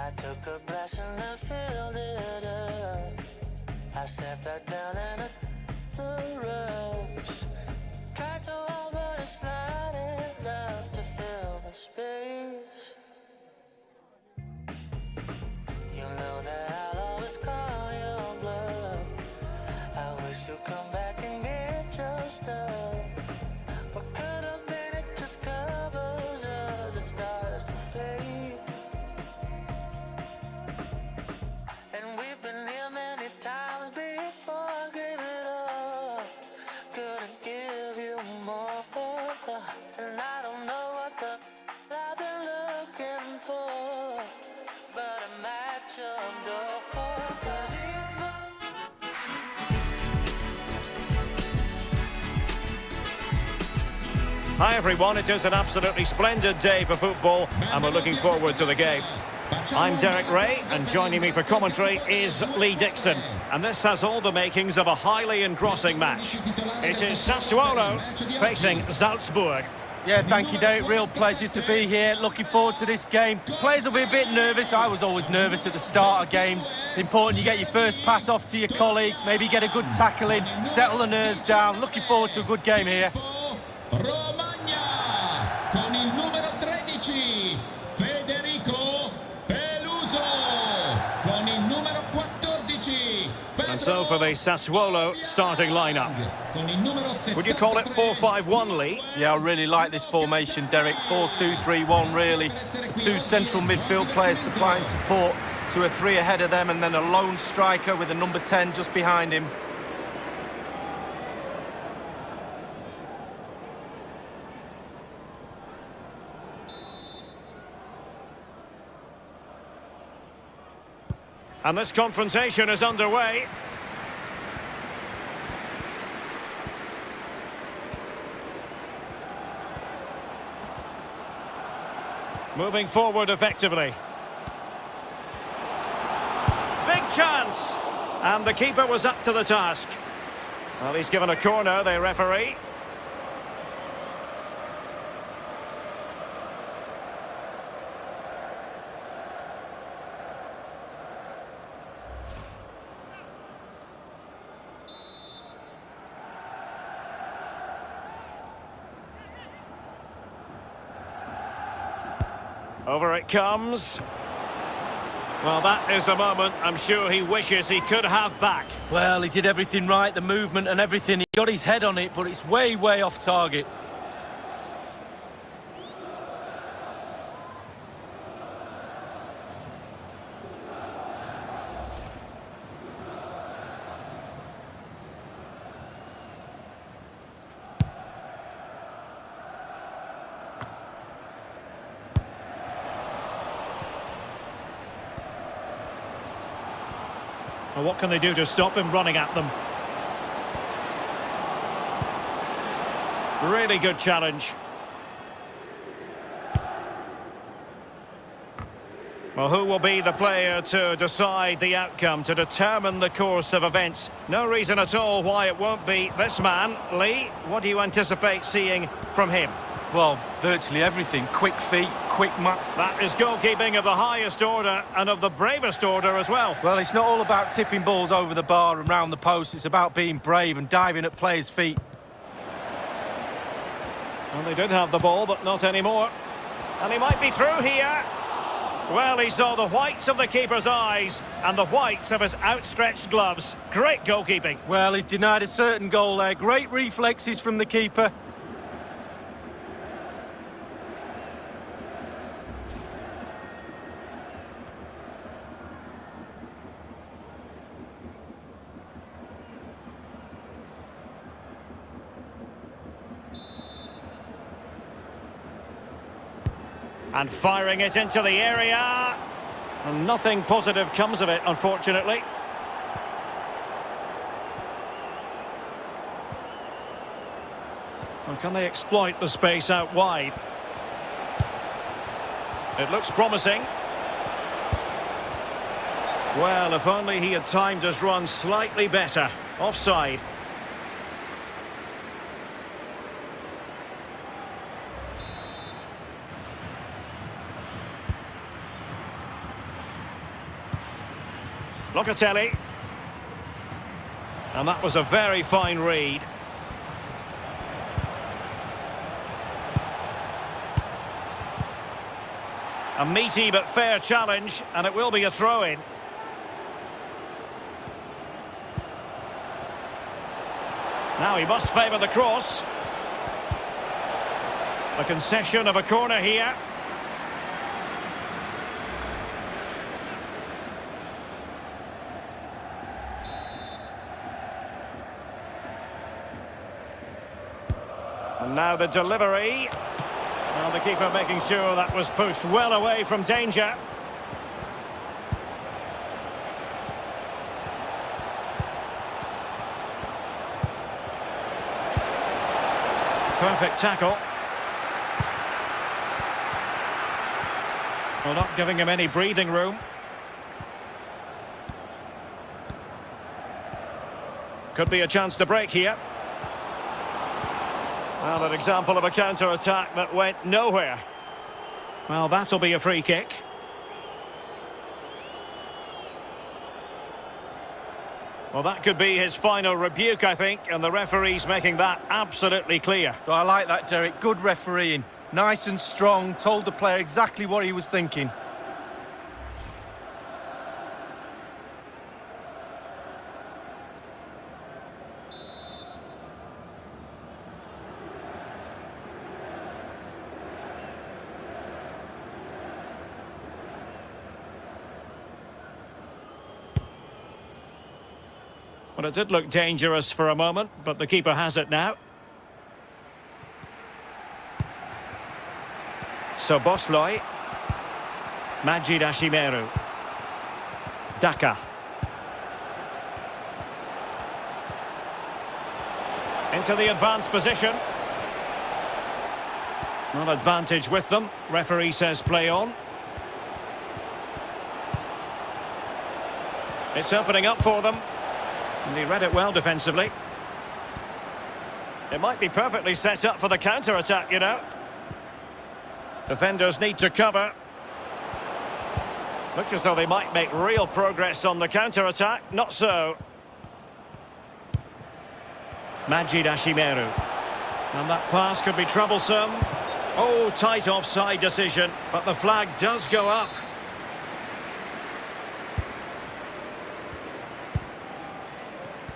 I took a glass and then filled it up. I sat back down and I the rush. Tried so hard but it's not enough to fill the space. You know that I'll always call your bluff. I wish you'd come back and get your stuff. What could have been, it just covers us, it starts to fade. And we've been here many times before. I gave it all, couldn't give you more. And I don't know what the I've been looking for, but I'm at your door. 'Cause you Hi everyone, it is an absolutely splendid day for football and we're looking forward to the game. I'm Derek Ray and joining me for commentary is Lee Dixon. And this has all the makings of a highly engrossing match. It is Sassuolo facing Salzburg. Yeah, thank you, Derek. Real pleasure to be here. Looking forward to this game. Players will be a bit nervous. I was always nervous at the start of games. It's important you get your first pass off to your colleague, maybe get a good tackle in, settle the nerves down. Looking forward to a good game here. Romagna con il numero 13 Federico Peluso con il numero 14 And so for the Sassuolo starting lineup. con il numero 73. Would you call it 4-5-1, Lee? Yeah, I really like this formation, Derek. 4-2-3-1, really. Two central midfield players supplying support to a three ahead of them, and then a lone striker with a number 10 just behind him. And this confrontation is underway. Moving forward effectively. Big chance! And the keeper was up to the task. Well, he's given a corner, the referee. Over it comes. Well, that is a moment I'm sure he wishes he could have back. Well, he did everything right, the movement and everything. He got his head on it, but it's way, way off target. Well, what can they do to stop him running at them? Really good challenge. Well, who will be the player to decide the outcome, to determine the course of events? No reason at all why it won't be this man. Lee, what do you anticipate seeing from him? Well, virtually everything. Quick feet, quick That is goalkeeping of the highest order and of the bravest order as well. Well, it's not all about tipping balls over the bar and round the post. It's about being brave and diving at players' feet. Well, they did have the ball, but not anymore. And he might be through here. Well, he saw the whites of the keeper's eyes and the whites of his outstretched gloves. Great goalkeeping. Well, he's denied a certain goal there. Great reflexes from the keeper. And firing it into the area. And nothing positive comes of it, unfortunately. Well, can they exploit the space out wide? It looks promising. Well, if only he had timed his run slightly better. Offside. Locatelli. And that was a very fine read. A meaty but fair challenge, and it will be a throw-in. Now he must favour the cross. The concession of a corner here. And now the delivery. Well, the keeper making sure that was pushed well away from danger. Perfect tackle. Well, not giving him any breathing room. Could be a chance to break here. Well, an example of a counter-attack that went nowhere. Well, that'll be a free kick. Well, that could be his final rebuke, I think, and the referee's making that absolutely clear. Well, I like that, Derek. Good refereeing. Nice and strong, told the player exactly what he was thinking. Well, it did look dangerous for a moment, but the keeper has it now. So Bosloi. Majid Ashimeru. Daka. Into the advanced position. Not advantage with them. Referee says play on. It's opening up for them. And he read it well defensively. It might be perfectly set up for the counter-attack, you know. Defenders need to cover. Looks as though they might make real progress on the counter-attack. Not so. Majid Ashimeru. And that pass could be troublesome. Oh, tight offside decision. But the flag does go up.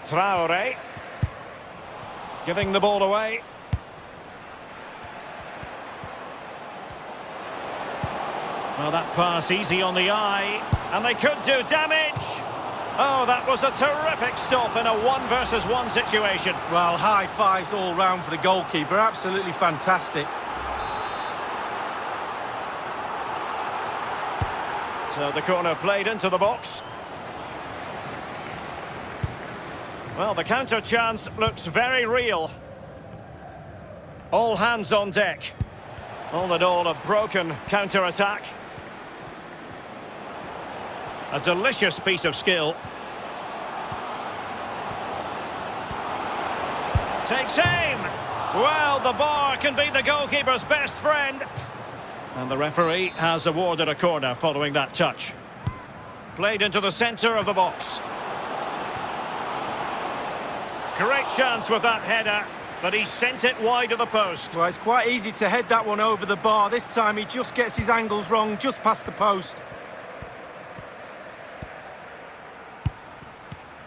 Traore. Giving the ball away. Well, that pass easy on the eye. And they could do damage. Oh, that was a terrific stop in a 1-versus-1 situation. Well, high fives all round for the goalkeeper. Absolutely fantastic. So the corner played into the box. Well, the counter chance looks very real. All hands on deck. All in all, a broken counter-attack. A delicious piece of skill. Takes aim. Well, the bar can be the goalkeeper's best friend. And the referee has awarded a corner following that touch. Played into the centre of the box. Great chance with that header, but he sent it wide of the post. Well, it's quite easy to head that one over the bar. This time he just gets his angles wrong, just past the post.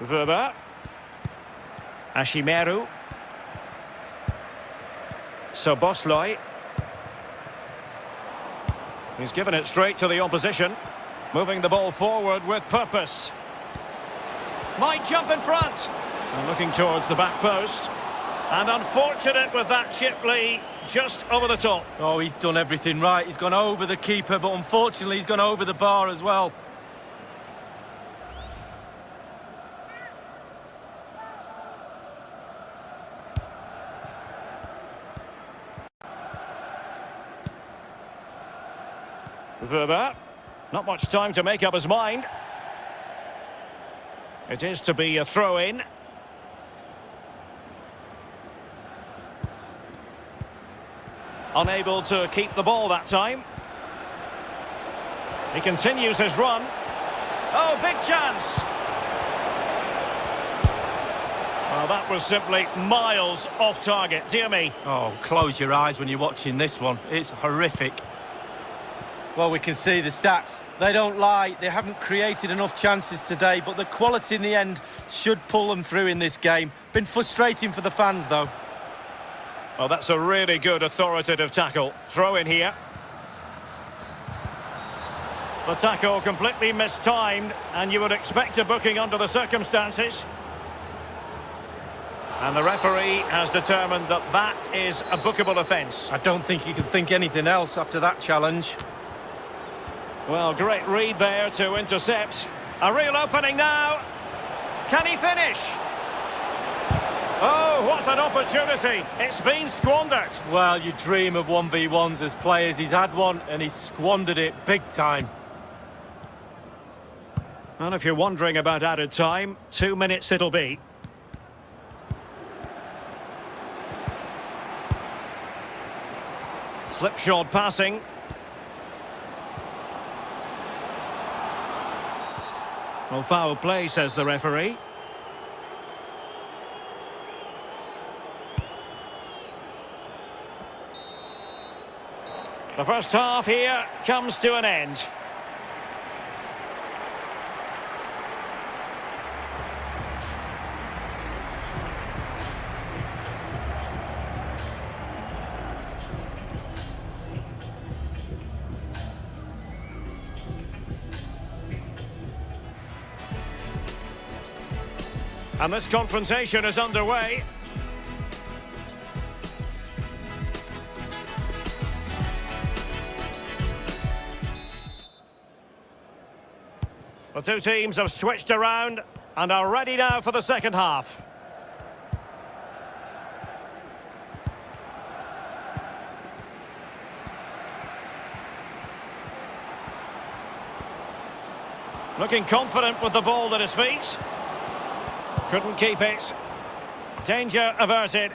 Weber. Ashimeru. So Bosloi. He's given it straight to the opposition. Moving the ball forward with purpose. Might jump in front. And looking towards the back post. And unfortunate with that chip, Lee, just over the top. Oh, he's done everything right. He's gone over the keeper, but unfortunately he's gone over the bar as well. Weber. Not much time to make up his mind. It is to be a throw-in. Unable to keep the ball that time. He continues his run. Oh, big chance. Well, that was simply miles off target, dear me. Oh, close your eyes when you're watching this one. It's horrific. Well, we can see the stats. They don't lie. They haven't created enough chances today, but the quality in the end should pull them through in this game. Been frustrating for the fans, though. Well, that's a really good authoritative tackle. Throw in here. The tackle completely mistimed, and you would expect a booking under the circumstances. And the referee has determined that that is a bookable offence. I don't think you can think anything else after that challenge. Well, great read there to intercept. A real opening now. Can he finish? Oh, what an opportunity. It's been squandered. Well, you dream of 1v1s as players. He's had one and he's squandered it big time. And if you're wondering about added time, 2 minutes it'll be. Slipshod passing. Well, foul play, says the referee. The first half here comes to an end. And this confrontation is underway. The two teams have switched around and are ready now for the second half. Looking confident with the ball at his feet. Couldn't keep it. Danger averted.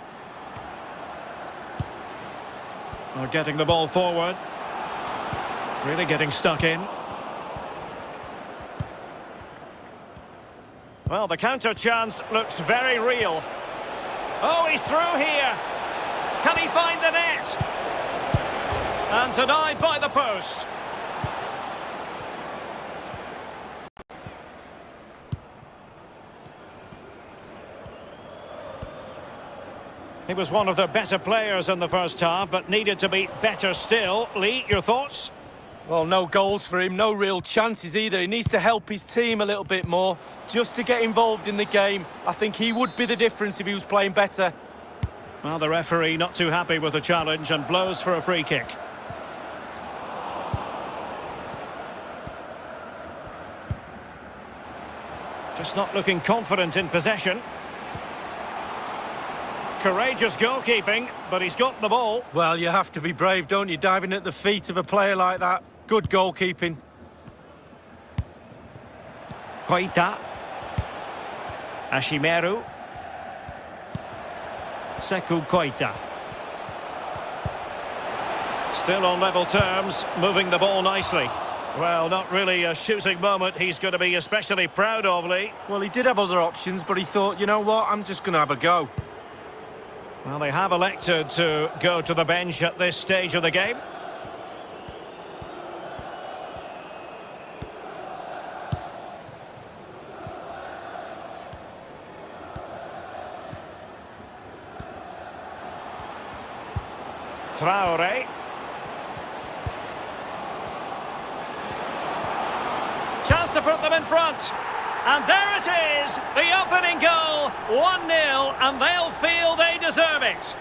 Well, getting the ball forward. Really getting stuck in. Well, the counter chance looks very real. Oh, he's through here. Can he find the net? And denied by the post. He was one of their better players in the first half, but needed to be better still. Lee, your thoughts? Well, no goals for him, no real chances either. He needs to help his team a little bit more, just to get involved in the game. I think he would be the difference if he was playing better. Well, the referee not too happy with the challenge and blows for a free kick. Just not looking confident in possession. Courageous goalkeeping, but he's got the ball. Well, you have to be brave, don't you, diving at the feet of a player like that. Good goalkeeping. Koita. Ashimeru. Sekou Koita. Still on level terms, moving the ball nicely. Well, not really a shooting moment he's going to be especially proud of, Lee. Well, he did have other options, but he thought, you know what, I'm just going to have a go. Well, they have elected to go to the bench at this stage of the game. Traore. Chance to put them in front. And there it is, the opening goal, 1-0, and they'll feel they deserve it.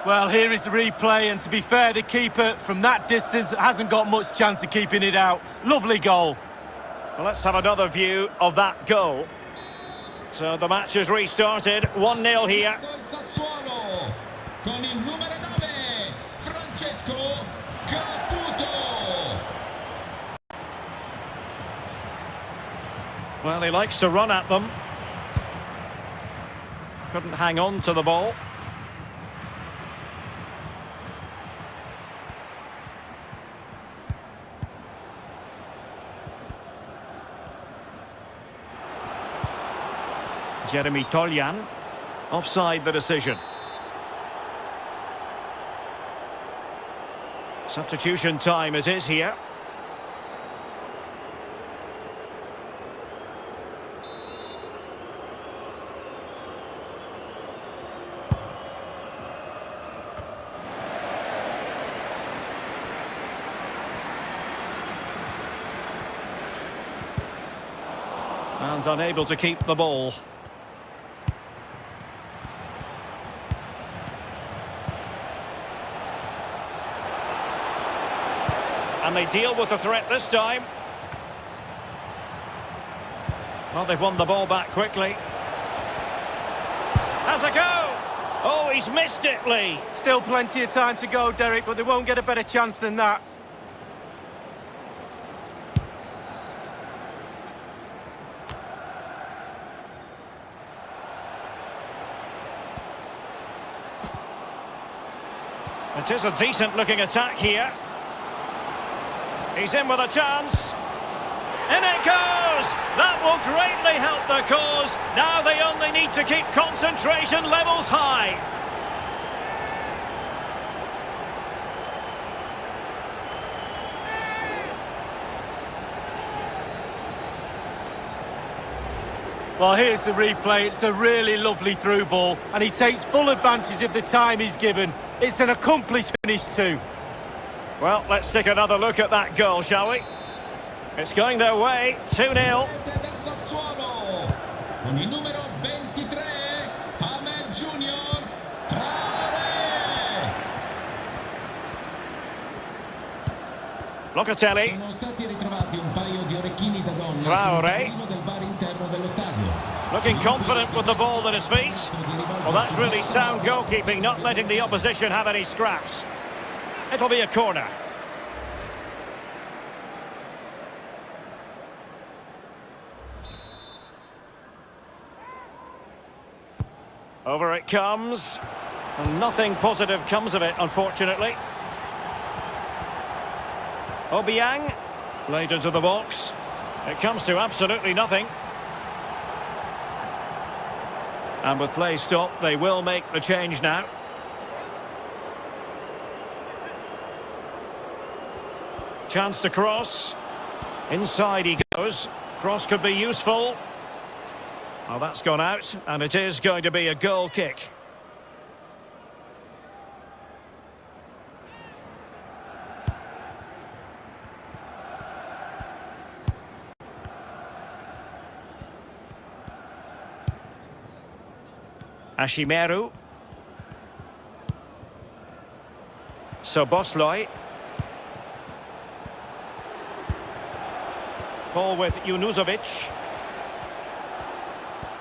Well, here is the replay, and to be fair, the keeper from that distance hasn't got much chance of keeping it out. Lovely goal. Well, let's have another view of that goal. So the match is restarted, 1-0 here. Sassuolo con il numero 9 Francesco Caputo. Well, he likes to run at them. Couldn't hang on to the ball. Jeremy Toljan. Offside the decision. Substitution time it is here. And unable to keep the ball. And they deal with the threat this time. Well, they've won the ball back quickly. Has a go! Oh, he's missed it, Lee. Still plenty of time to go, Derek, but they won't get a better chance than that. It is a decent-looking attack here. He's in with a chance. In it goes! That will greatly help the cause. Now they only need to keep concentration levels high. Well, here's the replay. It's a really lovely through ball, and he takes full advantage of the time he's given. It's an accomplished finish too. Well, let's take another look at that goal, shall we? It's going their way, 2-0. Del Sassuolo, con il numero 23, Ahmed Junior Traore. Locatelli. Sono stati ritrovati un paio di orecchini da donna Traore. sul del bar interno dello stadio. Looking confident with the ball at his feet. Well, that's really sound goalkeeping, not letting the opposition have any scraps. It'll be a corner. Over it comes. And nothing positive comes of it, unfortunately. Obiang, laid into the box. It comes to absolutely nothing. And with play stopped, they will make the change now. Chance to cross. Inside he goes. Cross could be useful. Well, that's gone out, and it is going to be a goal kick. Ashimeru. Soboslai. Ball with Junuzovic.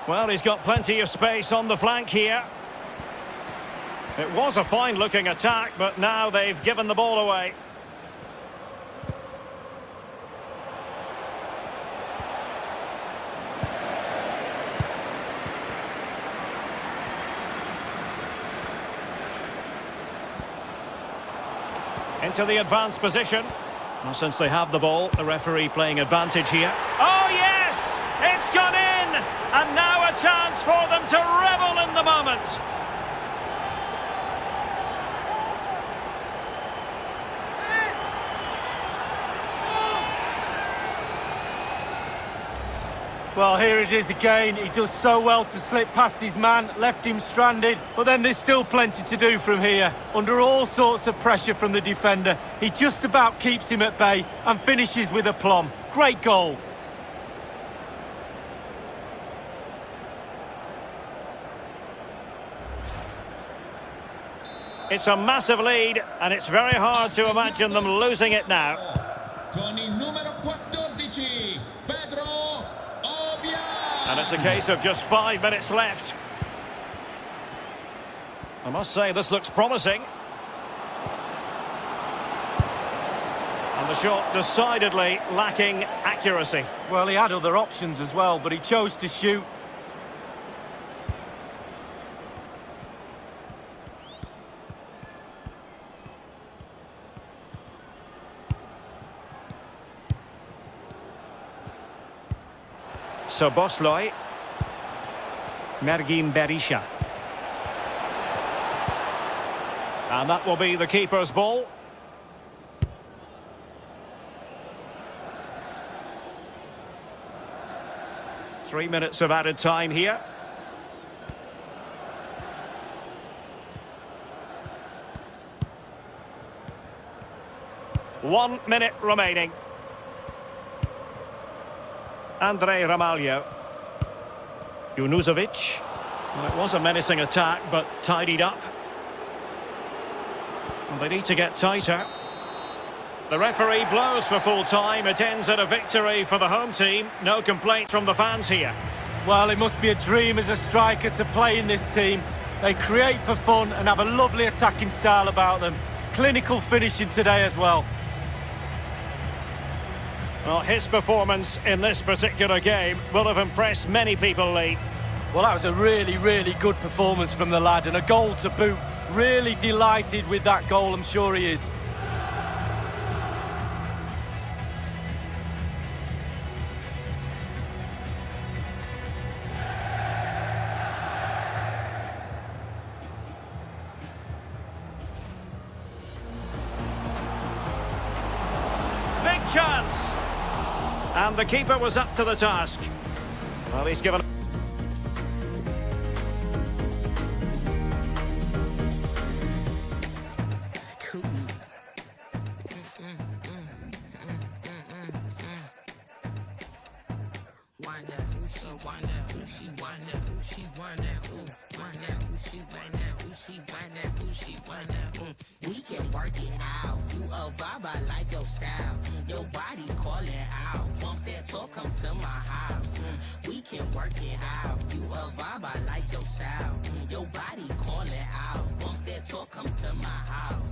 Well, he's got plenty of space on the flank here. It was a fine-looking attack, but now they've given the ball away. Into the advanced position. Well, since they have the ball, the referee playing advantage here. Oh, yes! It's gone in! And now a chance for them to revel in the moment. Well, here it is again. He does so well to slip past his man, left him stranded, but then there's still plenty to do from here. Under all sorts of pressure from the defender, he just about keeps him at bay and finishes with aplomb. Great goal. It's a massive lead, and it's very hard to imagine them losing it now. Con il numero 14, Pedro Obiang. And it's a case of just 5 minutes left. I must say, this looks promising. And the shot decidedly lacking accuracy. Well, he had other options as well, but he chose to shoot. Soboslai. Mergim Berisha. And that will be the keeper's ball. Three minutes of added time here. One minute remaining. Andrei Ramalho. Junuzovic. Well, it was a menacing attack, but tidied up. And they need to get tighter. The referee blows for full time. It ends at a victory for the home team. No complaint from the fans here. Well, it must be a dream as a striker to play in this team. They create for fun and have a lovely attacking style about them. Clinical finishing today as well. Well, his performance in this particular game will have impressed many people, Lee. Well, that was a really, really good performance from the lad, and a goal to boot. Really delighted with that goal, I'm sure he is. Big chance! And the keeper was up to the task. Well, he's given... We can work it out. You a vibe, I like your style. Your body calling out. Bump that talk, come to my house. We can work it out. You a vibe, I like your style. Your body calling out. Bump that talk, come to my house.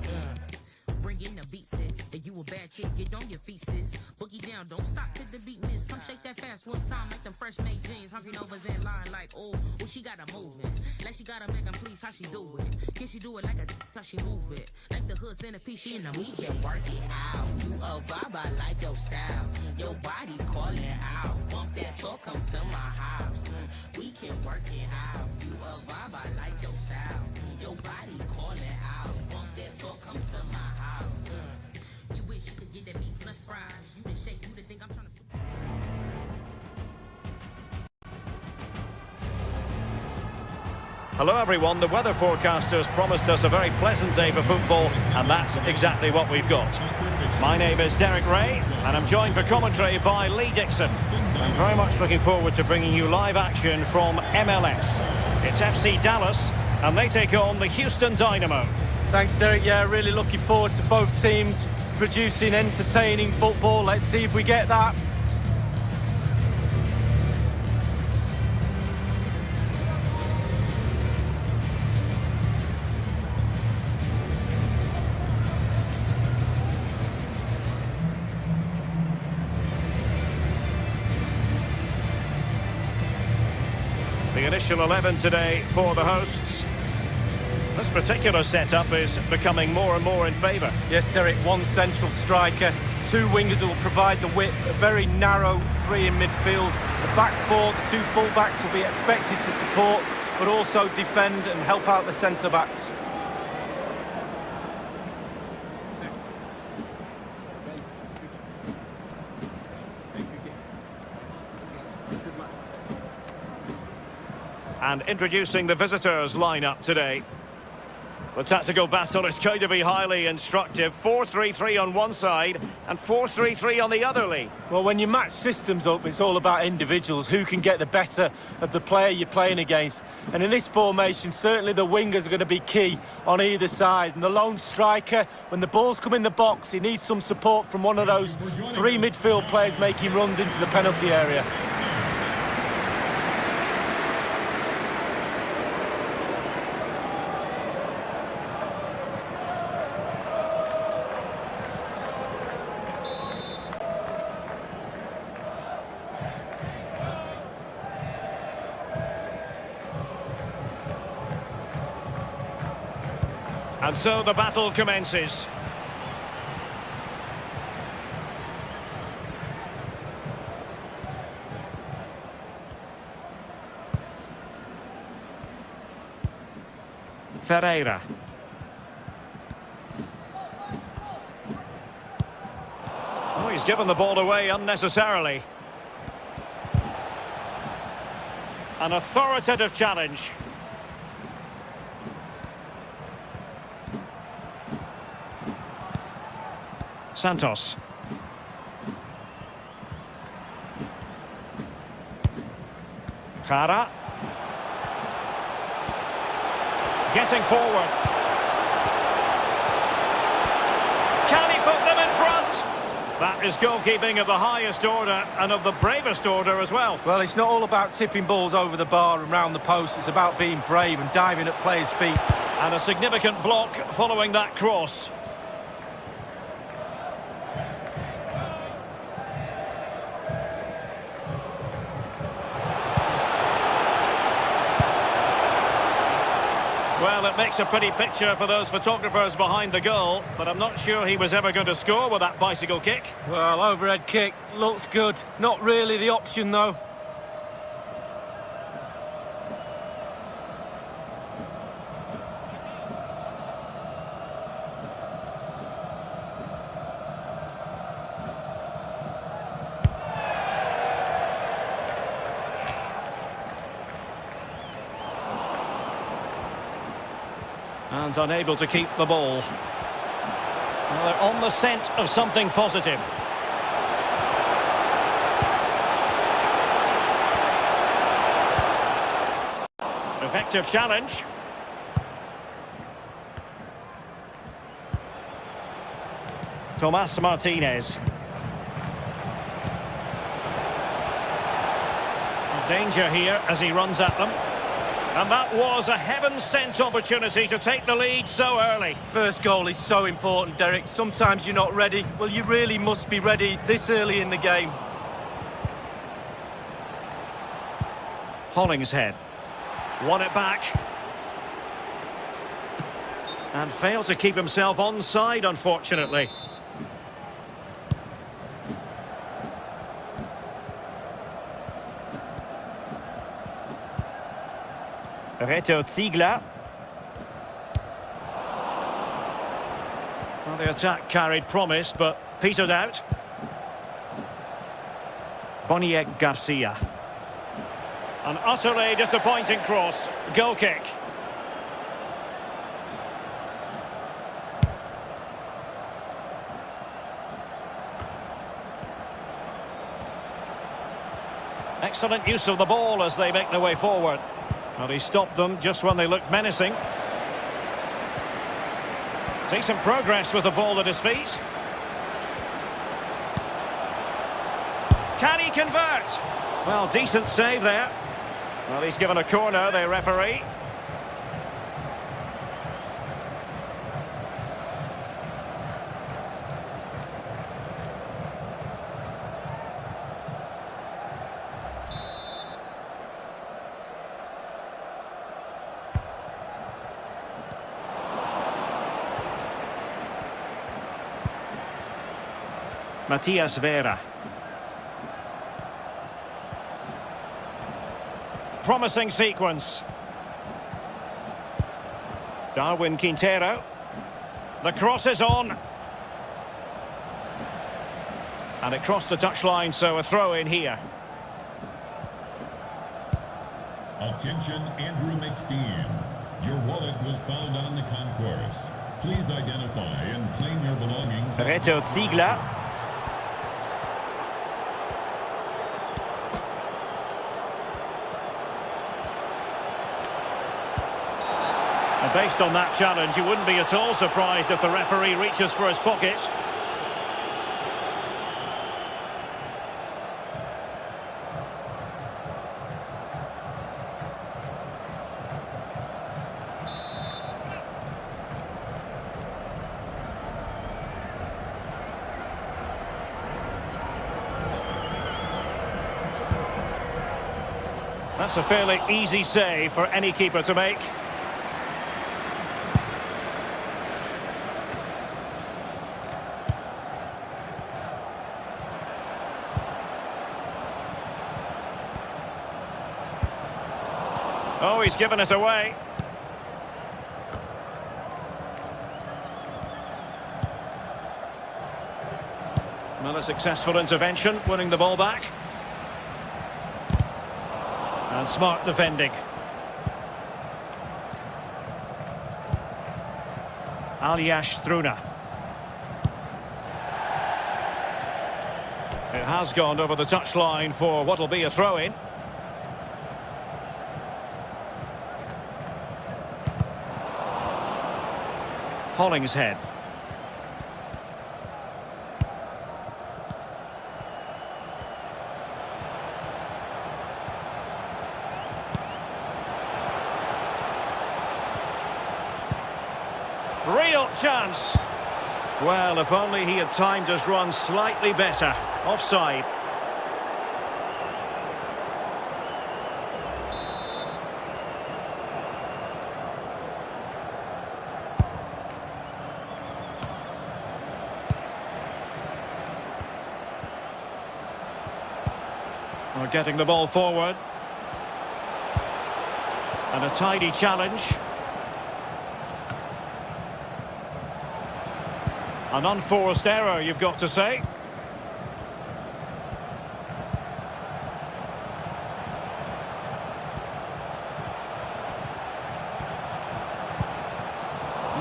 Bring in the beat, sis. If you a bad chick, get on your feet, sis. Boogie down, don't stop till the beat miss. Come shake that fast one time like them first made jeans. Hungry Nova's in line like, oh, she got her moving. Like she got her make 'em please, how she do it? Can she do it like a how she move it? Like the hood centerpiece, she in the We can work it out. You a vibe, I like your style. Your body calling out. Bump that talk, come to my house. We can work it out. You a vibe, I like your style. Your body calling out. Bump that talk, come to my house. You wish you could get that meat plus fries. You can shake, you the think I'm trying to... Hello everyone, the weather forecasters promised us a very pleasant day for football, and that's exactly what we've got. My name is Derek Ray, and I'm joined for commentary by Lee Dixon. I'm very much looking forward to bringing you live action from MLS. It's FC Dallas, and they take on the Houston Dynamo. Thanks, Derek. Yeah, really looking forward to both teams producing entertaining football. Let's see if we get that. The initial 11 today for the hosts. This particular setup is becoming more and more in favour. Yes, Derek, one central striker, two wingers who will provide the width, a very narrow three in midfield. The back four, the two full-backs will be expected to support, but also defend and help out the centre-backs. And introducing the visitors lineup today. The tactical battle is going to be highly instructive. 4-3-3 on one side and 4-3-3 on the other, Lee. Well, when you match systems up, it's all about individuals, who can get the better of the player you're playing against. And in this formation, certainly the wingers are going to be key on either side. And the lone striker, when the balls come in the box, he needs some support from one of those three midfield players making runs into the penalty area. And so the battle commences. Ferreira. Oh, he's given the ball away unnecessarily. An authoritative challenge. Santos. Jara. Getting forward. Can he put them in front? That is goalkeeping of the highest order and of the bravest order as well. Well, it's not all about tipping balls over the bar and round the post. It's about being brave and diving at players' feet. And a significant block following that cross. Well, it makes a pretty picture for those photographers behind the goal, but I'm not sure he was ever going to score with that bicycle kick. Well, overhead kick, looks good. Not really the option, though. And unable to keep the ball. Well, they're on the scent of something positive. Effective challenge. Tomas Martinez. Danger here as he runs at them. And that was a heaven-sent opportunity to take the lead so early. First goal is so important, Derek. Sometimes you're not ready. Well, you really must be ready this early in the game. Hollingshead. Won it back. And failed to keep himself onside, unfortunately. Reto Ziegler. Well, the attack carried promise, but petered out. Boniek Garcia. An utterly disappointing cross. Goal kick. Excellent use of the ball as they make their way forward. Well, he stopped them just when they looked menacing. Decent progress with the ball at his feet. Can he convert? Well, decent save there. Well, he's given a corner, the referee. Matias Vera. Promising sequence. Darwin Quintero. The cross is on. And it crossed the touchline, so a throw in here. Attention, Andrew McSteen. Your wallet was found on the concourse. Please identify and claim your belongings. Reto Ziegler. And based on that challenge, you wouldn't be at all surprised if the referee reaches for his pocket. That's a fairly easy save for any keeper to make. Oh, he's given it away. Well, a successful intervention, winning the ball back. And smart defending. Aljaž Struna. It has gone over the touchline for what will be a throw-in. Hollingshead. Real chance. Well, if only he had timed his run slightly better. Offside. We're getting the ball forward. And a tidy challenge. An unforced error, you've got to say.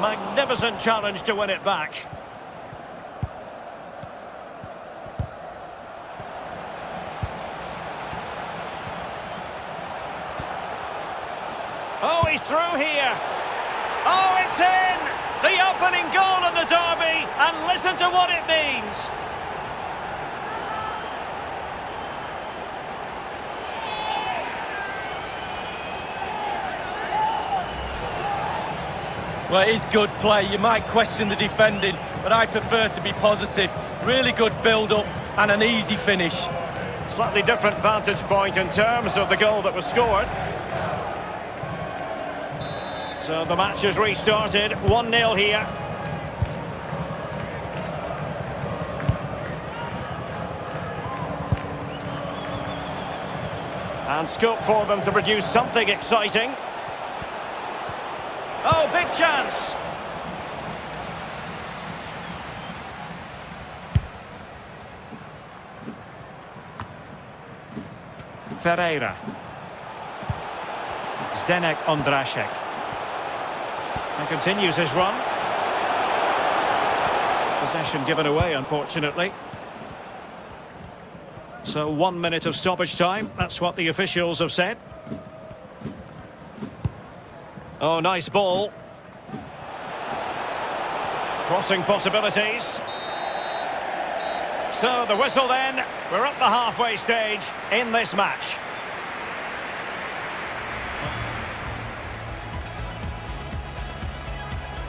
Magnificent challenge to win it back. Oh, he's through here. Oh, it's in! The opening goal in the derby, and listen to what it means. Well, it is good play. You might question the defending, but I prefer to be positive. Really good build-up and an easy finish. Slightly different vantage point in terms of the goal that was scored. So the match has restarted, 1-0 here. And scope for them to produce something exciting. Oh, big chance! Ferreira. Zdenek Ondrašek. And continues his run. Possession given away, unfortunately. So 1 minute of stoppage time. That's what the officials have said. Oh, nice ball. Crossing possibilities. So the whistle then. We're at the halfway stage in this match.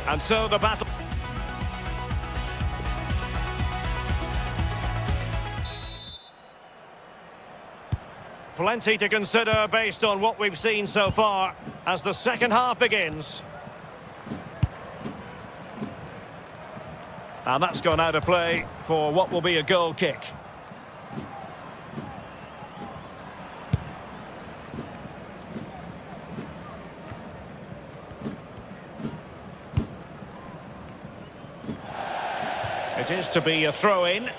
And so the battle... Plenty to consider based on what we've seen so far as the second half begins. And that's gone out of play for what will be a goal kick. It is to be a throw-in.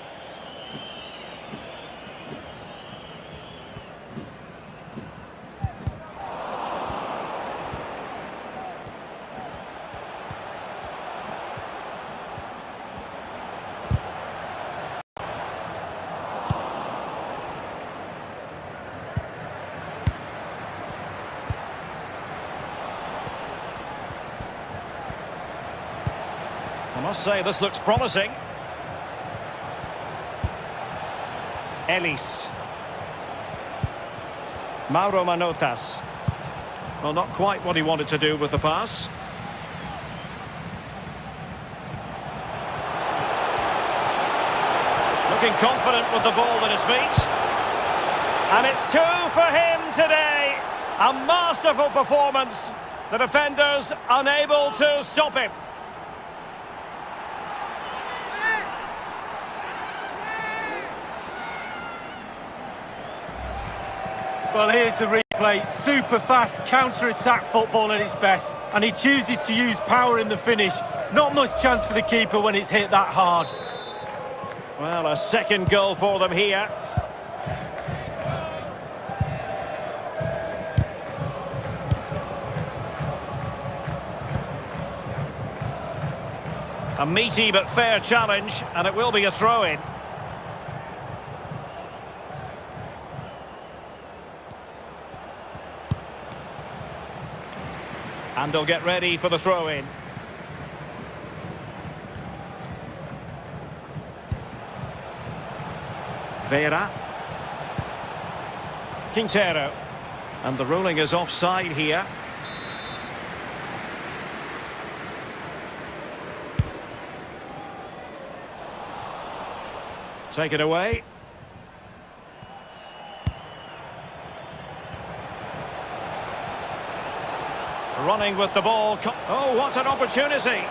I must say this looks promising. Ellis. Mauro Manotas. Well, not quite what he wanted to do with the pass. Looking confident with the ball at his feet. And it's 2 for him today. A masterful performance. The defenders unable to stop him. Well, here's the replay. Super fast counter-attack football at its best. And he chooses to use power in the finish. Not much chance for the keeper when it's hit that hard. Well, a second goal for them here. A meaty but fair challenge, and it will be a throw-in. And they'll get ready for the throw-in. Vera. Quintero. And the ruling is offside here. Take it away. Running with the ball. Oh, what an opportunity.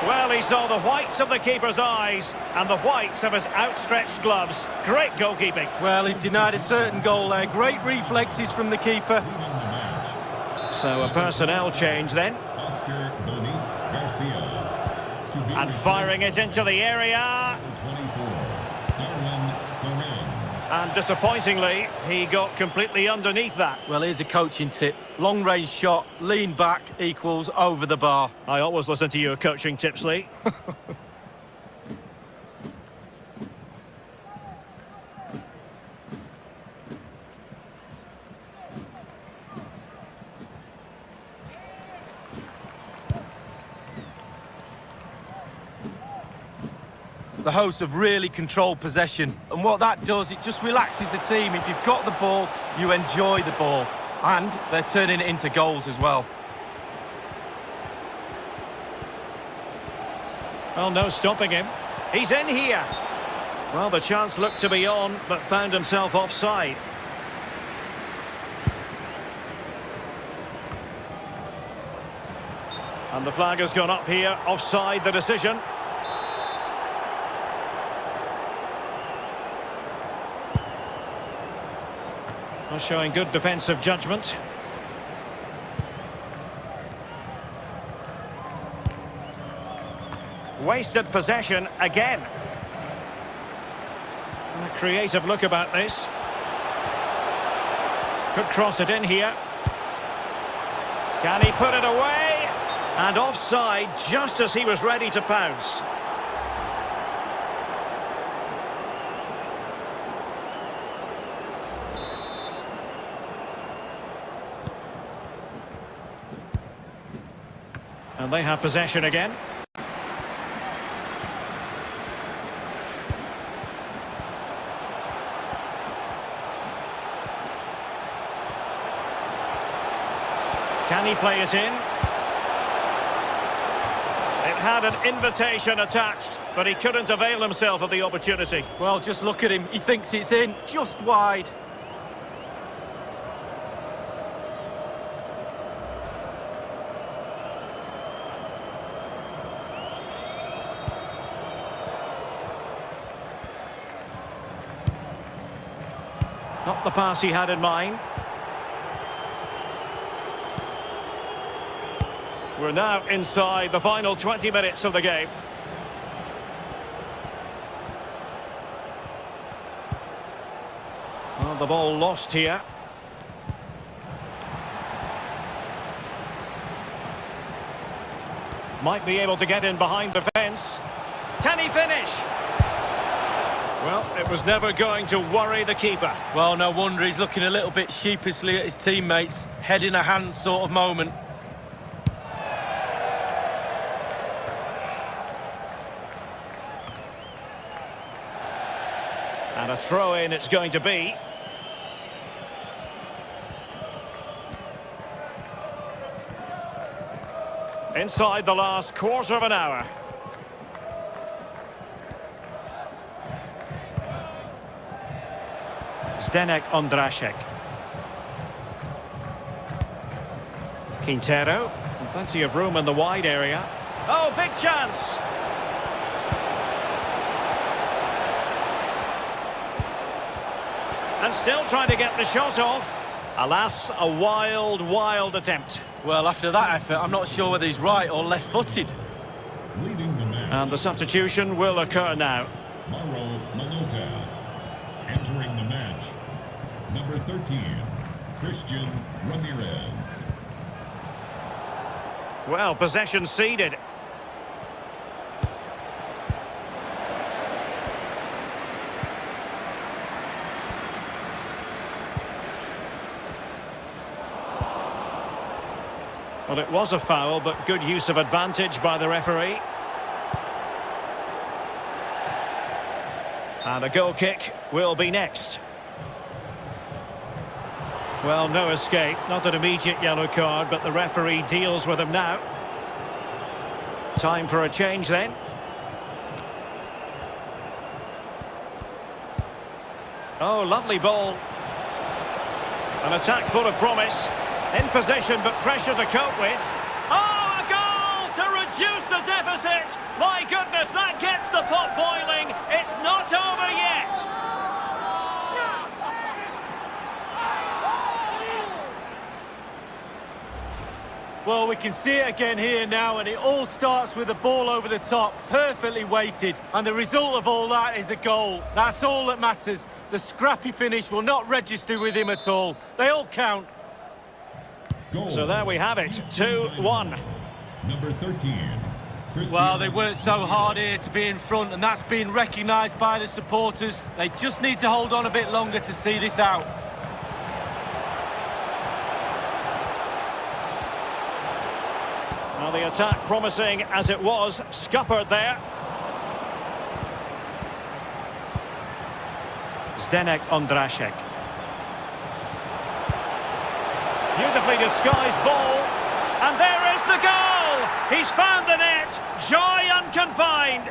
Well, he saw the whites of the keeper's eyes and the whites of his outstretched gloves. Great goalkeeping. Well, he's denied a certain goal there. Great reflexes from the keeper. So a personnel change then. Oscar Bonique Garcia. And firing it into the area. 24, Darwin Saran. And disappointingly, he got completely underneath that. Well, here's a coaching tip. Long range shot, lean back equals over the bar. I always listen to your coaching tips, Lee. The hosts have really controlled possession, and what that does, it just relaxes the team. If you've got the ball, you enjoy the ball, and they're turning it into goals as well. Well, no stopping him. He's in here. Well, the chance looked to be on, but found himself offside. And the flag has gone up here, offside the decision. Well, showing good defensive judgment. Wasted possession again. And a creative look about this. Could cross it in here. Can he put it away? And offside just as he was ready to pounce. And they have possession again. Can he play it in? It had an invitation attached, but he couldn't avail himself of the opportunity. Well, just look at him. He thinks it's in, just wide. Not the pass he had in mind. We're now inside the final 20 minutes of the game. Well, the ball lost here. Might be able to get in behind the fence. Can he finish? Well, it was never going to worry the keeper. Well, no wonder he's looking a little bit sheepishly at his teammates. Head in a hand sort of moment. And a throw-in it's going to be. Inside the last quarter of an hour. Zdenek Ondrashek. Quintero. Plenty of room in the wide area. Oh, big chance! And still trying to get the shot off. Alas, a wild, wild attempt. Well, after that effort, I'm not sure whether he's right or left-footed. Leaving the match. And the substitution will occur now. Manotas. Entering the match, number 13, Christian Ramirez. Well, possession ceded. Well, it was a foul, but good use of advantage by the referee. And a goal kick will be next. Well, no escape, not an immediate yellow card, but the referee deals with him now. Time for a change then. Oh, lovely ball. An attack full of promise. In possession, but pressure to cope with. Oh, a goal to reduce the deficit! My goodness, that gets the pot boiling. It's not over yet. Well, we can see it again here now, and it all starts with the ball over the top, perfectly weighted. And the result of all that is a goal. That's all that matters. The scrappy finish will not register with him at all. They all count. So there we have it, 2-1. Number 13. Well, they worked so hard here to be in front, and that's been recognised by the supporters. They just need to hold on a bit longer to see this out. Well, the attack promising as it was, scuppered there. Zdenek Ondrashek. Beautifully disguised ball, and there is the goal! He's found the net, joy unconfined.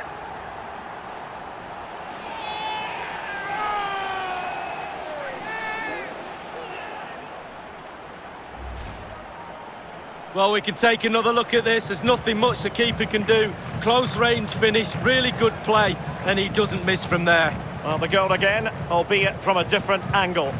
Well, we can take another look at this. There's nothing much the keeper can do. Close range finish, really good play, and he doesn't miss from there. Well, the goal again, albeit from a different angle.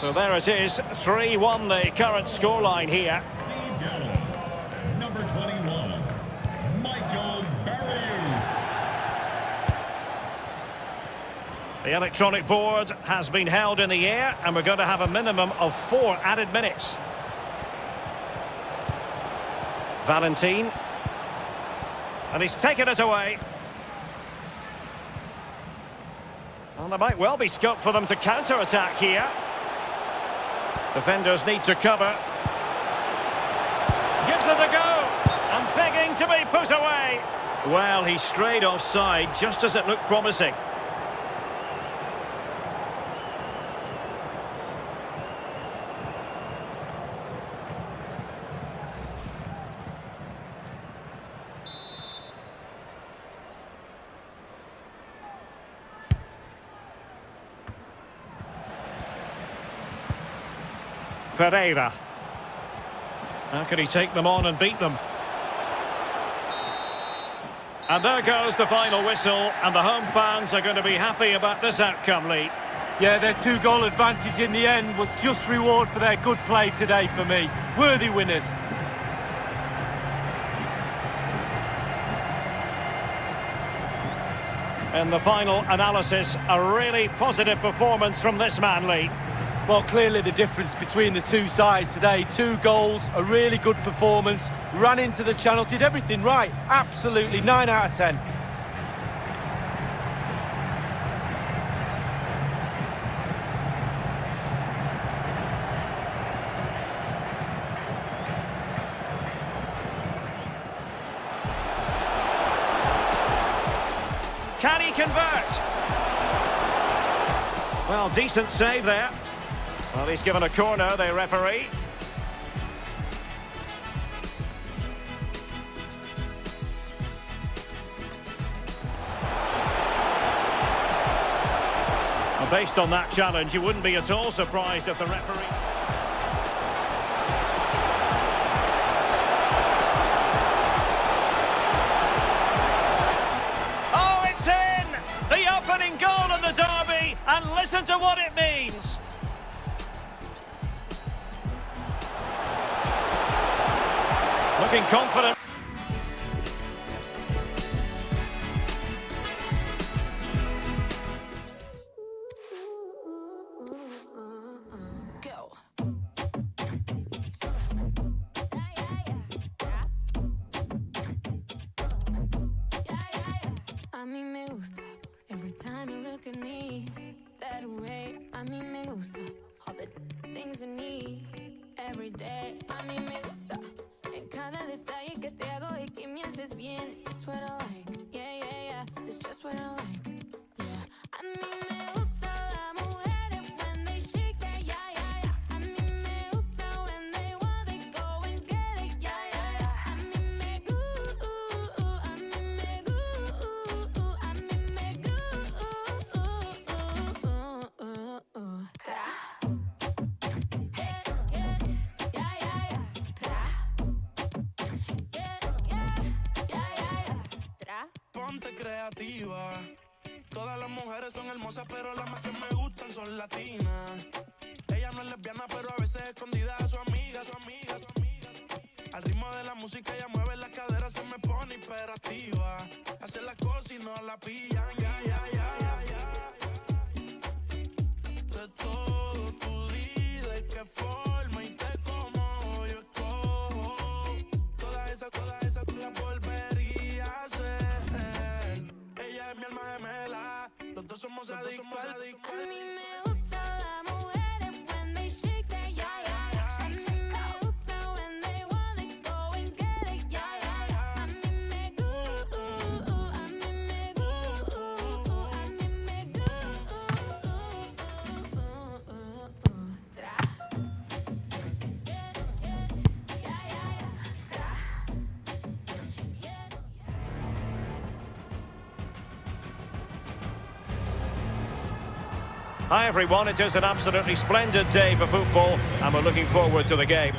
So there it is, 3-1 the current scoreline here. C. Dallas, number 21, Michael Barrios. The electronic board has been held in the air, and we're going to have a minimum of 4 added minutes. Valentin. And he's taken it away. Well, there might well be scope for them to counter-attack here. Defenders need to cover. Gives it a go. And begging to be put away. Well, he strayed offside just as it looked promising. Ferreira. How can he take them on and beat them? And there goes the final whistle, and the home fans are going to be happy about this outcome, Lee. Yeah, their 2-goal advantage in the end was just reward for their good play today for me. Worthy winners. In the final analysis, a really positive performance from this man, Lee. Well, clearly the difference between the two sides today. 2 goals, a really good performance, ran into the channel, did everything right. Absolutely, 9 out of 10. Can he convert? Well, decent save there. Well, he's given a corner, the referee. Well, based on that challenge, you wouldn't be at all surprised if the referee... listen to what it means. Looking confident. Go. A mí me gusta every time you look at me that way. A mí me gusta all the things you need every day. A mí me gusta en cada detalle que te hago y que me haces bien. It's what I like, yeah, yeah, yeah. It's just what I like, yeah. A mí me gusta las mujeres when they shake that, yeah, yeah, yeah. A mí me gusta when they want it, go and get it, yeah, yeah, yeah. A mí me gusta, a mí me gusta, a mí me gusta. Tra. Yeah, yeah, yeah, yeah, yeah. Tra. Yeah, yeah, yeah, yeah, yeah. Tra. Ponte creativa. Todas las mujeres son hermosas, pero las más que me gustan son latinas. Ella no es lesbiana, pero a veces escondida a su amiga, su amiga, su amiga. Al ritmo de la música ella mueve las caderas, se me pone hiperactiva. Hace las cosas y no la pillan, ya, ya, ya, ya, ya. De todo tú di de qué forma y te como yo escojo. Todas esas tú las volvería a hacer. Ella es mi alma gemela, los dos somos adictos. A mí me gusta las mujeres when they shake that, yeah, yeah, yeah. A mí me gusta when they want it, go and get it, yeah, yeah, yeah. A mí me gusta, a mí me gusta, a mí me gusta. Tra. Yeah, yeah, yeah, yeah, yeah. Tra. Yeah. Hi everyone, it is an absolutely splendid day for football and we're looking forward to the game.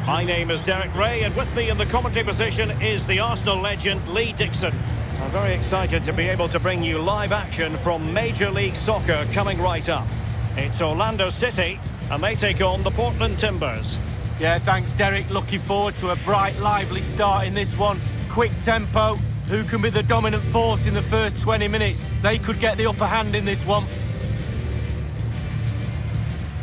My name is Derek Ray and with me in the commentary position is the Arsenal legend Lee Dixon. I'm very excited to be able to bring you live action from Major League Soccer coming right up. It's Orlando City and they take on the Portland Timbers. Yeah, thanks, Derek. Looking forward to a bright, lively start in this one. Quick tempo. Who can be the dominant force in the first 20 minutes? They could get the upper hand in this one.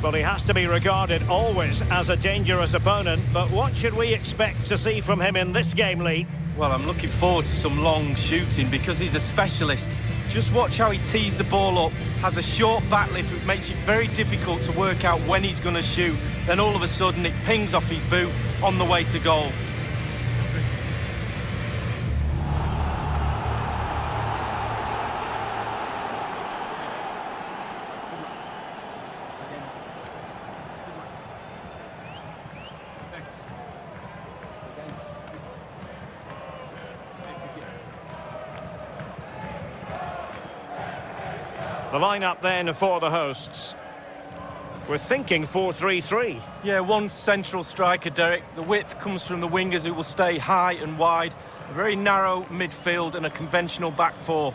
Well, he has to be regarded always as a dangerous opponent, but what should we expect to see from him in this game, Lee? Well, I'm looking forward to some long shooting because he's a specialist. Just watch how he tees the ball up, has a short back lift which makes it very difficult to work out when he's going to shoot. Then all of a sudden it pings off his boot on the way to goal. The lineup then for the hosts. We're thinking 4-3-3. Yeah, one central striker, Derek. The width comes from the wingers who will stay high and wide. A very narrow midfield and a conventional back four.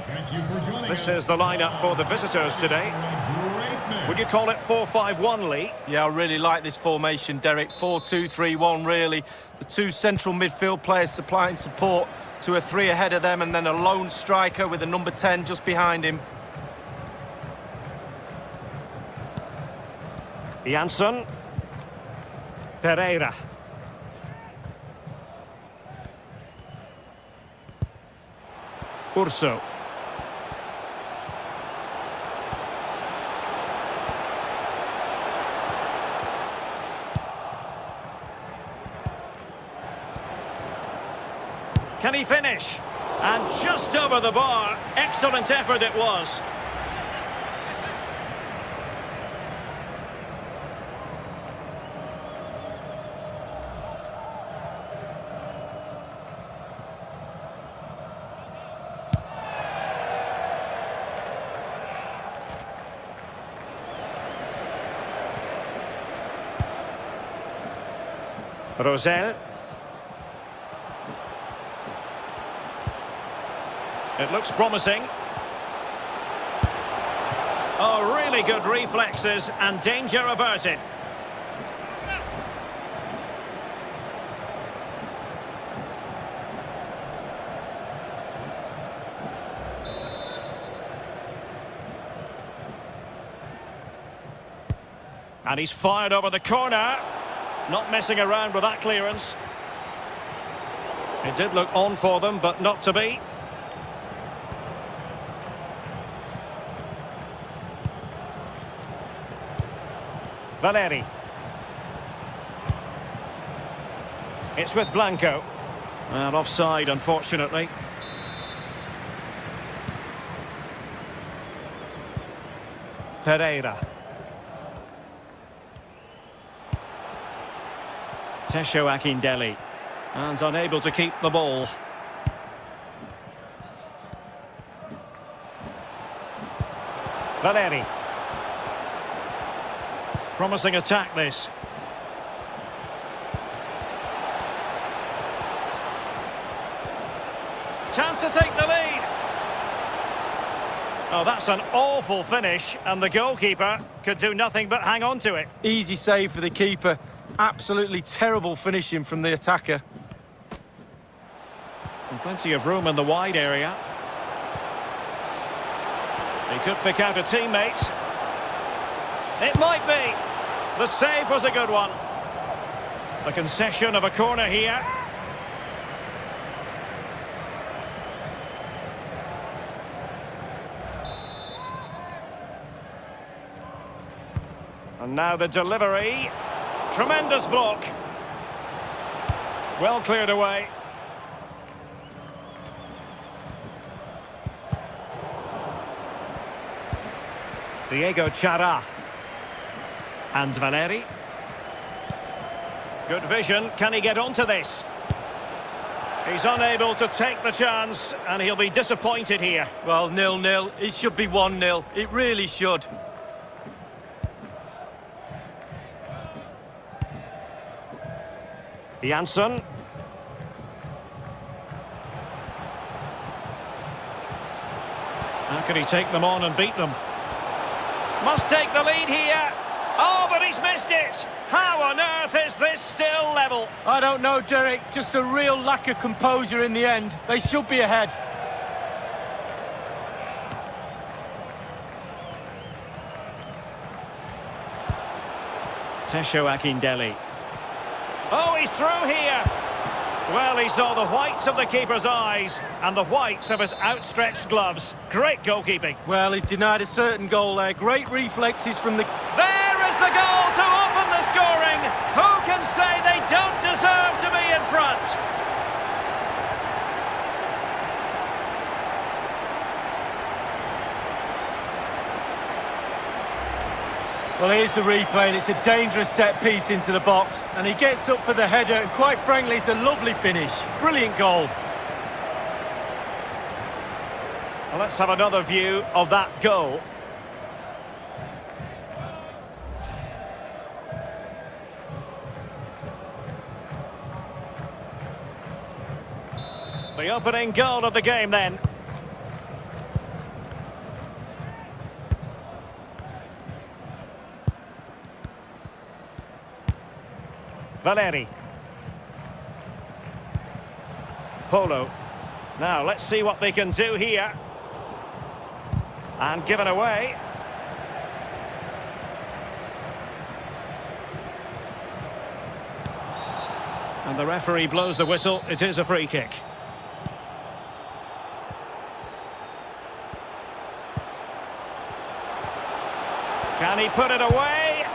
Thank you for joining This us. is the lineup for the visitors today. Great match. Would you call it 4-5-1, Lee? Yeah, I really like this formation, Derek. 4-2-3-1, really. The two central midfield players supplying support to a three ahead of them, and then a lone striker with a number 10 just behind him. Jansson. Pereira. Urso. Can he finish? And just over the bar. Excellent effort it was. Rosell. It looks promising. Oh, really good reflexes and danger averted. And he's fired over the corner. Not messing around with that clearance. It did look on for them, but not to be. Valeri. It's with Blanco. And offside, unfortunately. Pereira. Tesho Akindele. And unable to keep the ball. Valeri. Promising attack, this. Chance to take the lead. Oh, that's an awful finish, and the goalkeeper could do nothing but hang on to it. Easy save for the keeper. Absolutely terrible finishing from the attacker. And plenty of room in the wide area. He could pick out a teammate. It might be. The save was a good one. The concession of a corner here. And now the delivery. Tremendous block. Well cleared away. Diego Chara. And Valeri. Good vision. Can he get onto this? He's unable to take the chance, and he'll be disappointed here. Well, 0-0. It should be 1-0. It really should. Janssen. How can he take them on and beat them? Must take the lead here. Oh, but he's missed it. How on earth is this still level? I don't know, Derek. Just a real lack of composure in the end. They should be ahead. Tesho Akindele. Oh, he's through here. Well, he saw the whites of the keeper's eyes and the whites of his outstretched gloves. Great goalkeeping. Well, he's denied a certain goal there. Great reflexes from the... There is the goal to open the scoring. Who can say they don't deserve to be in front? Well, here's the replay, and it's a dangerous set piece into the box. And he gets up for the header, and quite frankly, it's a lovely finish. Brilliant goal. Well, let's have another view of that goal. The opening goal of the game then. Valeri. Polo. Now, let's see what they can do here. And given away. And the referee blows the whistle. It is a free kick. Can he put it away?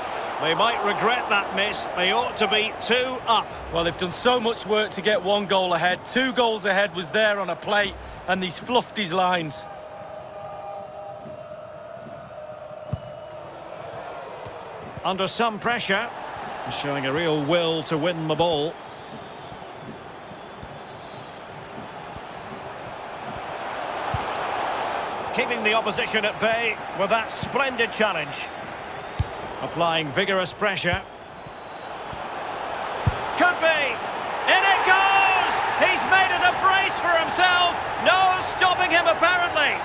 They might regret that miss. They ought to be 2 up. Well, they've done so much work to get 1 goal ahead. 2 goals ahead was there on a plate, and he's fluffed his lines. Under some pressure. Showing a real will to win the ball. Keeping the opposition at bay with that splendid challenge. Applying vigorous pressure. Could be! chance for himself. No stopping him, apparently.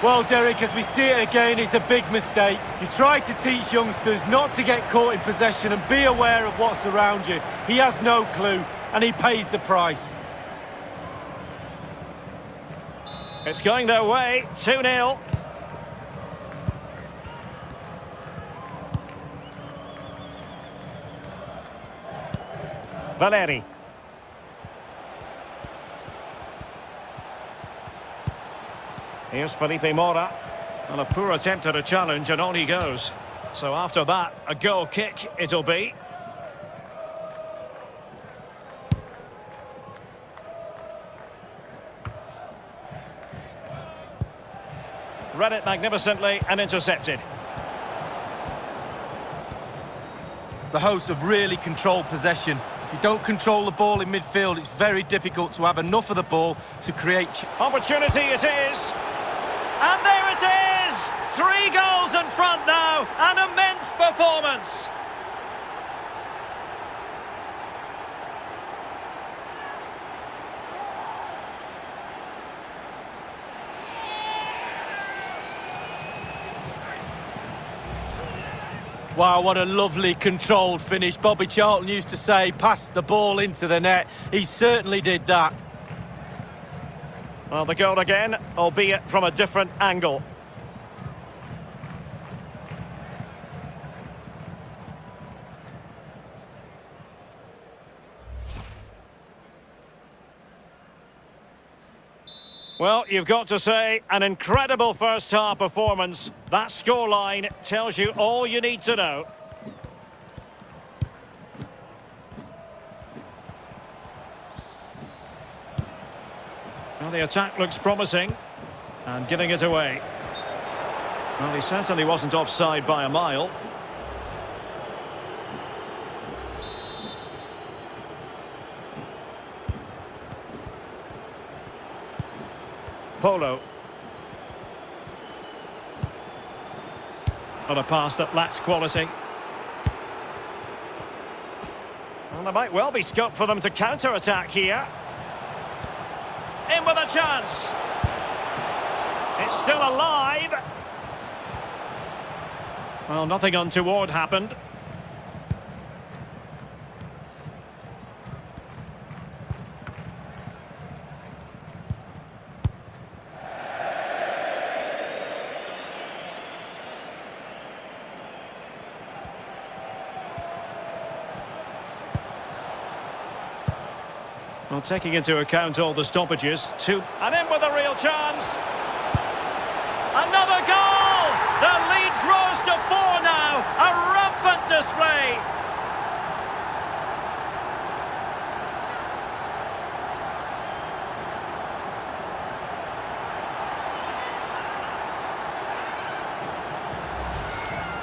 Well, Derek, as we see it again, it's a big mistake. You try to teach youngsters not to get caught in possession and be aware of what's around you. He has no clue, and he pays the price. It's going their way, 2-0. Valeri. Here's Felipe Mora. And a poor attempt at a challenge, and on he goes. So after that, a goal kick it'll be. Read it magnificently and intercepted. The hosts have really controlled possession. If you don't control the ball in midfield, it's very difficult to have enough of the ball to create... Opportunity it is. And there it is! 3 goals in front now. An immense performance. Wow, what a lovely controlled finish. Bobby Charlton used to say, pass the ball into the net. He certainly did that. Well, the goal again, albeit from a different angle. Well, you've got to say, an incredible first-half performance. That scoreline tells you all you need to know. Well, the attack looks promising, and giving it away. Well, he certainly wasn't offside by a mile. Polo. On a pass that lacks quality. Well, there might well be scope for them to counter-attack here. In with a chance. It's still alive. Well, nothing untoward happened. Well, taking into account all the stoppages, and in with a real chance. Another goal! The lead grows to 4 now. A rampant display.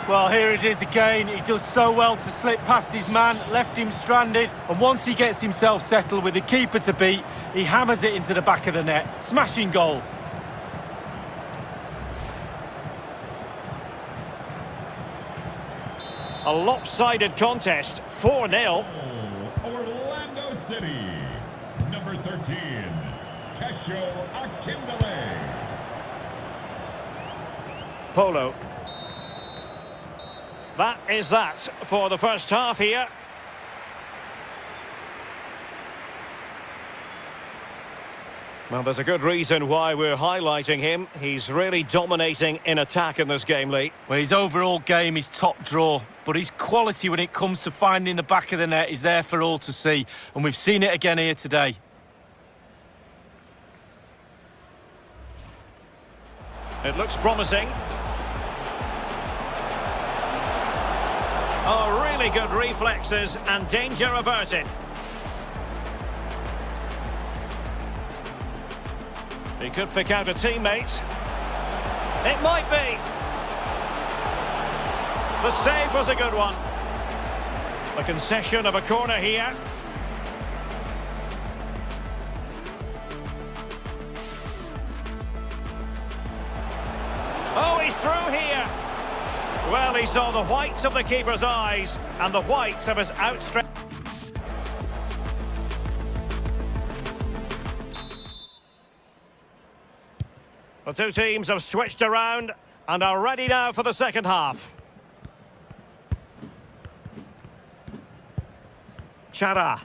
Well, here it is again. He does so well to slip past his man, left him stranded, and once he gets himself settled with the keeper to beat, he hammers it into the back of the net. Smashing goal. A lopsided contest, 4-0. Orlando City, number 13, Tesho Akindele. Polo. That is that for the first half here. Well, there's a good reason why we're highlighting him. He's really dominating in attack in this game, Lee. Well, his overall game is top draw, but his quality when it comes to finding the back of the net is there for all to see, and we've seen it again here today. It looks promising. Oh, really good reflexes and danger averted. He could pick out a teammate. It might be. The save was a good one. The concession of a corner here. through here. Well, he saw the whites of the keeper's eyes and the whites of his outstretched... The two teams have switched around and are ready now for the second half. Chara.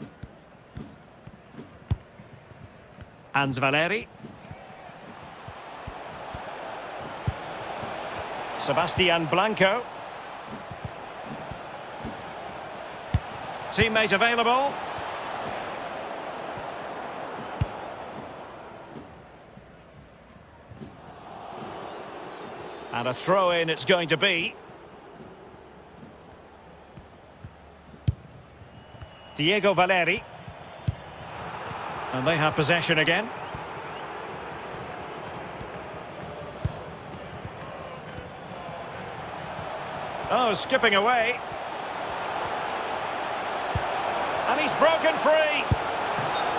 And Valeri. Sebastian Blanco. Teammate available. And a throw-in it's going to be. Diego Valeri. And they have possession again. Oh, skipping away. And he's broken free.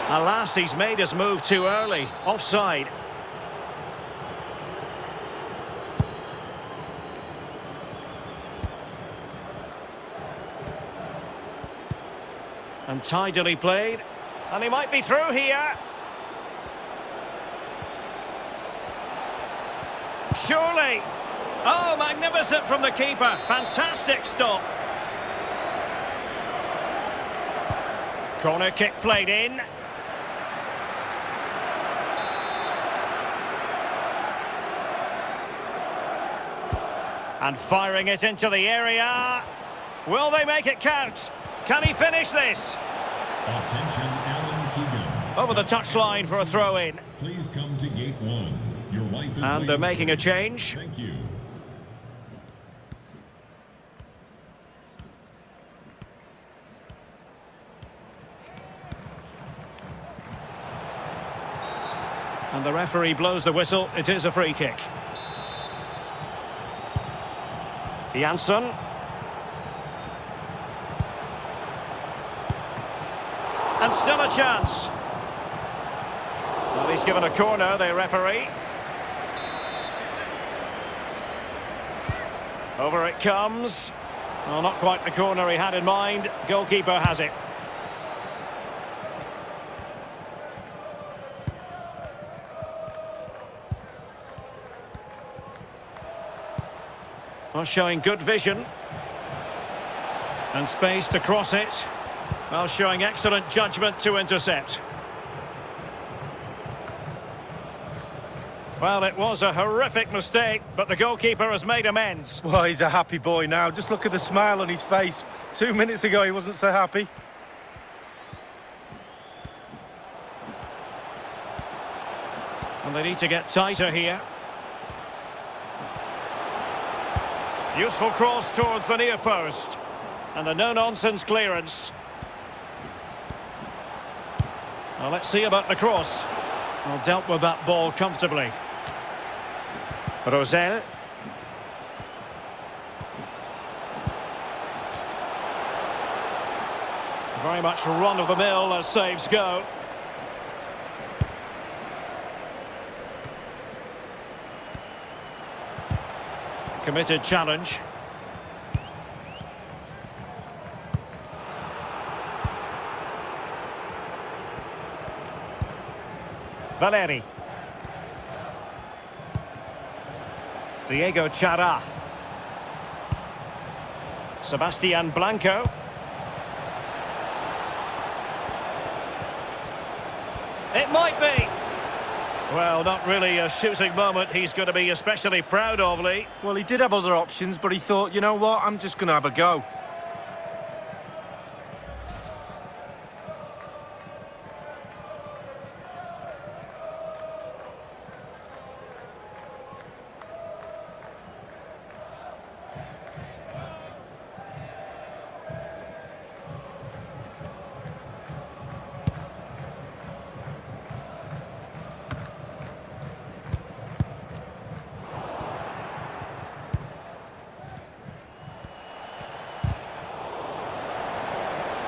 Alas, he's made his move too early. Offside. And tidily played. And he might be through here. Surely. Oh, magnificent from the keeper. Fantastic stop. Corner kick played in. And firing it into the area. Will they make it count? Can he finish this? Attention, Alan Keegan. Over the touchline for a throw-in. Please come to gate 1. Your wife is And they're making a change. Thank you. And the referee blows the whistle. It is a free kick. Jansson. And still a chance. Well, he's given a corner, the referee. Over it comes. Well, not quite the corner he had in mind. Goalkeeper has it. Well, showing good vision. And space to cross it. Well, showing excellent judgment to intercept. Well, it was a horrific mistake, but the goalkeeper has made amends. Well, he's a happy boy now. Just look at the smile on his face. 2 minutes ago, he wasn't so happy. And they need to get tighter here. Useful cross towards the near post. And the no-nonsense clearance. Well, let's see about the cross. Well, dealt with that ball comfortably. Rosell. Very much run-of-the-mill as saves go. Committed challenge. Valeri. Diego Chara. Sebastian Blanco. It might be. Well, not really a shooting moment he's going to be especially proud of, Lee. Well, he did have other options, but he thought, you know what, I'm just going to have a go.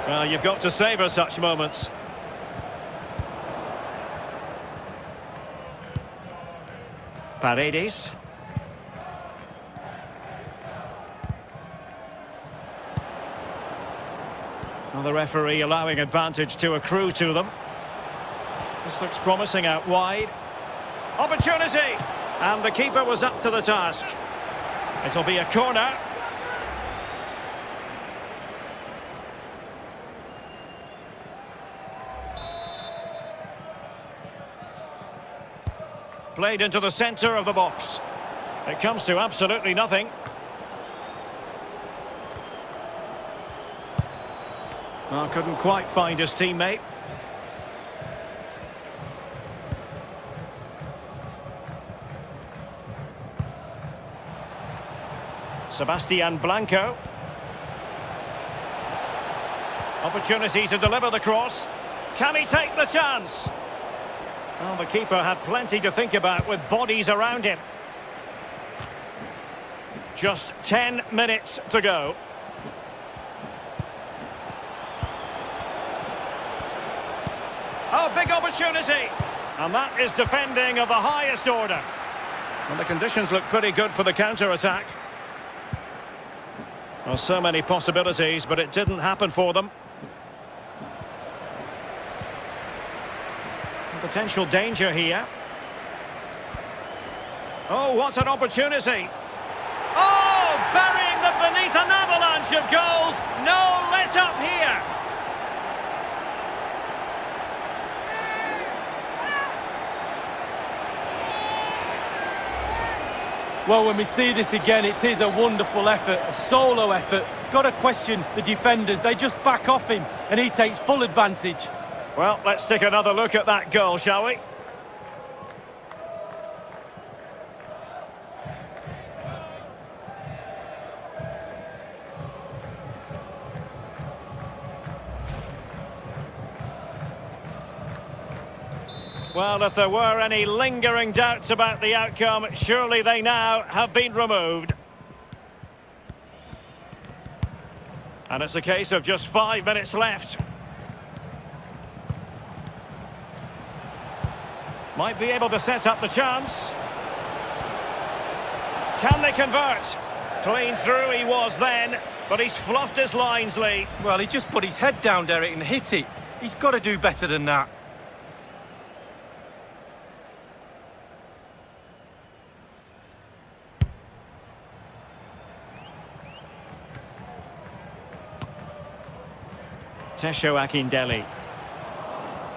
Well, you've got to savour such moments. Paredes. Well, the referee allowing advantage to accrue to them. This looks promising out wide. Opportunity! And the keeper was up to the task. It'll be a corner. Played into the centre of the box. It comes to absolutely nothing. Well, couldn't quite find his teammate. Sebastian Blanco. Opportunity to deliver the cross. Can he take the chance? Well, the keeper had plenty to think about with bodies around him. Just 10 minutes to go. Oh, big opportunity. And that is defending of the highest order. And the conditions look pretty good for the counter-attack. Well, so many possibilities, but it didn't happen for them. Potential danger here. Oh, what an opportunity. Oh, burying them beneath an avalanche of goals. No let up here. Well, when we see this again, it is a wonderful effort, a solo effort. Got to question the defenders. They just back off him, and he takes full advantage. Well, let's take another look at that goal, shall we? Well, if there were any lingering doubts about the outcome, surely they now have been removed. And it's a case of just 5 minutes left. Might be able to set up the chance. Can they convert? Clean through he was then, but he's fluffed his lines, Lee. Well, he just put his head down, Derek, and hit it. He's got to do better than that. Tesho Akindele.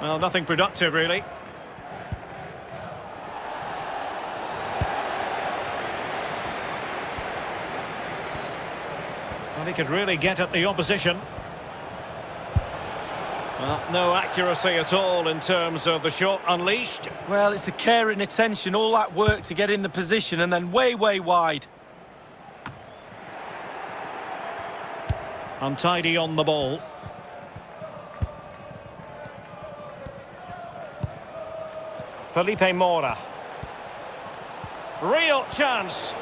Well, nothing productive, really. Well, he could really get at the opposition. Well, no accuracy at all in terms of the shot unleashed. Well, it's the care and attention, all that work to get in the position, and then way wide. Untidy on the ball. Felipe Mora. Real chance.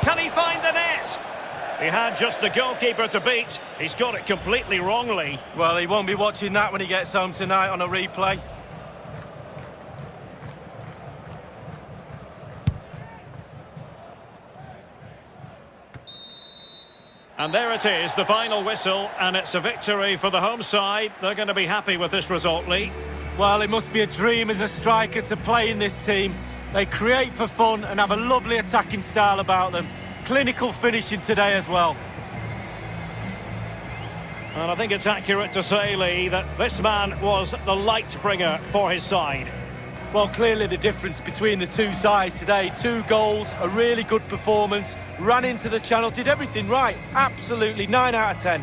Can he find the net? He had just the goalkeeper to beat. He's got it completely wrongly. Well, he won't be watching that when he gets home tonight on a replay. And there it is, the final whistle, and it's a victory for the home side. They're going to be happy with this result, Lee. Well, it must be a dream as a striker to play in this team. They create for fun and have a lovely attacking style about them. Clinical finishing today as well. And I think it's accurate to say, Lee, that this man was the light bringer for his side. Well, clearly the difference between the two sides today. 2 goals, a really good performance, ran into the channel, did everything right. Absolutely, 9 out of 10.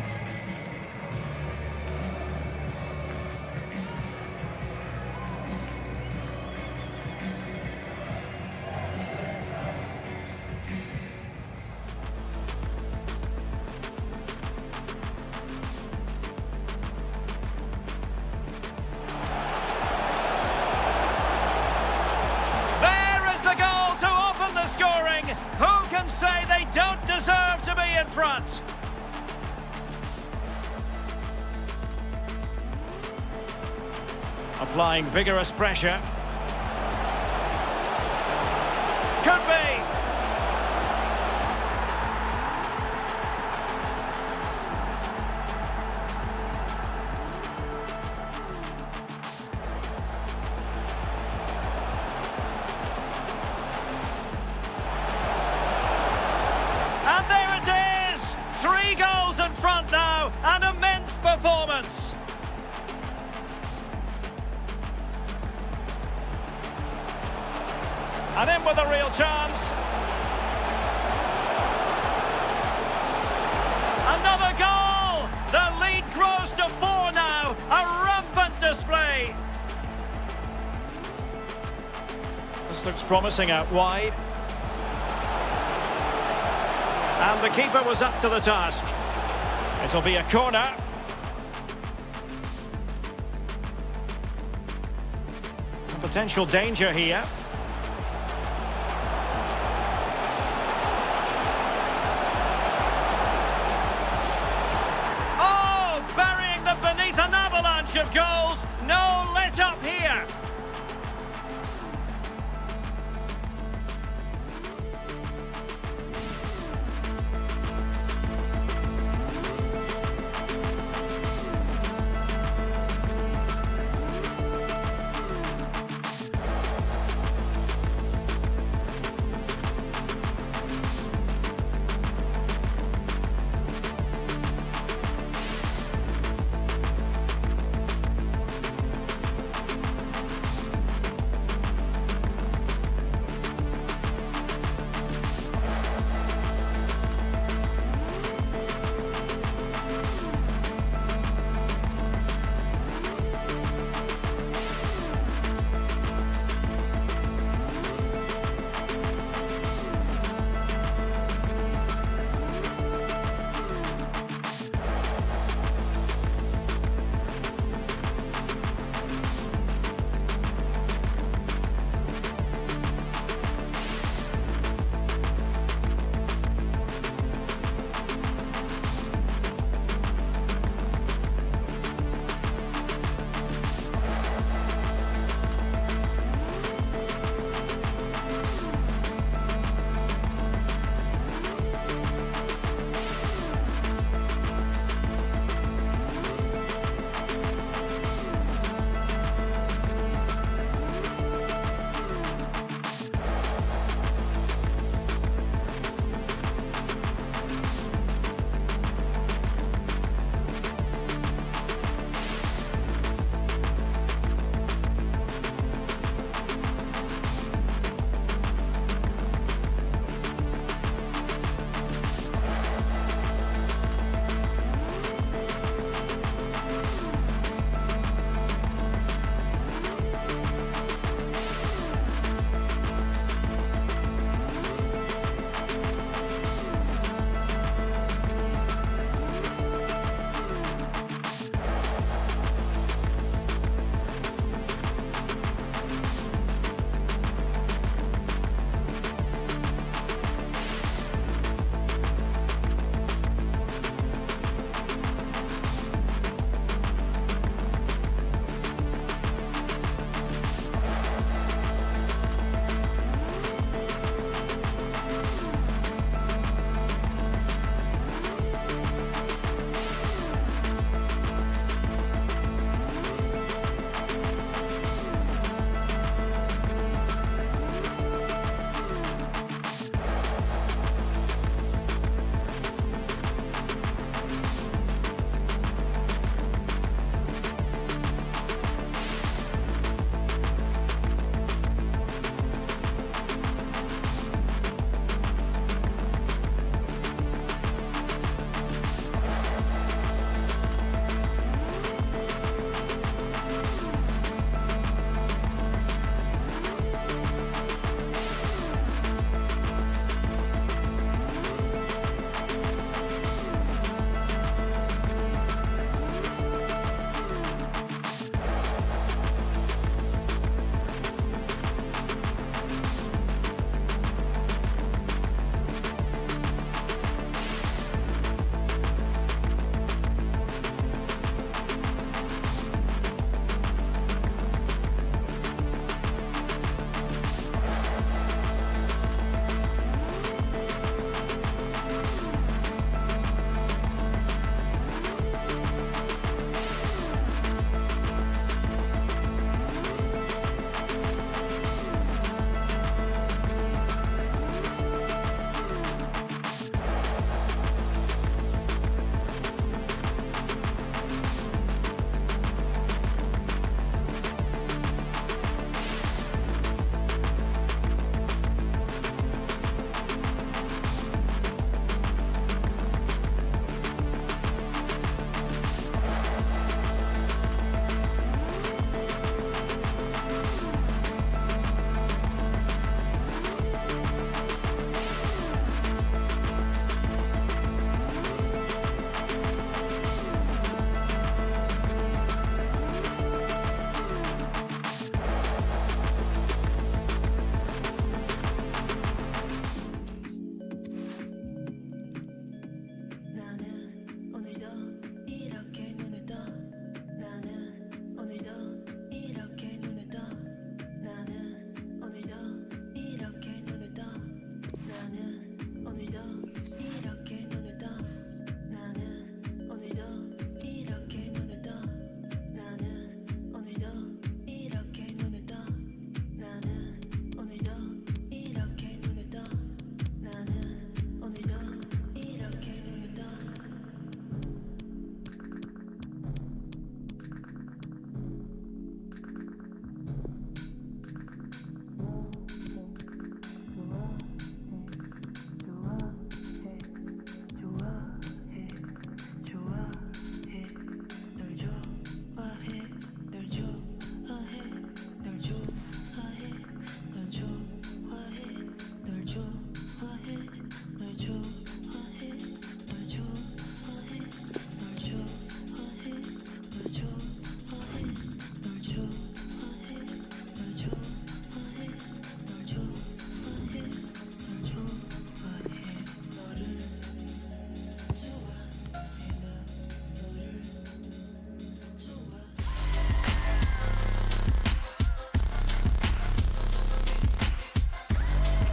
Who can say they don't deserve to be in front? Applying vigorous pressure. Could be. And in with a real chance. Another goal! The lead grows to 4 now. A rampant display. This looks promising out wide. And the keeper was up to the task. It'll be a corner. A potential danger here. Oh, burying them beneath an avalanche of goals. No let up here.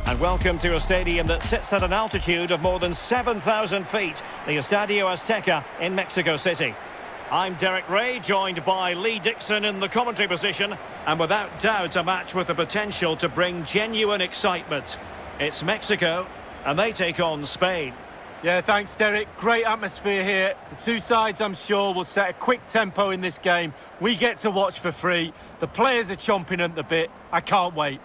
And welcome to a stadium that sits at an altitude of more than 7,000 feet, the Estadio Azteca in Mexico City. I'm Derek Ray, joined by Lee Dixon in the commentary position, and without doubt a match with the potential to bring genuine excitement. It's Mexico, and they take on Spain. Yeah, thanks, Derek. Great atmosphere here. The two sides, I'm sure, will set a quick tempo in this game. We get to watch for free. The players are chomping at the bit. I can't wait.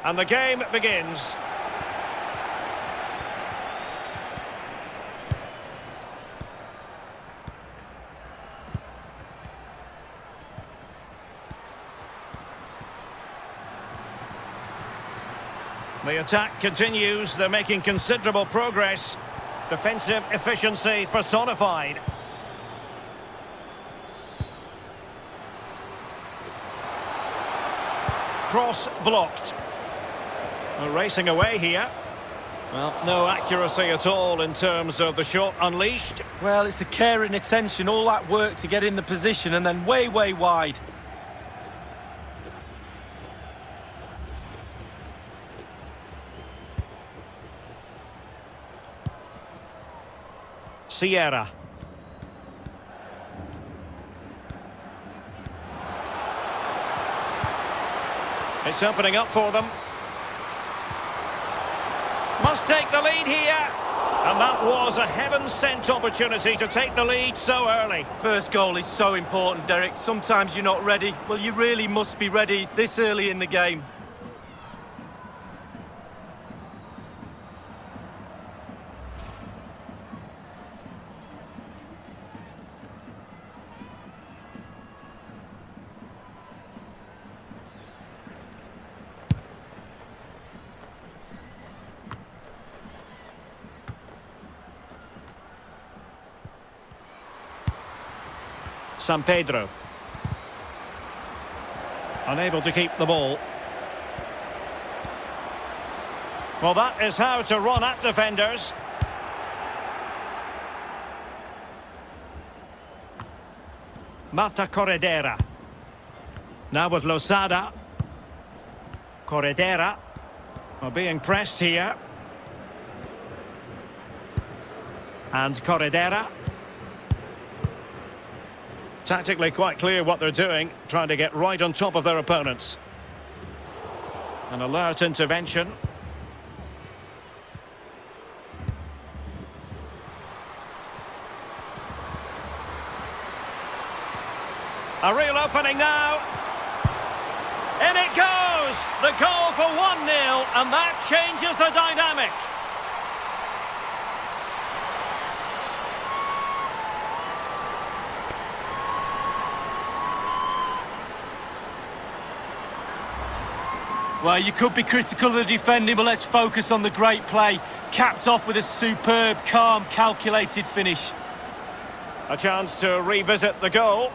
And the game begins. The attack continues. They're making considerable progress. Defensive efficiency personified. Cross blocked. We're racing away here. Well, no accuracy at all in terms of the shot unleashed. Well, it's the care and attention, all that work to get in the position and then way wide. Sierra. It's opening up for them. Must take the lead here. And that was a heaven-sent opportunity to take the lead so early. First goal is so important, Derek. Sometimes you're not ready. Well, you really must be ready this early in the game. San Pedro. Unable to keep the ball. Well, that is how to run at defenders. Marta Corredera. Now with Losada. Corredera. Well, being pressed here. And Corredera. Tactically quite clear what they're doing, trying to get right on top of their opponents. An alert intervention. A real opening now. In it goes! The goal for 1-0, and that changes the dynamic. Well, you could be critical of the defending, but let's focus on the great play. Capped off with a superb, calm, calculated finish. A chance to revisit the goal.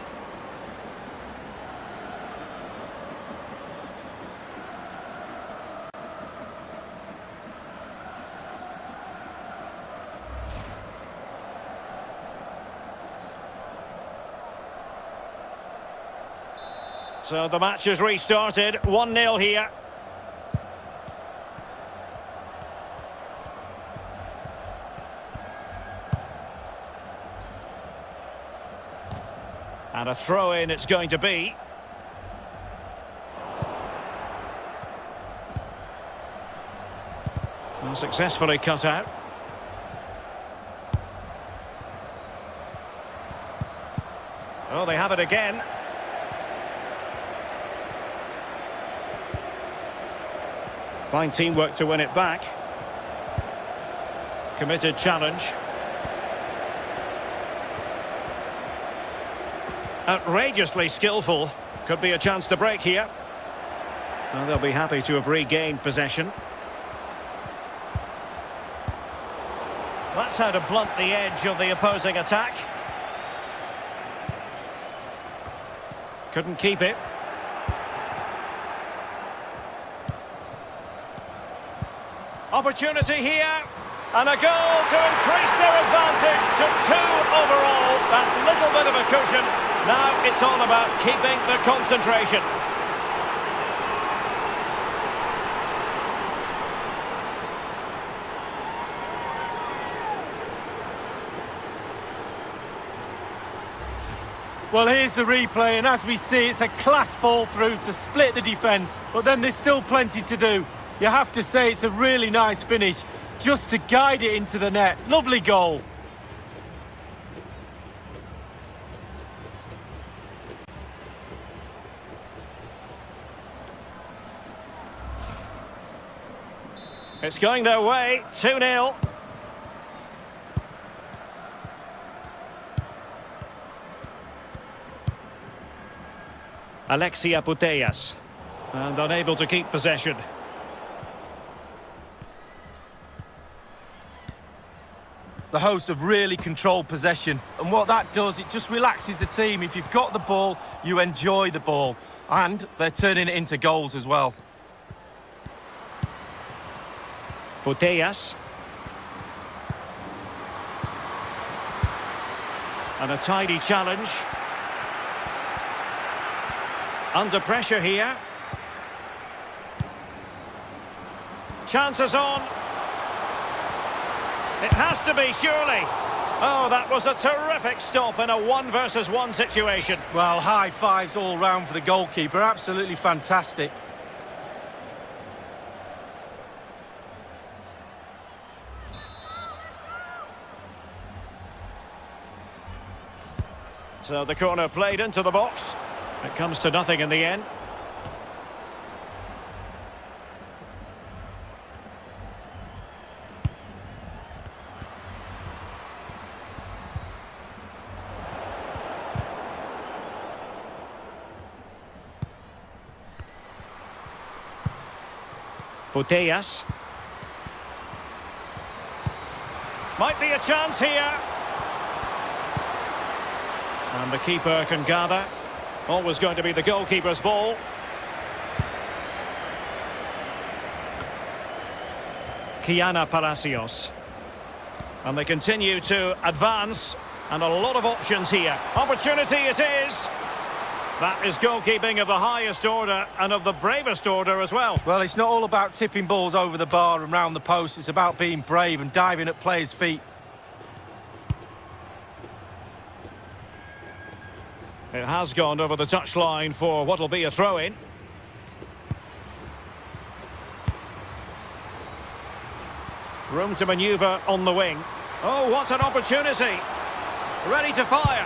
So the match has restarted, 1-0 here. And a throw-in it's going to be. Well, successfully cut out. Oh, they have it again. Fine teamwork to win it back. Committed challenge. Outrageously skillful. Could be a chance to break here. Well, they'll be happy to have regained possession. That's how to blunt the edge of the opposing attack. Couldn't keep it. Opportunity here. And a goal to increase their advantage to 2 overall. That little bit of a cushion. Now it's all about keeping the concentration. Well, here's the replay, and as we see, it's a class ball through to split the defence. But then there's still plenty to do. You have to say it's a really nice finish, just to guide it into the net. Lovely goal. It's going their way, 2-0. Alexia Putellas, and unable to keep possession. The hosts have really controlled possession, and what that does, it just relaxes the team. If you've got the ball, you enjoy the ball, and they're turning it into goals as well. Putellas. And a tidy challenge. Under pressure here. Chances on. It has to be, surely. Oh, that was a terrific stop in a 1-versus-1 situation. Well, high fives all round for the goalkeeper. Absolutely fantastic. So the corner played into the box. It comes to nothing in the end. Putellas. Might be a chance here. And the keeper can gather. Always going to be the goalkeeper's ball. Kiana Palacios. And they continue to advance. And a lot of options here. Opportunity it is. That is goalkeeping of the highest order and of the bravest order as well. Well, it's not all about tipping balls over the bar and round the post. It's about being brave and diving at players' feet. It has gone over the touchline for what will be a throw-in. Room to manoeuvre on the wing. Oh, what an opportunity. Ready to fire.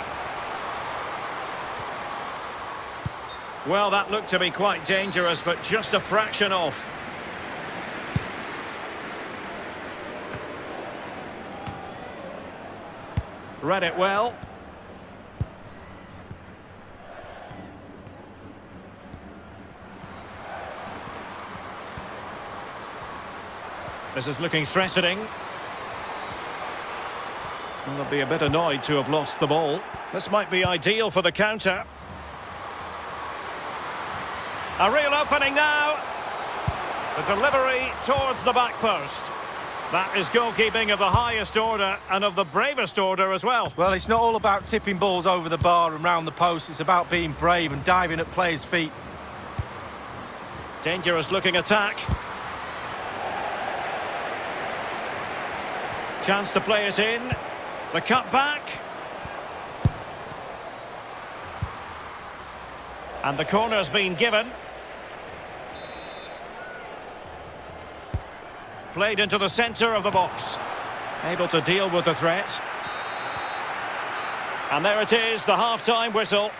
Well, that looked to be quite dangerous, but just a fraction off. Read it well. This is looking threatening. Well, they'll be a bit annoyed to have lost the ball. This might be ideal for the counter. A real opening now. The delivery towards the back post. That is goalkeeping of the highest order and of the bravest order as well. Well, it's not all about tipping balls over the bar and round the post. It's about being brave and diving at players' feet. Dangerous looking attack. Chance to play it in. The cut back. And the corner's been given. Played into the centre of the box. Able to deal with the threat. And there it is, the half-time whistle.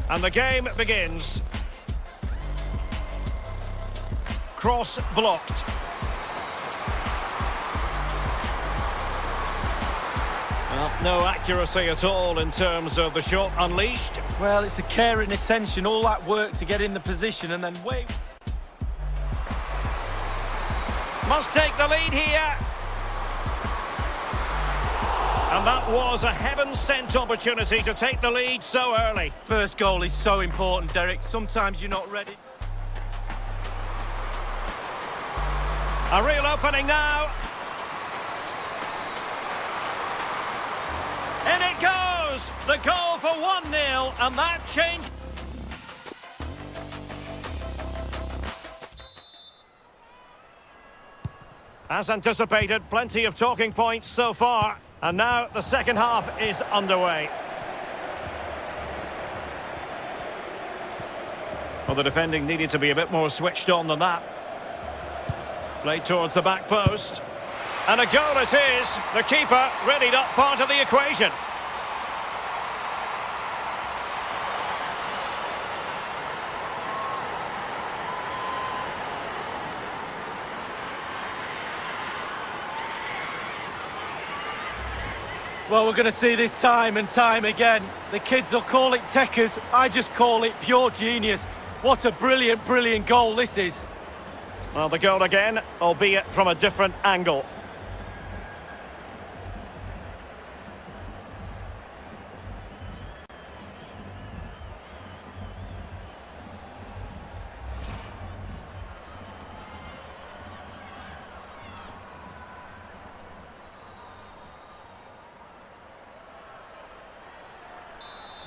And the game begins. Cross blocked. Well, no accuracy at all in terms of the shot unleashed. Well, it's the care and attention, all that work to get in the position and then wait. Must take the lead here. And that was a heaven-sent opportunity to take the lead so early. First goal is so important, Derek. Sometimes you're not ready. A real opening now. In it goes! The goal for 1-0, and that changed. As anticipated, plenty of talking points so far. And now the second half is underway. Well, the defending needed to be a bit more switched on than that. Played towards the back post. And a goal it is. The keeper readied up part of the equation. Well, we're going to see this time and time again. The kids will call it techers. I just call it pure genius. What a brilliant, brilliant goal this is. Well, the goal again, albeit from a different angle.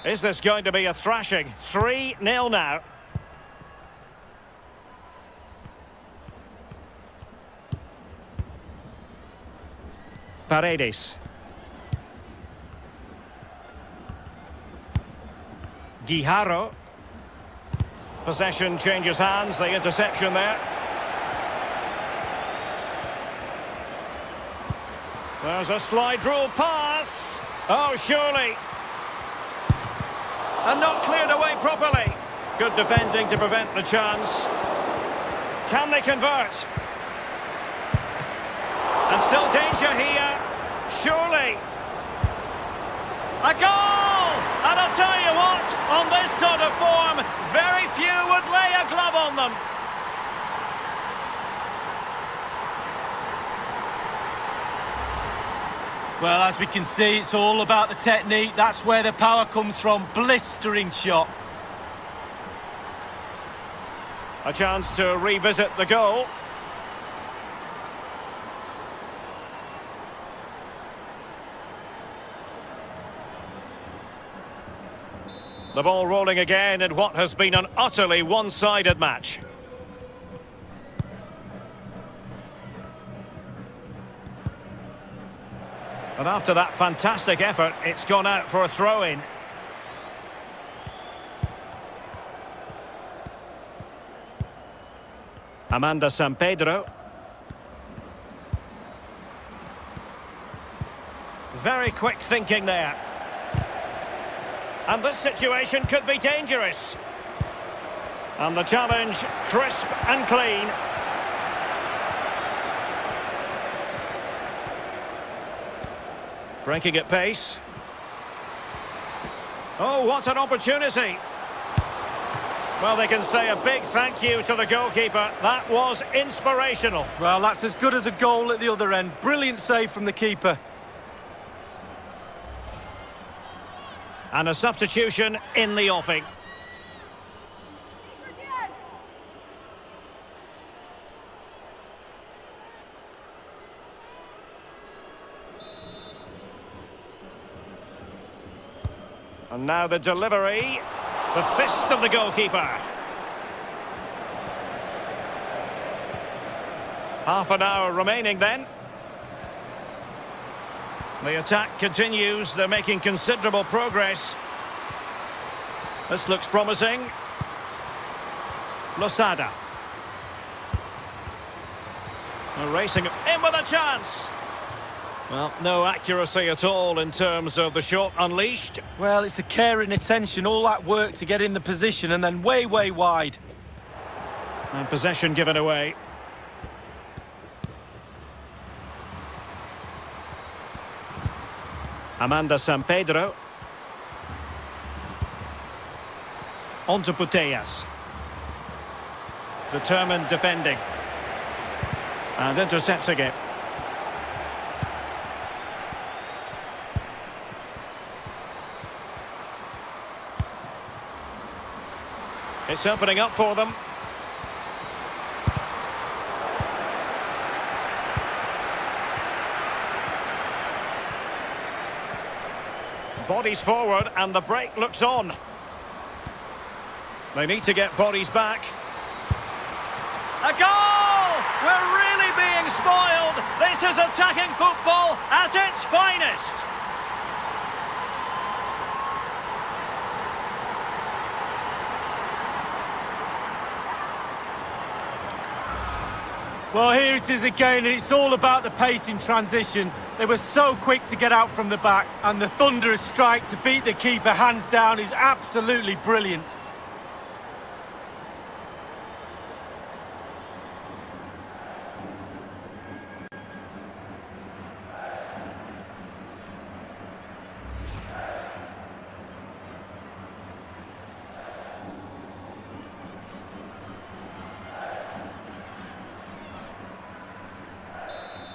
Is this going to be a thrashing? 3-0 now. Paredes. Guijarro. Possession changes hands, the interception there. There's a slide rule pass. Oh, surely. And not cleared away properly. Good defending to prevent the chance. Can they convert? And still danger here. Surely. A goal! And I'll tell you what, on this sort of form, very few would lay a glove on them. Well, as we can see, it's all about the technique. That's where the power comes from. Blistering shot. A chance to revisit the goal. The ball rolling again in what has been an utterly one-sided match. And after that fantastic effort, it's gone out for a throw-in. Amanda San Pedro. Very quick thinking there. And this situation could be dangerous. And the challenge, crisp and clean. Breaking at pace. Oh, what an opportunity. Well, they can say a big thank you to the goalkeeper. That was inspirational. Well, that's as good as a goal at the other end. Brilliant save from the keeper. And a substitution in the offing. And now the delivery, the fist of the goalkeeper. Half an hour remaining then. The attack continues, they're making considerable progress. This looks promising. Losada. Racing in with a chance. Well, no accuracy at all in terms of the shot unleashed. Well, it's the care and attention, all that work to get in the position and then way, way wide. And possession given away. Amanda San Pedro. On to Putellas. Determined defending. And intercepting it. It's opening up for them. Bodies forward and the break looks on. They need to get bodies back. A goal! We're really being spoiled. This is attacking football at its finest. Well, here it is again, and it's all about the pace in transition. They were so quick to get out from the back, and the thunderous strike to beat the keeper hands down is absolutely brilliant.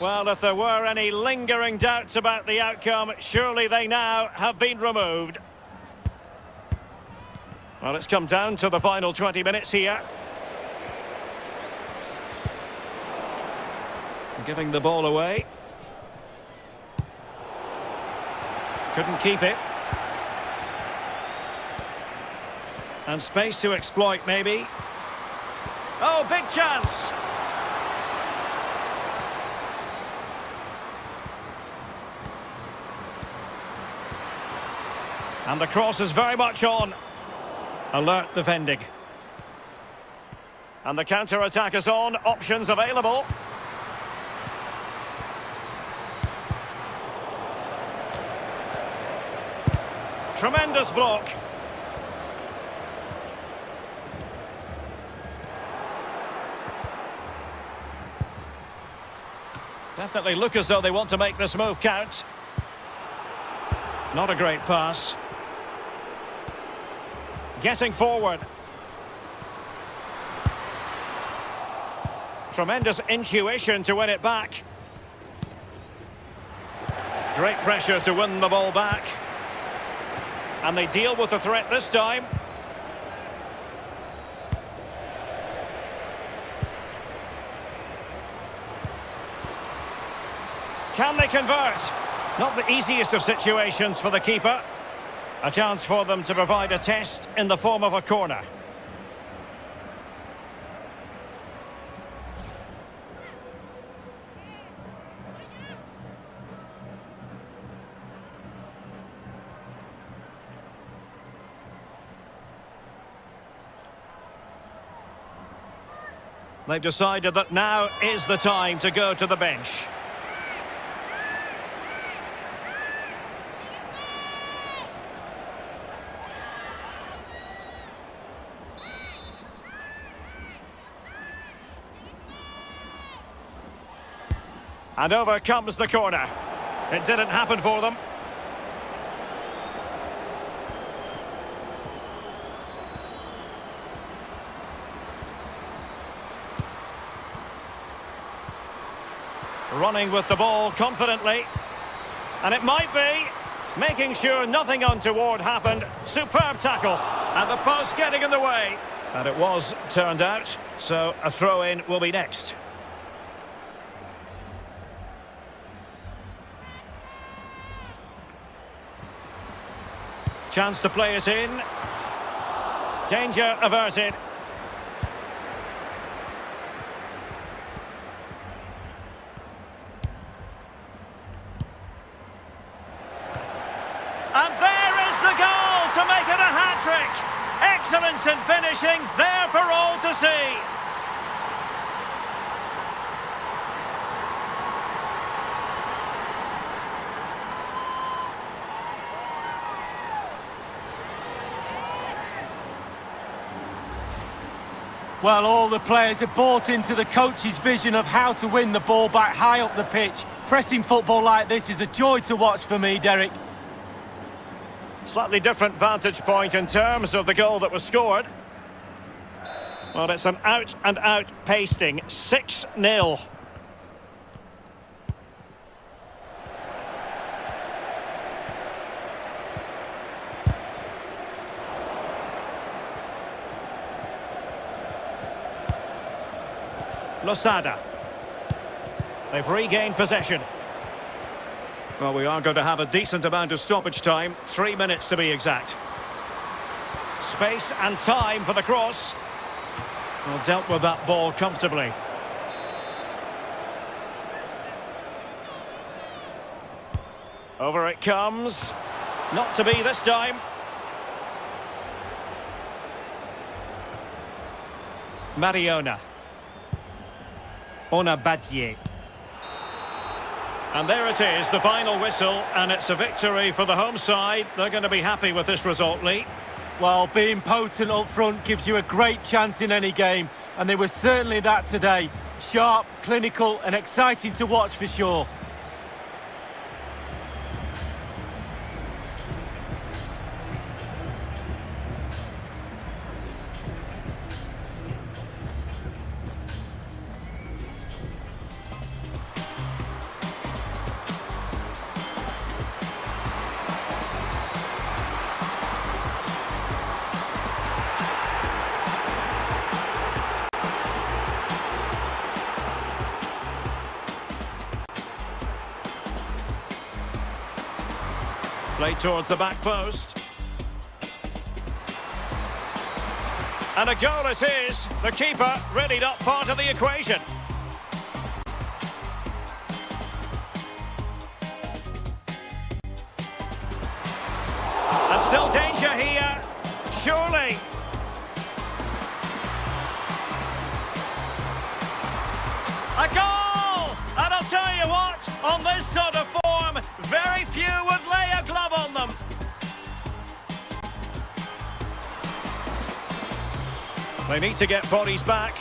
Well, if there were any lingering doubts about the outcome, surely they now have been removed. Well, it's come down to the final 20 minutes here. Giving the ball away. Couldn't keep it. And space to exploit, maybe. Oh, big chance! And the cross is very much on. Alert defending. And the counter-attack is on. Options available. Tremendous block. Definitely look as though they want to make this move count. Not a great pass. Getting forward. Tremendous intuition to win it back. Great pressure to win the ball back. And they deal with the threat this time. Can they convert? Not the easiest of situations for the keeper. A chance for them to provide a test in the form of a corner. They've decided that now is the time to go to the bench. And over comes the corner. It didn't happen for them. Running with the ball confidently. And it might be. Making sure nothing untoward happened. Superb tackle. And the post getting in the way. And it was turned out. So a throw-in will be next. Chance to play it in. Danger averted. And there is the goal to make it a hat-trick. Excellence in finishing, there for all to see. Well, all the players have bought into the coach's vision of how to win the ball back high up the pitch. Pressing football like this is a joy to watch for me, Derek. Slightly different vantage point in terms of the goal that was scored. Well, it's an out-and-out pasting, 6-0. Losada. They've regained possession. Well, we are going to have a decent amount of stoppage time, 3 minutes to be exact. Space and time for the cross. Well, dealt with that ball comfortably. Over it comes. Not to be this time. Mariona. Onabadje. And there it is, the final whistle, and it's a victory for the home side. They're going to be happy with this result, Lee. Well, being potent up front gives you a great chance in any game, and they were certainly that today. Sharp, clinical, and exciting to watch for sure. Played towards the back post. And a goal it is. The keeper really not part of the equation. And still danger here. Surely. A goal! And I'll tell you what, on this sort of form, very few would lay a glove on them. They need to get bodies back.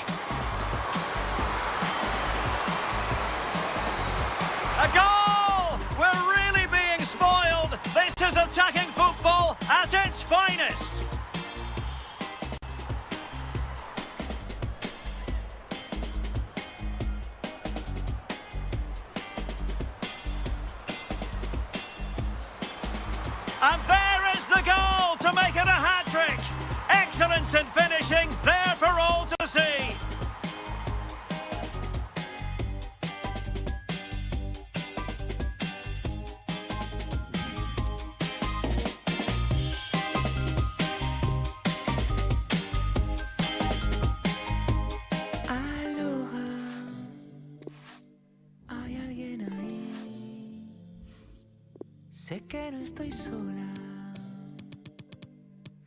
A goal! We're really being spoiled. This is attacking football at its finest. And there is the goal to make it a hat-trick. Excellence in finishing, there for all to see. Aloha, hay alguien ahí. Sé que no estoy sola,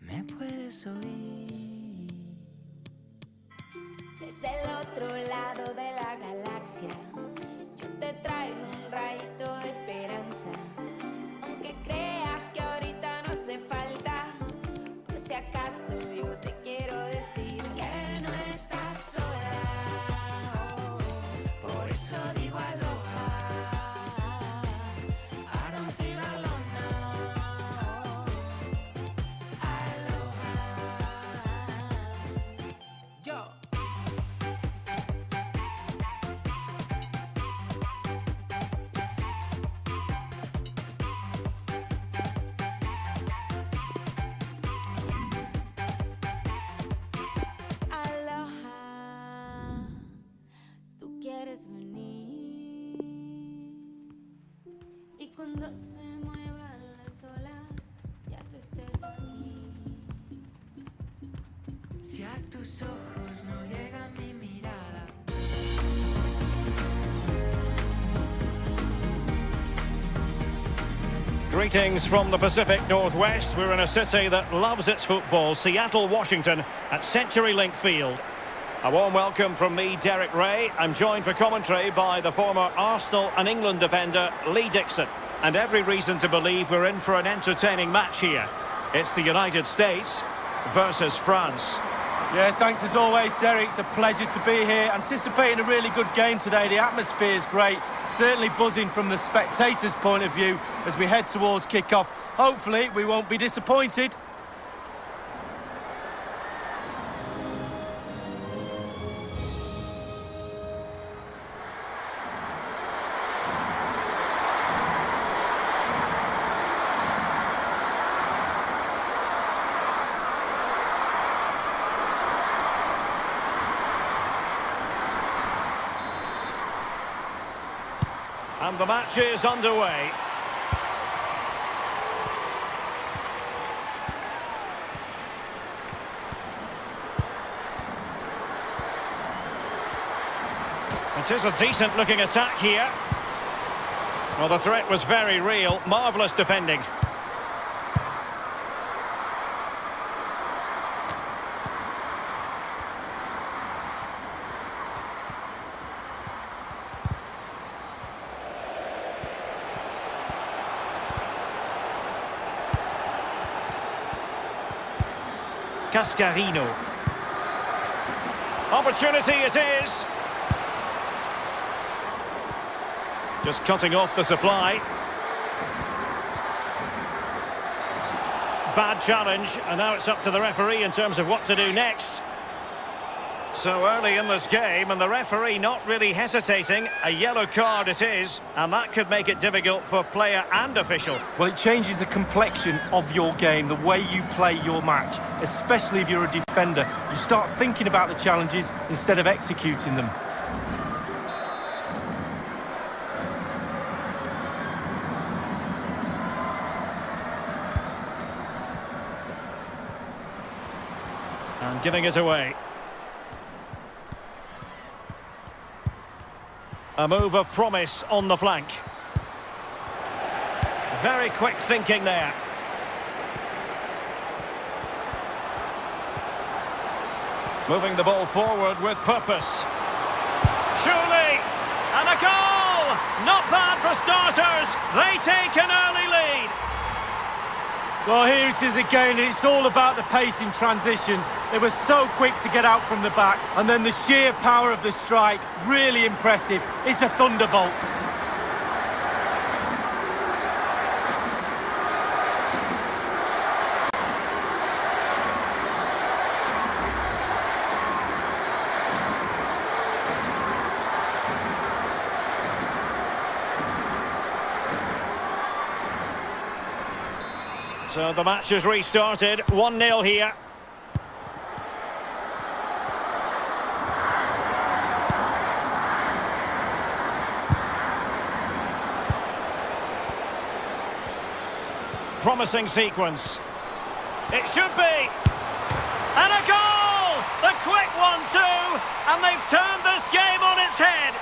me puedes oír. Desde el otro lado de la galaxia, yo te traigo un rayito de esperanza. Aunque creas que ahorita no hace falta, por si acaso yo te quiero decir que no estás sola. Oh, por eso digo aloha. I don't feel alone now. Aloha. Yo. Aloha. Tú quieres venir. Y cuando se muevan las olas, ya tú estés aquí. Si a tus ojos no llega mi mirada. Greetings from the Pacific Northwest. We're in a city that loves its football, Seattle, Washington, at CenturyLink Field. A warm welcome from me, Derek Ray. I'm joined for commentary by the former Arsenal and England defender, Lee Dixon. And every reason to believe we're in for an entertaining match here. It's the United States versus France. Yeah, thanks as always, Derek. It's a pleasure to be here. Anticipating a really good game today. The atmosphere is great. Certainly buzzing from the spectators' point of view as we head towards kick-off. Hopefully, we won't be disappointed. And the match is underway. It is a decent-looking attack here. Well, the threat was very real. Marvellous defending. Cascarino. Opportunity it is. Just cutting off the supply. Bad challenge, and now it's up to the referee in terms of what to do next. So early in this game, and the referee not really hesitating. A yellow card it is, and that could make it difficult for player and official. Well, it changes the complexion of your game, the way you play your match, especially if you're a defender. You start thinking about the challenges instead of executing them. And giving it away. A move of promise on the flank. Very quick thinking there. Moving the ball forward with purpose. Surely! And a goal! Not bad for starters. They take an early lead. Well, here it is again, and it's all about the pace in transition. They were so quick to get out from the back, and then the sheer power of the strike, really impressive. It's a thunderbolt. So the match has restarted, 1-0 here. Promising sequence. It should be. And a goal! The quick 1-2, and they've turned this game on its head.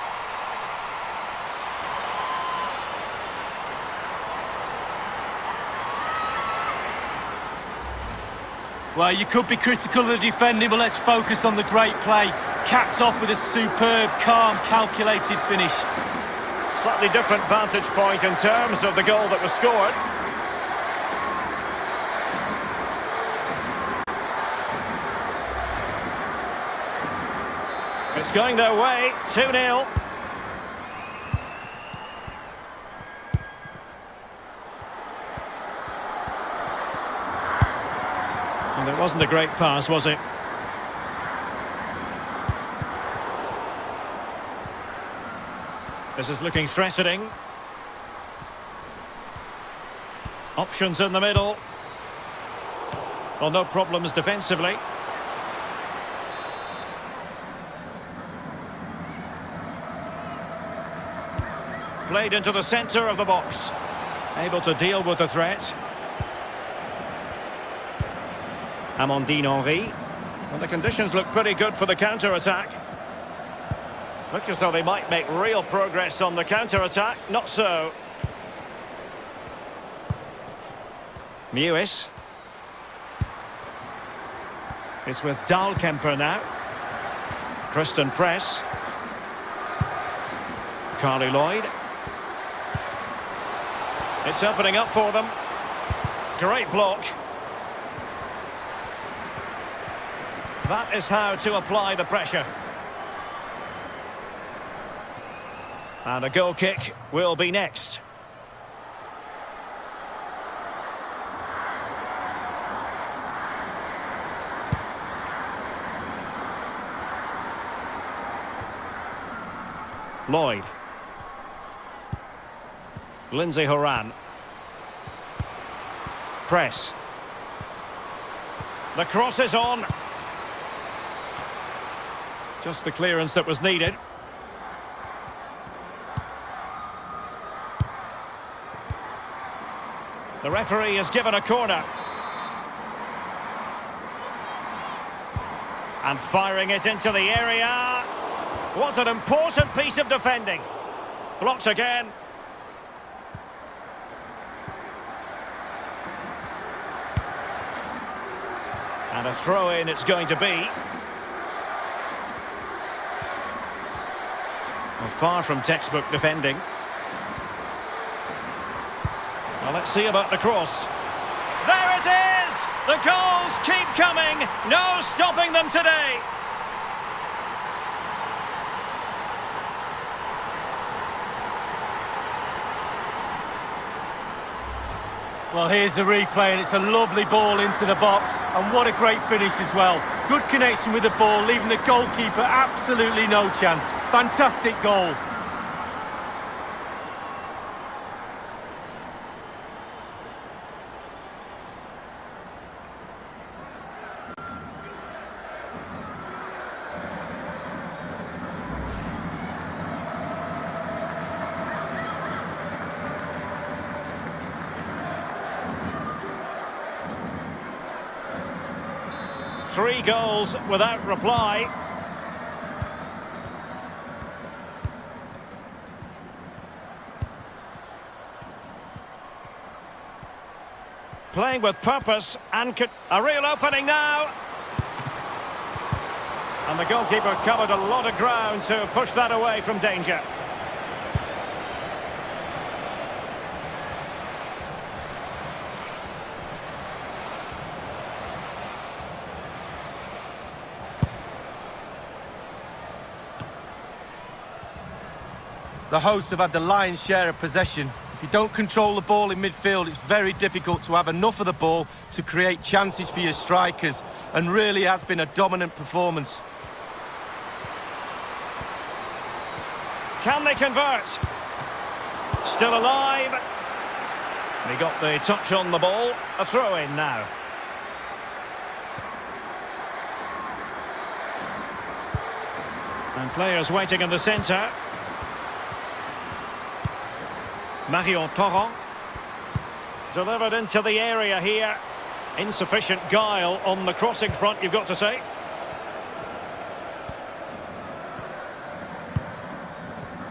Well, you could be critical of the defending, but let's focus on the great play. Capped off with a superb, calm, calculated finish. Slightly different vantage point in terms of the goal that was scored. It's going their way, 2-0. And it wasn't a great pass, was it? This is looking threatening. Options in the middle. Well, no problems defensively. Played into the centre of the box. Able to deal with the threat. Amandine Henry. Well, the conditions look pretty good for the counter-attack. Looks as though they might make real progress on the counter-attack. Not so. Mewis. It's with Dahlkemper now. Preston Press. Carly Lloyd. It's opening up for them. That is how to apply the pressure. And a goal kick will be next. Lloyd. Lindsay Horan. Press. The cross is on. Just the clearance that was needed. The referee has given a corner. And firing it into the area. Was an important piece of defending. Blocked again. And a throw-in it's going to be. Well, far from textbook defending. Well, let's see about the cross. There it is! The goals keep coming. No stopping them today. Well, here's the replay, and it's a lovely ball into the box, and what a great finish as well. Good connection with the ball, leaving the goalkeeper absolutely no chance. Fantastic goal. Three goals without reply. Playing with purpose and a real opening now. And the goalkeeper covered a lot of ground to push that away from danger. The hosts have had the lion's share of possession. If you don't control the ball in midfield, it's very difficult to have enough of the ball to create chances for your strikers, and really has been a dominant performance. Can they convert? Still alive. He got the touch on the ball. A throw-in now. And players waiting in the centre. Marion Torrent. Delivered into the area here. Insufficient guile on the crossing front, you've got to say.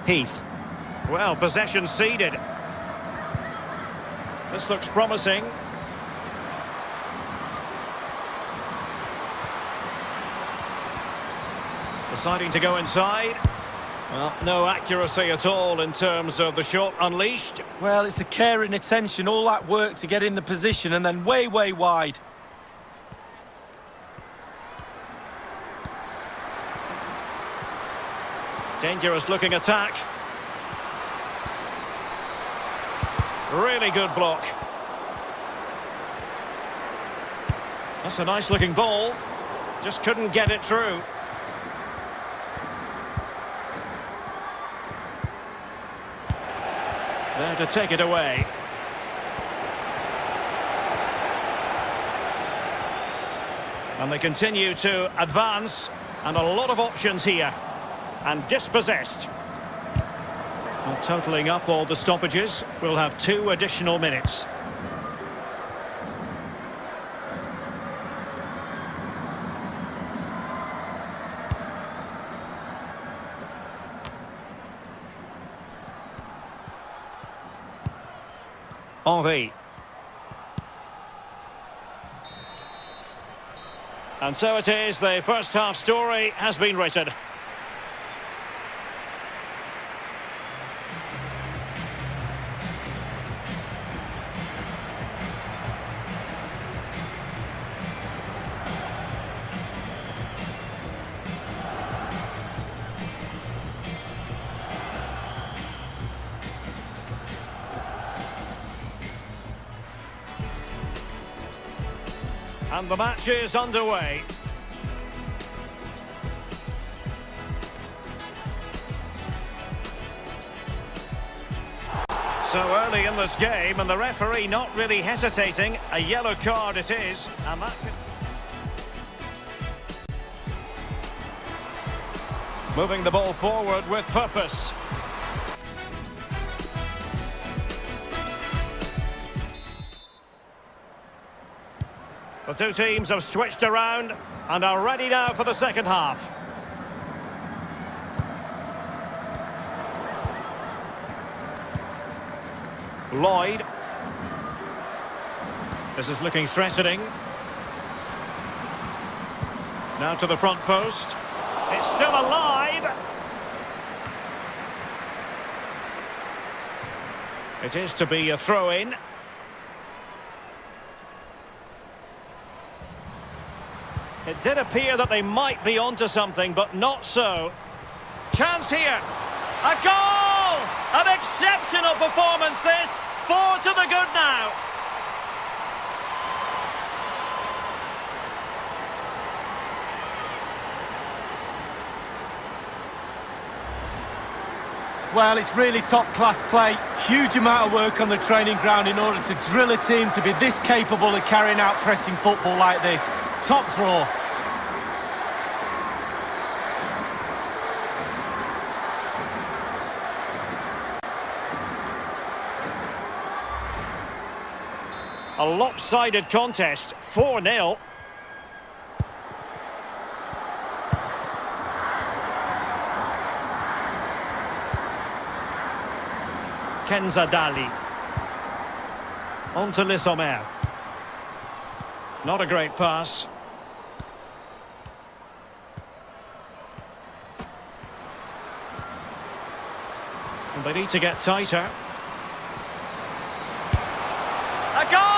Heath. Well, possession ceded. This looks promising. Deciding to go inside. Well, no accuracy at all in terms of the shot unleashed. Well, it's the care and attention, all that work to get in the position, and then way, way wide. Dangerous looking attack. Really good block. That's a nice looking ball. Just couldn't get it through. There to take it away. And they continue to advance, and a lot of options here. And dispossessed. Well, totalling up all the stoppages, we'll have 2 additional minutes. Henry. And so it is, the first half story has been written. And the match is underway. So early in this game, and the referee not really hesitating. A yellow card it is, and that could... Moving the ball forward with purpose. The two teams have switched around and are ready now for the second half. Lloyd. This is looking threatening. Now to the front post. It's still alive. It is to be a throw-in. It did appear that they might be onto something, but not so. Chance here. A goal! An exceptional performance this. 4 to the good now. Well, it's really top-class play. Huge amount of work on the training ground in order to drill a team to be this capable of carrying out pressing football like this. Top draw. A lopsided contest, 4-0. Kenza Dali. On to Lissomer. Not a great pass. And they need to get tighter. A goal!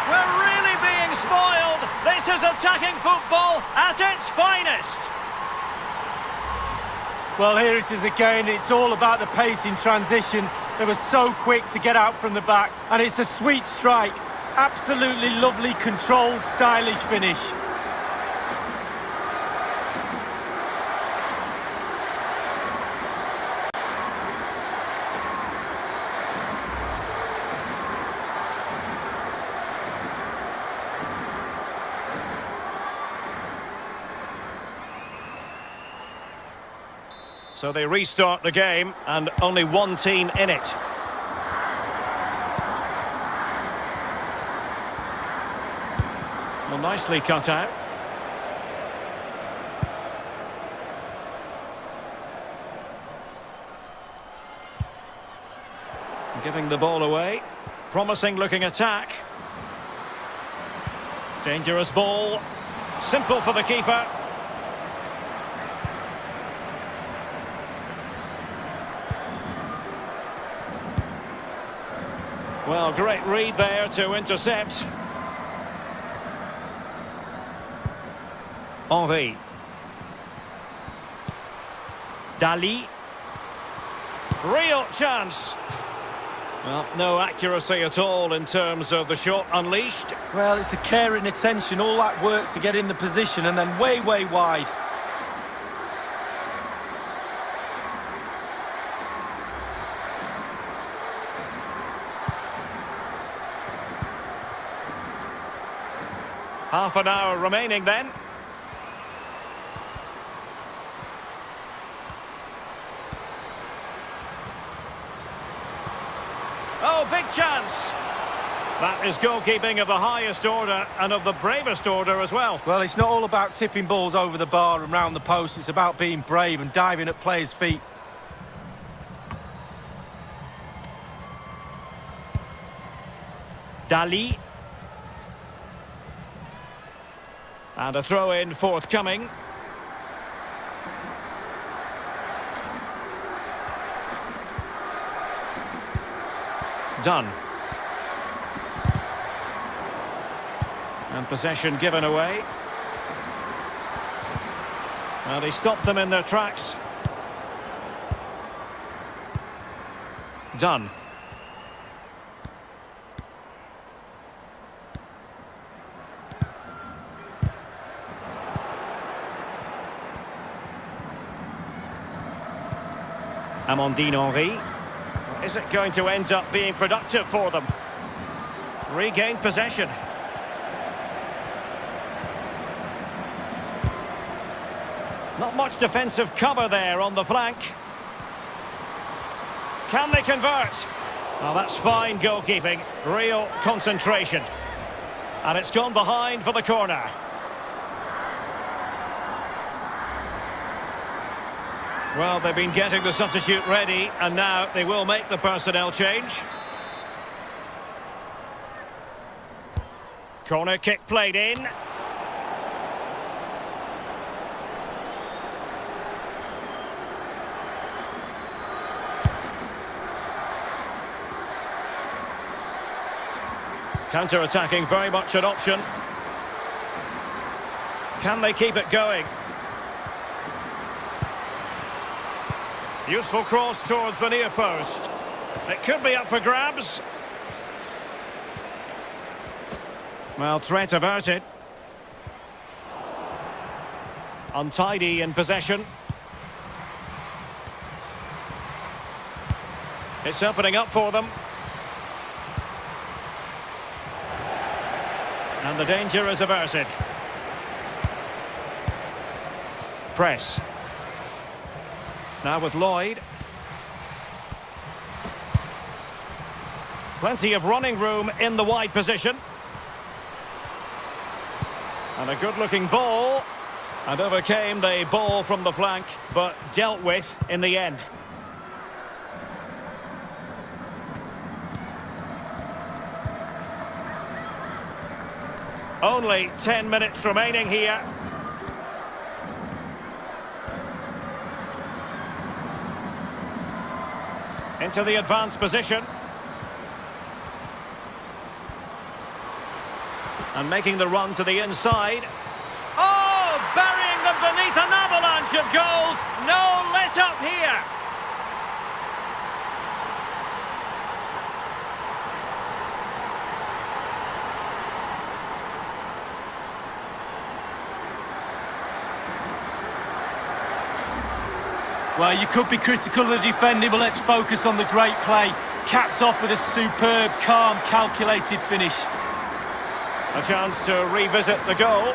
We're really being spoiled. This is attacking football at its finest. Well, here it is again. It's all about the pace in transition. They were so quick to get out from the back, and it's a sweet strike. Absolutely lovely, controlled, stylish finish. So they restart the game, and only one team in it. Well, nicely cut out. Giving the ball away. Promising looking attack. Dangerous ball. Simple for the keeper. Well, great read there to intercept. Henry. Dali. Real chance. Well, no accuracy at all in terms of the shot unleashed. Well, it's the care and attention, all that work to get in the position and then way, way wide. Half an hour remaining then. Oh, big chance. That is goalkeeping of the highest order and of the bravest order as well. Well, it's not all about tipping balls over the bar and round the post. It's about being brave and diving at players' feet. Dali. And a throw-in forthcoming. Done. And possession given away. Well, he stopped them in their tracks. Done. Amandine Henry. Is it going to end up being productive for them? Regained possession. Not much defensive cover there on the flank. Can they convert? Well, that's fine goalkeeping. Real concentration. And it's gone behind for the corner. Well, they've been getting the substitute ready, and now they will make the personnel change. Corner kick played in. Counter-attacking, very much an option. Can they keep it going? Useful cross towards the near post. It could be up for grabs. Well, threat averted. Untidy in possession. It's opening up for them. And the danger is averted. Press. Now with Lloyd. Plenty of running room in the wide position. And a good-looking ball. And overcame the ball from the flank, but dealt with in the end. Only 10 minutes remaining here. Into the advanced position. And making the run to the inside. Oh, burying them beneath an avalanche of goals. No let up here. Well, you could be critical of the defending, but let's focus on the great play. Capped off with a superb, calm, calculated finish. A chance to revisit the goal.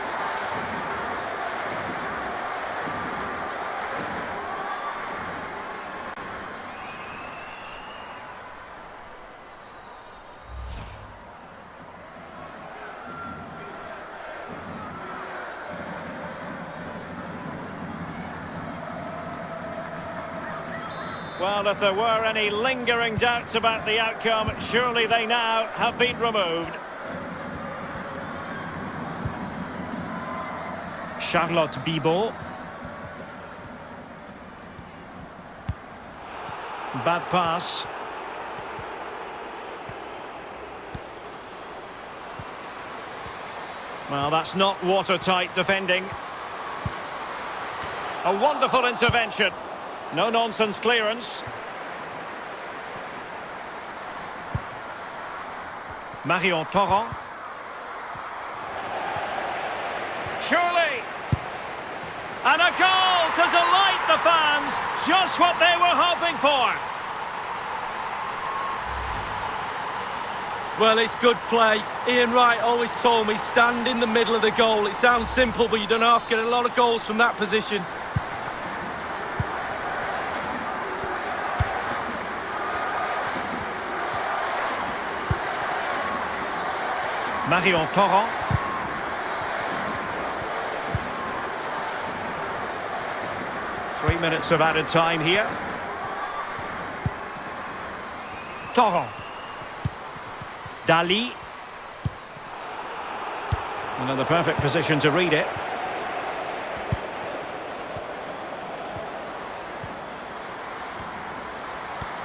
Well, if there were any lingering doubts about the outcome, surely they now have been removed. Charlotte Bibot. Bad pass. Well, that's not watertight defending. A wonderful intervention. No-nonsense clearance. Marion Torrent. Surely! And a goal to delight the fans. Just what they were hoping for. Well, it's good play. Ian Wright always told me, stand in the middle of the goal. It sounds simple, but you don't have to get a lot of goals from that position. Marion Torrent. Three minutes of added time here. Torrent. Dali. Another perfect position to read it.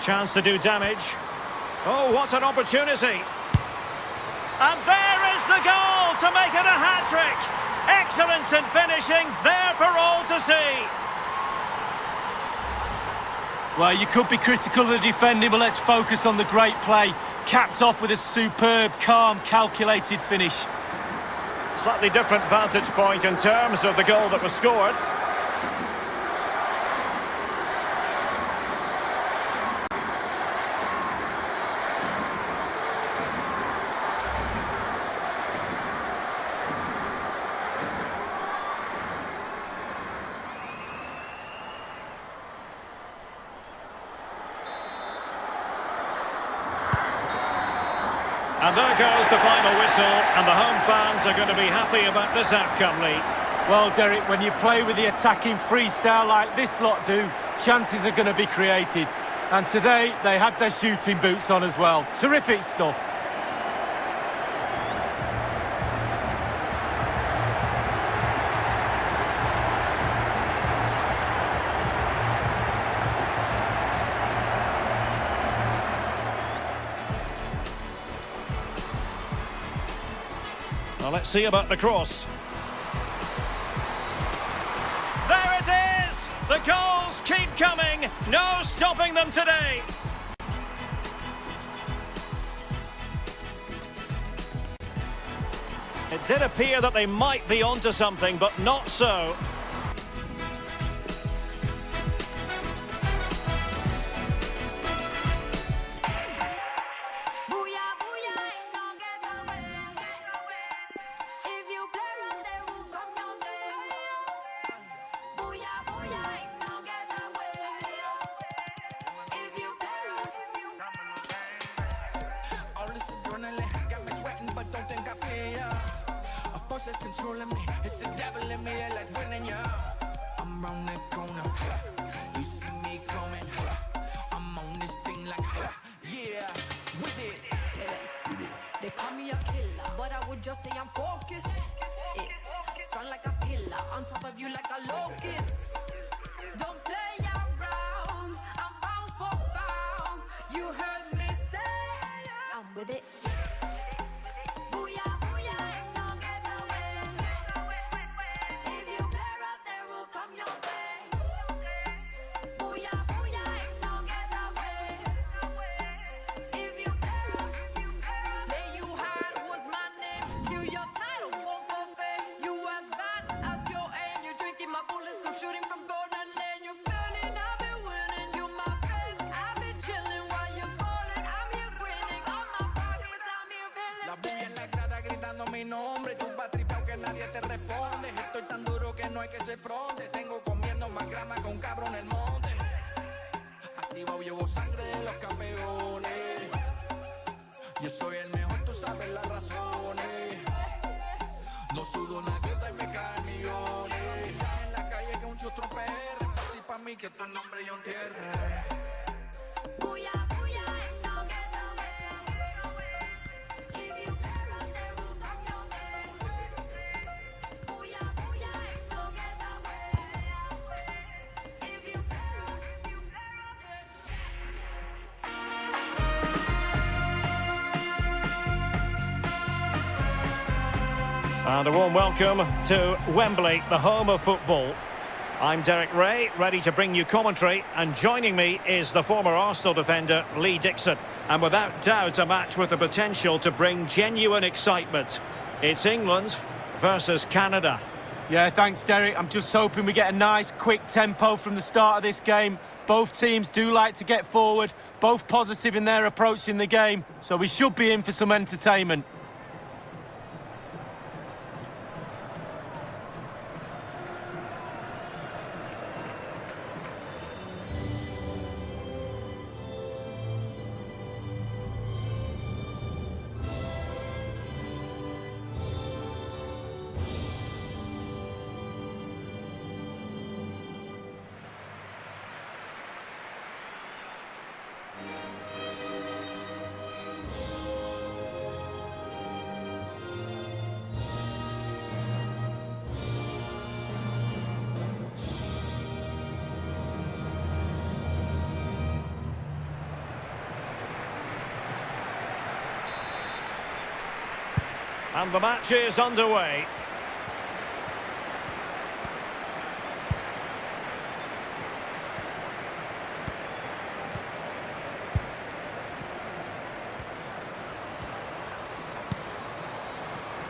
Chance to do damage. Oh, what an opportunity. And there is the goal to make it a hat-trick. Excellence in finishing, there for all to see. Well, you could be critical of the defending, but let's focus on the great play. Capped off with a superb, calm, calculated finish. Slightly different vantage point in terms of the goal that was scored. And there goes the final whistle, and the home fans are going to be happy about this outcome, Lee. Well, Derek, when you play with the attacking freestyle like this lot do, chances are going to be created. And today, they had their shooting boots on as well. Terrific stuff. Well, let's see about the cross. There it is! The goals keep coming. No stopping them today. It did appear that they might be onto something, but not so. That's controlling me. It's the devil in me that likes winning, yeah. I'm round the corner. You see me coming. I'm on this thing like, yeah, with it. They call me a killer, but I would just say I'm focused. Strong like a pillar, on top of you like a locust. Don't play around, I'm bound for pound. You heard me say, I'm with it. Mi nombre, tú vas tripeado que nadie te responde. Estoy tan duro que no hay que ser fronte. Tengo comiendo más grama que un cabrón en el monte. Activado llevo sangre de los campeones. Yo soy el mejor, tú sabes las razones. No sudo una gota y me caen millones. En la calle que un chustro PR. Así pa' mí que tu nombre yo entierre. And a warm welcome to Wembley, the home of football. I'm Derek Ray, ready to bring you commentary, and joining me is the former Arsenal defender, Lee Dixon. And without doubt, a match with the potential to bring genuine excitement. It's England versus Canada. Yeah, thanks, Derek. I'm just hoping we get a nice, quick tempo from the start of this game. Both teams do like to get forward, both positive in their approach in the game, so we should be in for some entertainment. And the match is underway.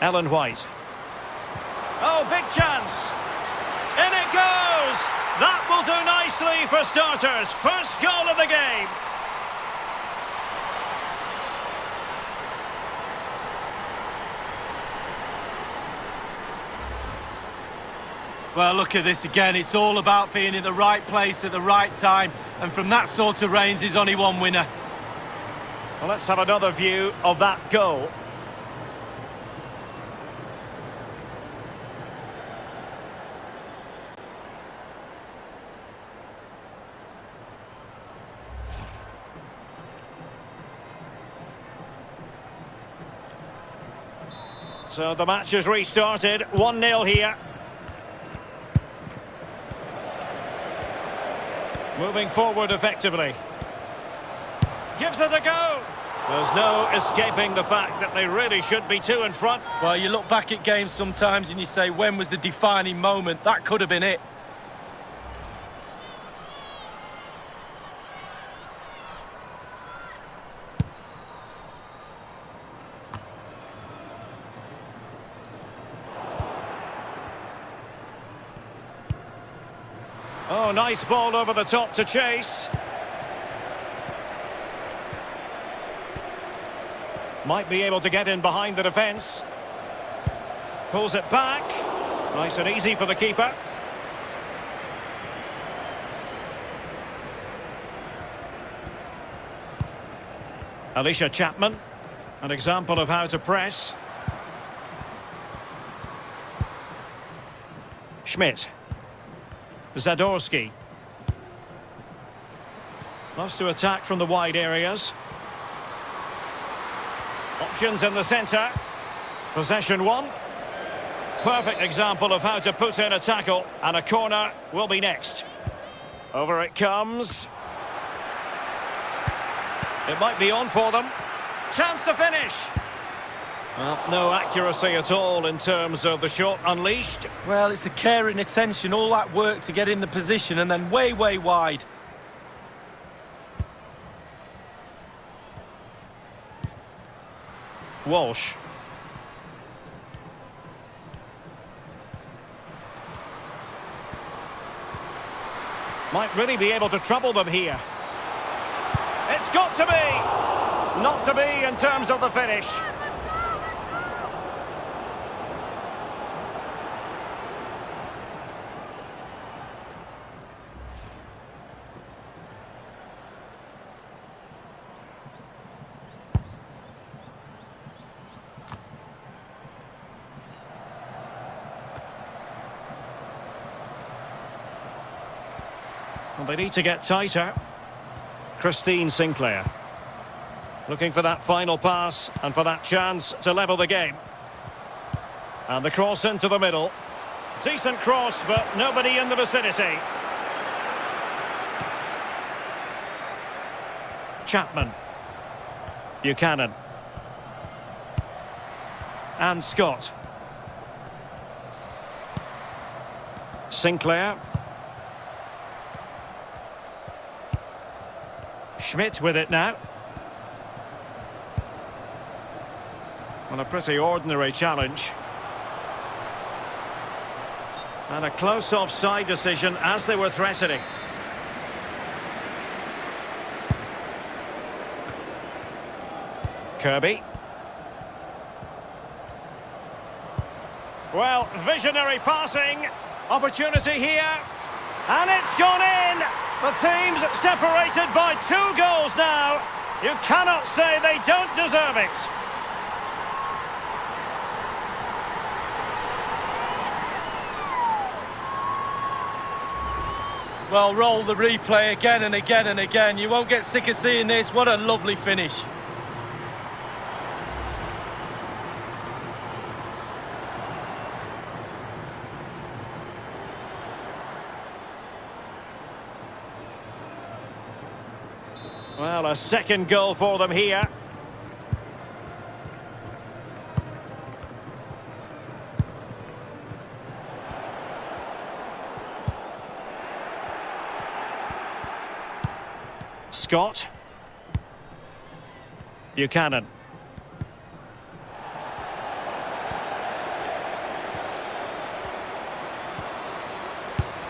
Ellen White. Oh, big chance. In it goes. That will do nicely for starters. First goal of the game. Well, look at this again. It's all about being in the right place at the right time. And from that sort of range, there's only one winner. Well, let's have another view of that goal. So the match has restarted, 1-0 here. Moving forward effectively. Gives it a go. There's no escaping the fact that they really should be two in front. Well, you look back at games sometimes and you say, when was the defining moment? That could have been it. Oh, nice ball over the top to chase. Might be able to get in behind the defence. Pulls it back. Nice and easy for the keeper. Alicia Chapman, an example of how to press. Schmidt. Zadorski. Loves to attack from the wide areas. Options in the centre. Possession one. Perfect example of how to put in a tackle. And a corner will be next. Over it comes. It might be on for them. Chance to finish. Well, no accuracy at all in terms of the shot unleashed. Well, it's the care and attention, all that work to get in the position and then way, way wide. Walsh. Might really be able to trouble them here. It's got to be! Not to be in terms of the finish. Well, they need to get tighter. Christine Sinclair. Looking for that final pass and for that chance to level the game. And the cross into the middle. Decent cross, but nobody in the vicinity. Chapman. Buchanan. And Scott. Sinclair. Schmidt with it now. Well, a pretty ordinary challenge. And a close offside decision as they were threatening. Kirby. Well, visionary passing. Opportunity here. And it's gone in! The team's separated by 2 goals now. You cannot say they don't deserve it. Well, roll the replay again and again and again. You won't get sick of seeing this. What a lovely finish. Well, a second goal for them here. Scott. Buchanan.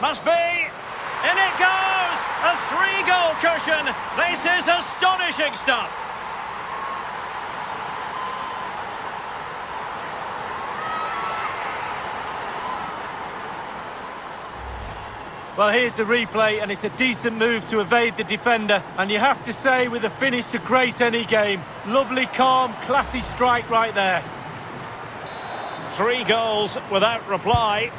Must be! In it goes! A 3-goal cushion! This is astonishing stuff! Well, here's the replay, and it's a decent move to evade the defender. And you have to say, with a finish to grace any game. Lovely, calm, classy strike right there. 3 goals without reply.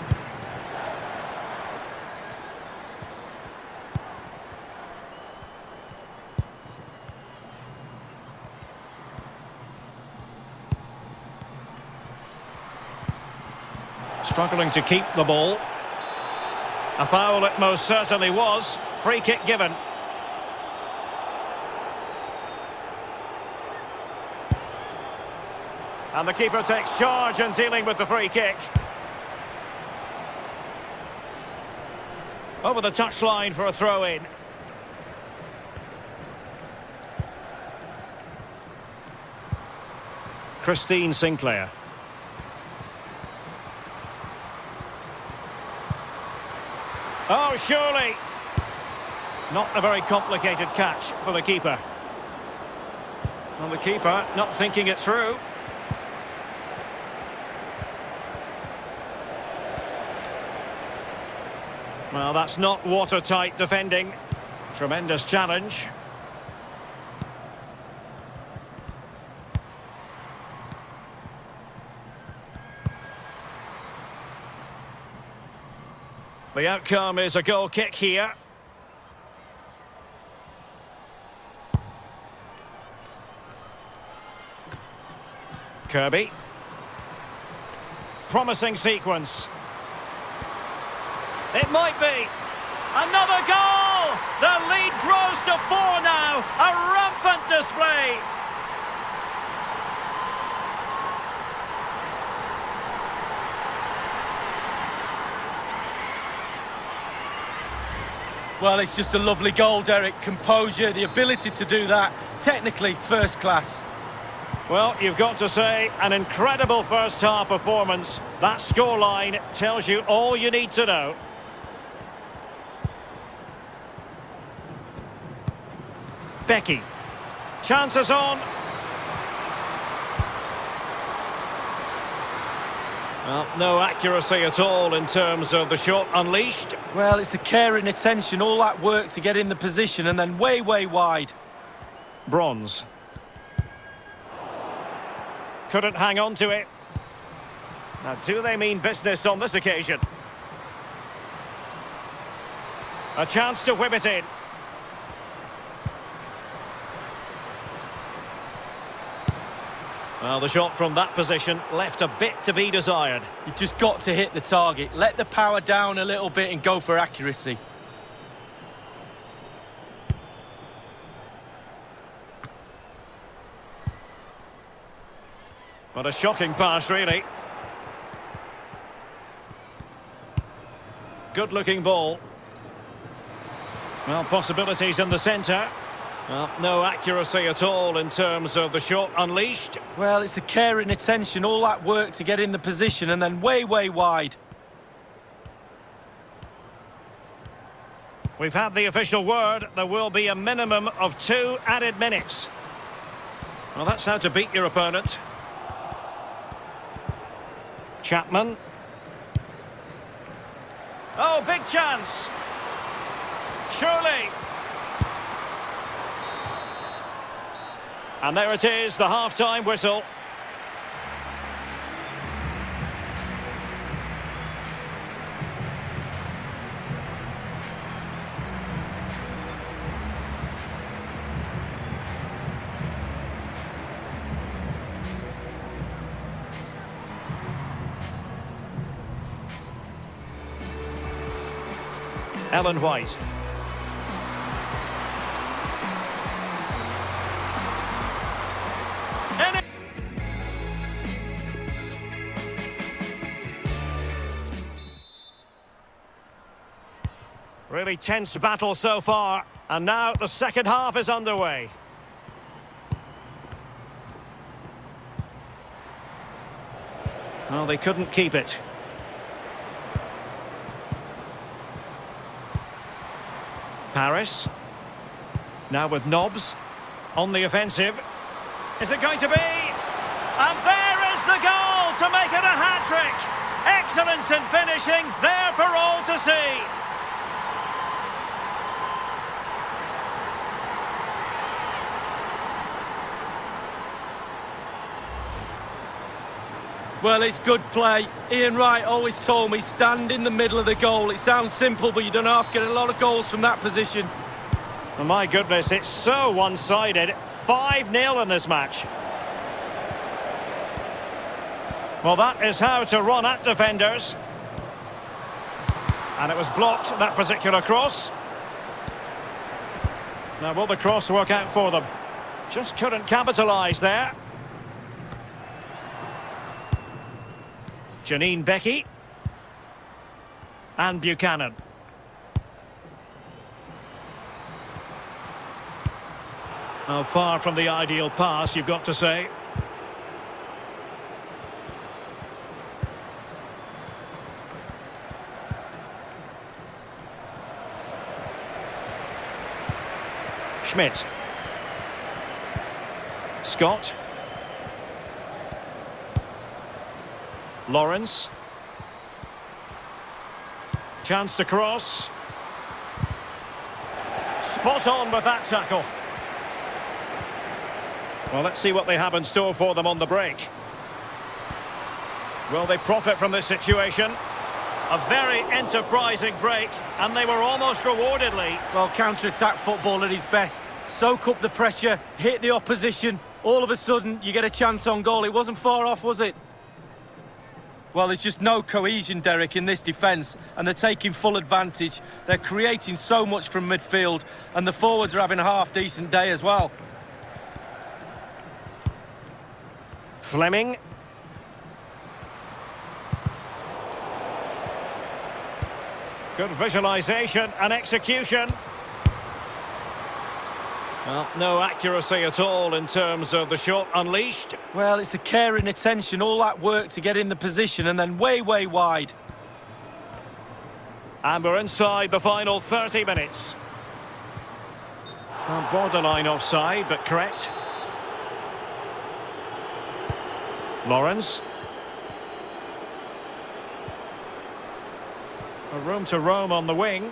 Struggling to keep the ball. A foul it most certainly was. Free kick given. And the keeper takes charge in dealing with the free kick. Over the touchline for a throw-in. Christine Sinclair. Oh, surely. Not a very complicated catch for the keeper. Well, the keeper not thinking it through. Well, that's not watertight defending. Tremendous challenge. The outcome is a goal kick here. Kirby. Promising sequence. It might be. Another goal! The lead grows to 4 now. A rampant display. Well, it's just a lovely goal, Derek. Composure, the ability to do that. Technically, first class. Well, you've got to say, an incredible first-half performance. That scoreline tells you all you need to know. Becky. Chances on. Well, no accuracy at all in terms of the shot unleashed. Well, it's the care and attention, all that work to get in the position and then way, way wide. Bronze. Couldn't hang on to it. Now, do they mean business on this occasion? A chance to whip it in. Well, the shot from that position left a bit to be desired. You've just got to hit the target. Let the power down a little bit and go for accuracy. What a shocking pass, really. Good-looking ball. Well, possibilities in the centre. Well, no accuracy at all in terms of the shot unleashed. Well, it's the care and attention, all that work to get in the position and then way, way wide. We've had the official word. There will be a minimum of 2 added minutes. Well, that's how to beat your opponent. Chapman. Oh, big chance. Surely. And there it is, the half-time whistle. Ellen White. Really tense battle so far, and now the second half is underway. Well, they couldn't keep it. Paris. Now with Nobbs on the offensive. Is it going to be? And there is the goal to make it a hat-trick. Excellence in finishing, there for all to see. Well, it's good play. Ian Wright always told me, stand in the middle of the goal. It sounds simple, but you don't have to get a lot of goals from that position. Oh, my goodness, it's so one-sided. 5-0 in this match. Well, that is how to run at defenders. And it was blocked, that particular cross. Now, will the cross work out for them? Just couldn't capitalise there. Janine Becky. And Buchanan. Now, far from the ideal pass, you've got to say. Schmidt. Scott. Lawrence. Chance to cross. Spot on with that tackle. Well, let's see what they have in store for them on the break. Will they profit from this situation? A very enterprising break, and they were almost rewarded, Lee. Well, counter-attack football at its best. Soak up the pressure, hit the opposition. All of a sudden, you get a chance on goal. It wasn't far off, was it? Well, there's just no cohesion, Derek, in this defence, and they're taking full advantage. They're creating so much from midfield, and the forwards are having a half-decent day as well. Fleming. Good visualisation and execution. Well, no accuracy at all in terms of the shot unleashed. Well, it's the care and attention, all that work to get in the position, and then way, way wide. And we're inside the final 30 minutes. Well, borderline offside, but correct. Lawrence. A room to roam on the wing.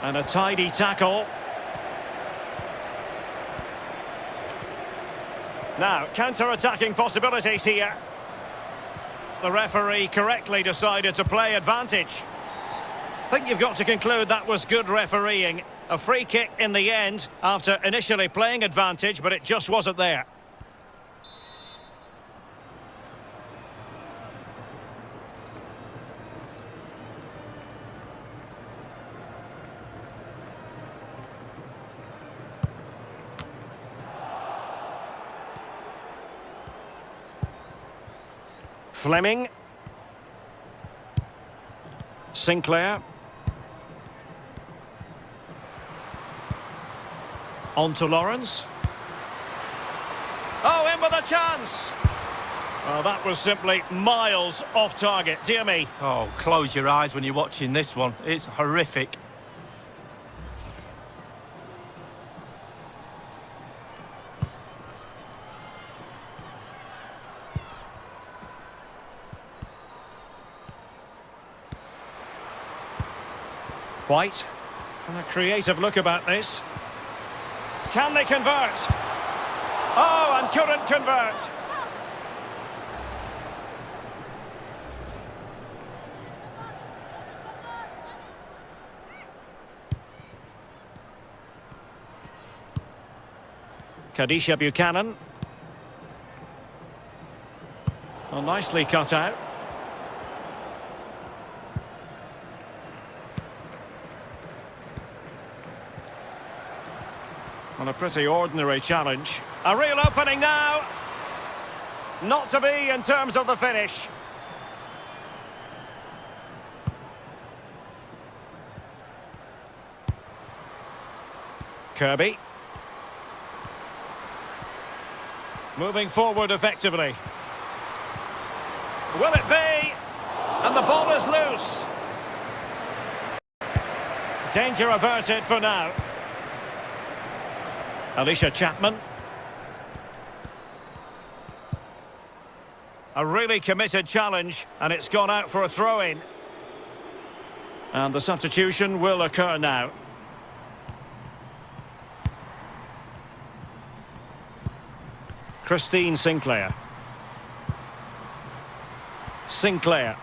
And a tidy tackle. Now, counter-attacking possibilities here. The referee correctly decided to play advantage. I think you've got to conclude that was good refereeing. A free kick in the end after initially playing advantage, but it just wasn't there. Fleming. Sinclair. On to Lawrence. Oh, in with a chance! Well, that was simply miles off target, dear me. Oh, close your eyes when you're watching this one. It's horrific. White. And a creative look about this. Can they convert? Oh, and couldn't convert. Kadisha Buchanan. Well, nicely cut out. On a pretty ordinary challenge. A real opening now. Not to be in terms of the finish. Kirby. Moving forward effectively. Will it be? And the ball is loose. Danger averted for now. Alicia Chapman. A really committed challenge, and it's gone out for a throw-in. And the substitution will occur now. Christine Sinclair. Sinclair.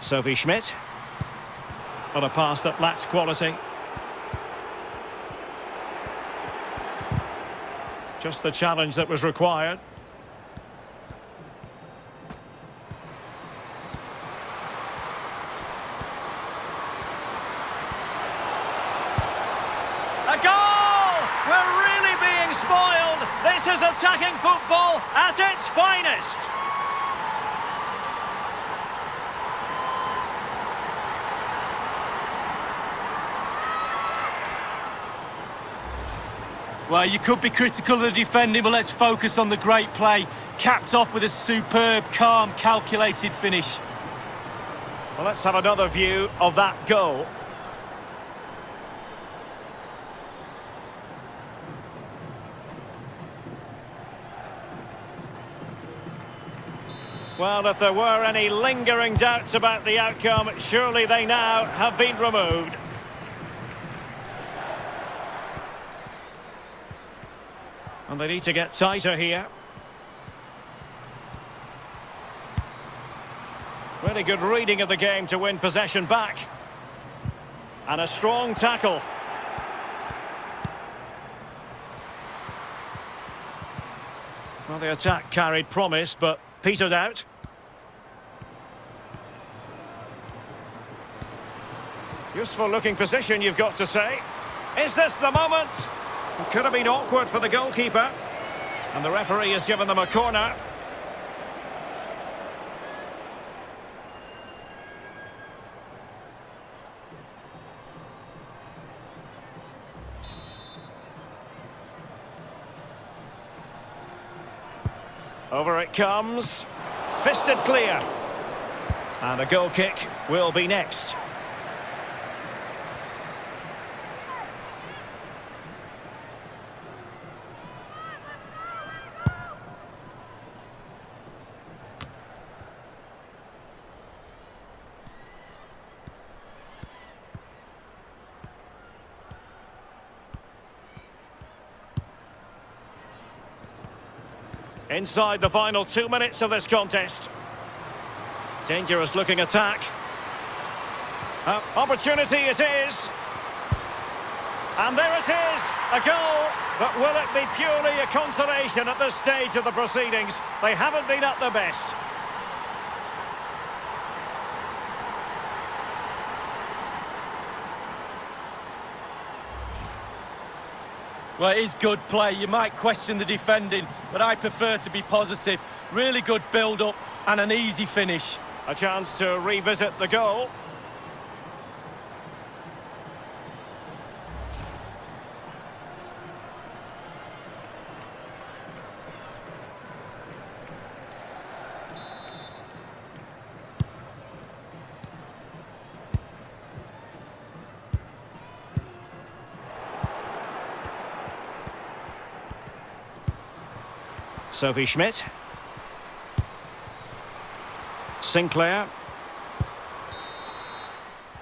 Sophie Schmidt. On a pass that lacks quality. Just the challenge that was required. A goal! We're really being spoiled. This is attacking football at its finest. Well, you could be critical of the defending, but let's focus on the great play. Capped off with a superb, calm, calculated finish. Well, let's have another view of that goal. Well, if there were any lingering doubts about the outcome, surely they now have been removed. And they need to get tighter here. Really good reading of the game to win possession back. And a strong tackle. Well, the attack carried promise, but petered out. Useful looking position, you've got to say. Is this the moment? It could have been awkward for the goalkeeper. And the referee has given them a corner. Over it comes. Fisted clear. And a goal kick will be next. Inside the final 2 minutes of this contest. Dangerous looking attack. Opportunity it is. And there it is, a goal. But will it be purely a consolation at this stage of the proceedings? They haven't been at their best. Well, it is good play. You might question the defending, but I prefer to be positive. Really good build-up and an easy finish. A chance to revisit the goal. Sophie Schmidt. Sinclair.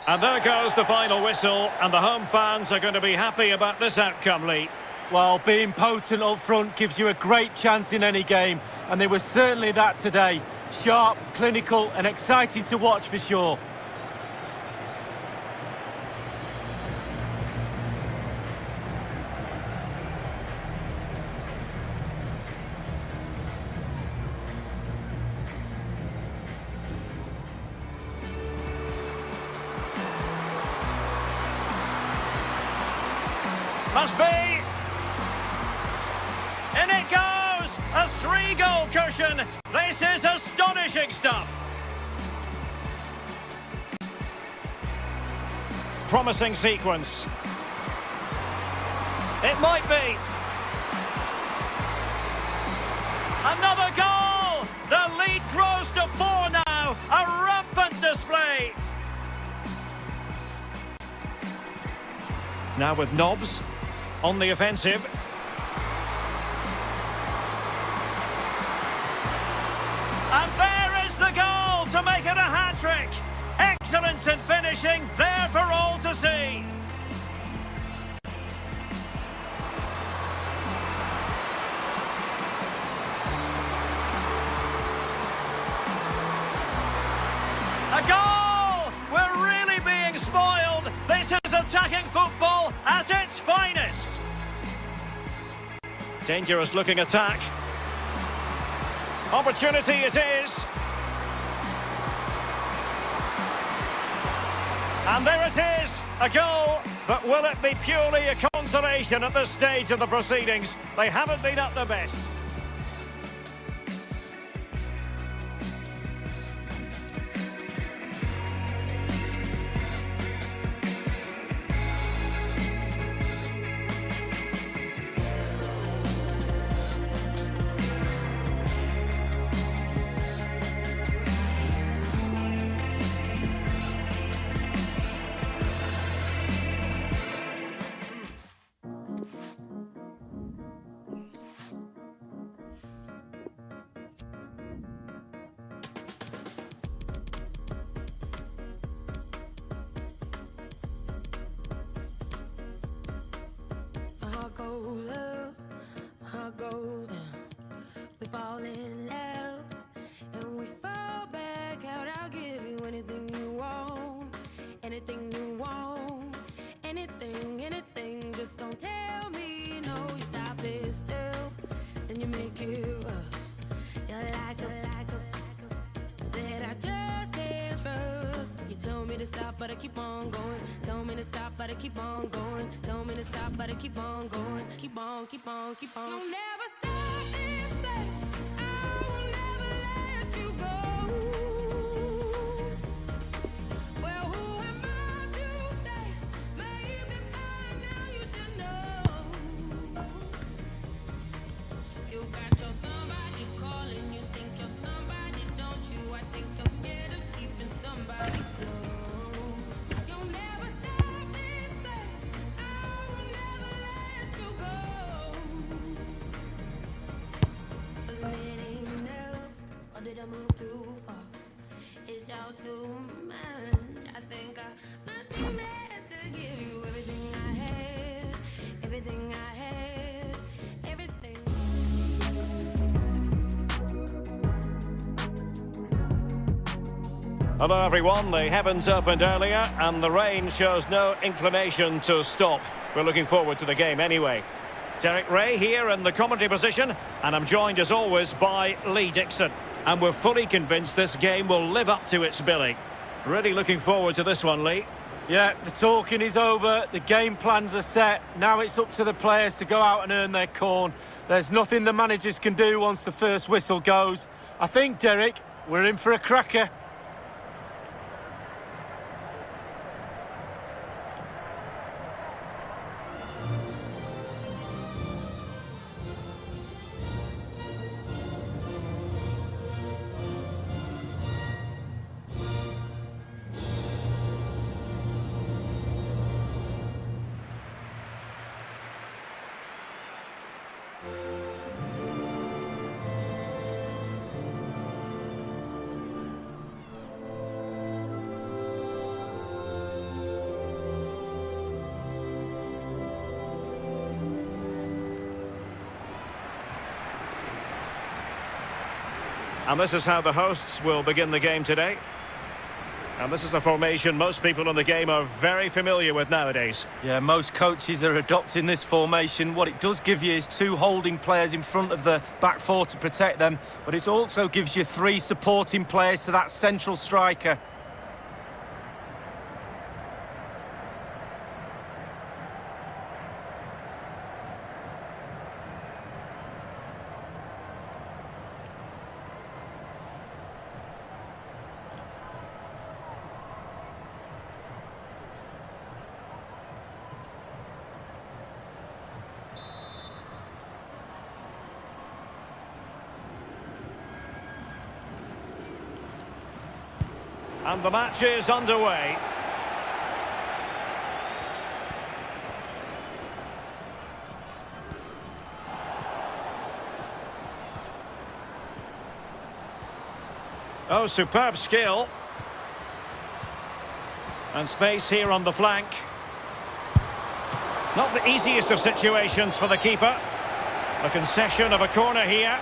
And there goes the final whistle, and the home fans are going to be happy about this outcome, Lee. Well, being potent up front gives you a great chance in any game, and they were certainly that today. Sharp, clinical, and exciting to watch for sure. Must be. In it goes. A 3-goal cushion. This is astonishing stuff. Promising sequence. It might be. Another goal. The lead grows to 4 now. A rampant display. Now with Nobbs. On the offensive. And there is the goal to make it a hat-trick. Excellent magnificent finishing, there for all to see. A goal! We're really being spoiled. This is attacking football at its finest. Dangerous looking attack. Opportunity it is. And there it is, a goal. But will it be purely a consolation at this stage of the proceedings? They haven't been at their best. My heart goes up, my heart goes down. We fall in love, and we fall back out. I'll give you anything you want, anything you want, anything, anything. Just don't tell me no. You stop it still, then you make it worse. You're like a that I just can't trust. You tell me to stop, but I keep on going. Tell me to stop, but I keep on going. Tell me to stop, but I keep on going. Keep on, keep on, keep on. You'll never stop this thing. I will never let you go. Well, who am I to say? Maybe by now you should know. You got your somebody calling. You think you're somebody, don't you? I think you're scared of keeping somebody close. You'll never stop this thing. I will never let you go. 'Cause it ain't enough, or did I move too far? It's all too much. I think I must be mad to give you everything I had, everything I had, everything. Hello everyone, the heavens opened earlier and the rain shows no inclination to stop. We're looking forward to the game anyway. Derek Ray here in the commentary position, and I'm joined as always by Lee Dixon. And we're fully convinced this game will live up to its billing. Really looking forward to this one, Lee. Yeah, the talking is over, the game plans are set. Now it's up to the players to go out and earn their corn. There's nothing the managers can do once the first whistle goes. I think, Derek, we're in for a cracker. And this is how the hosts will begin the game today. And this is a formation most people in the game are very familiar with nowadays. Yeah, most coaches are adopting this formation. What it does give you is two holding players in front of the back four to protect them, but it also gives you three supporting players to that central striker. And the match is underway. Oh, superb skill. And space here on the flank. Not the easiest of situations for the keeper. A concession of a corner here.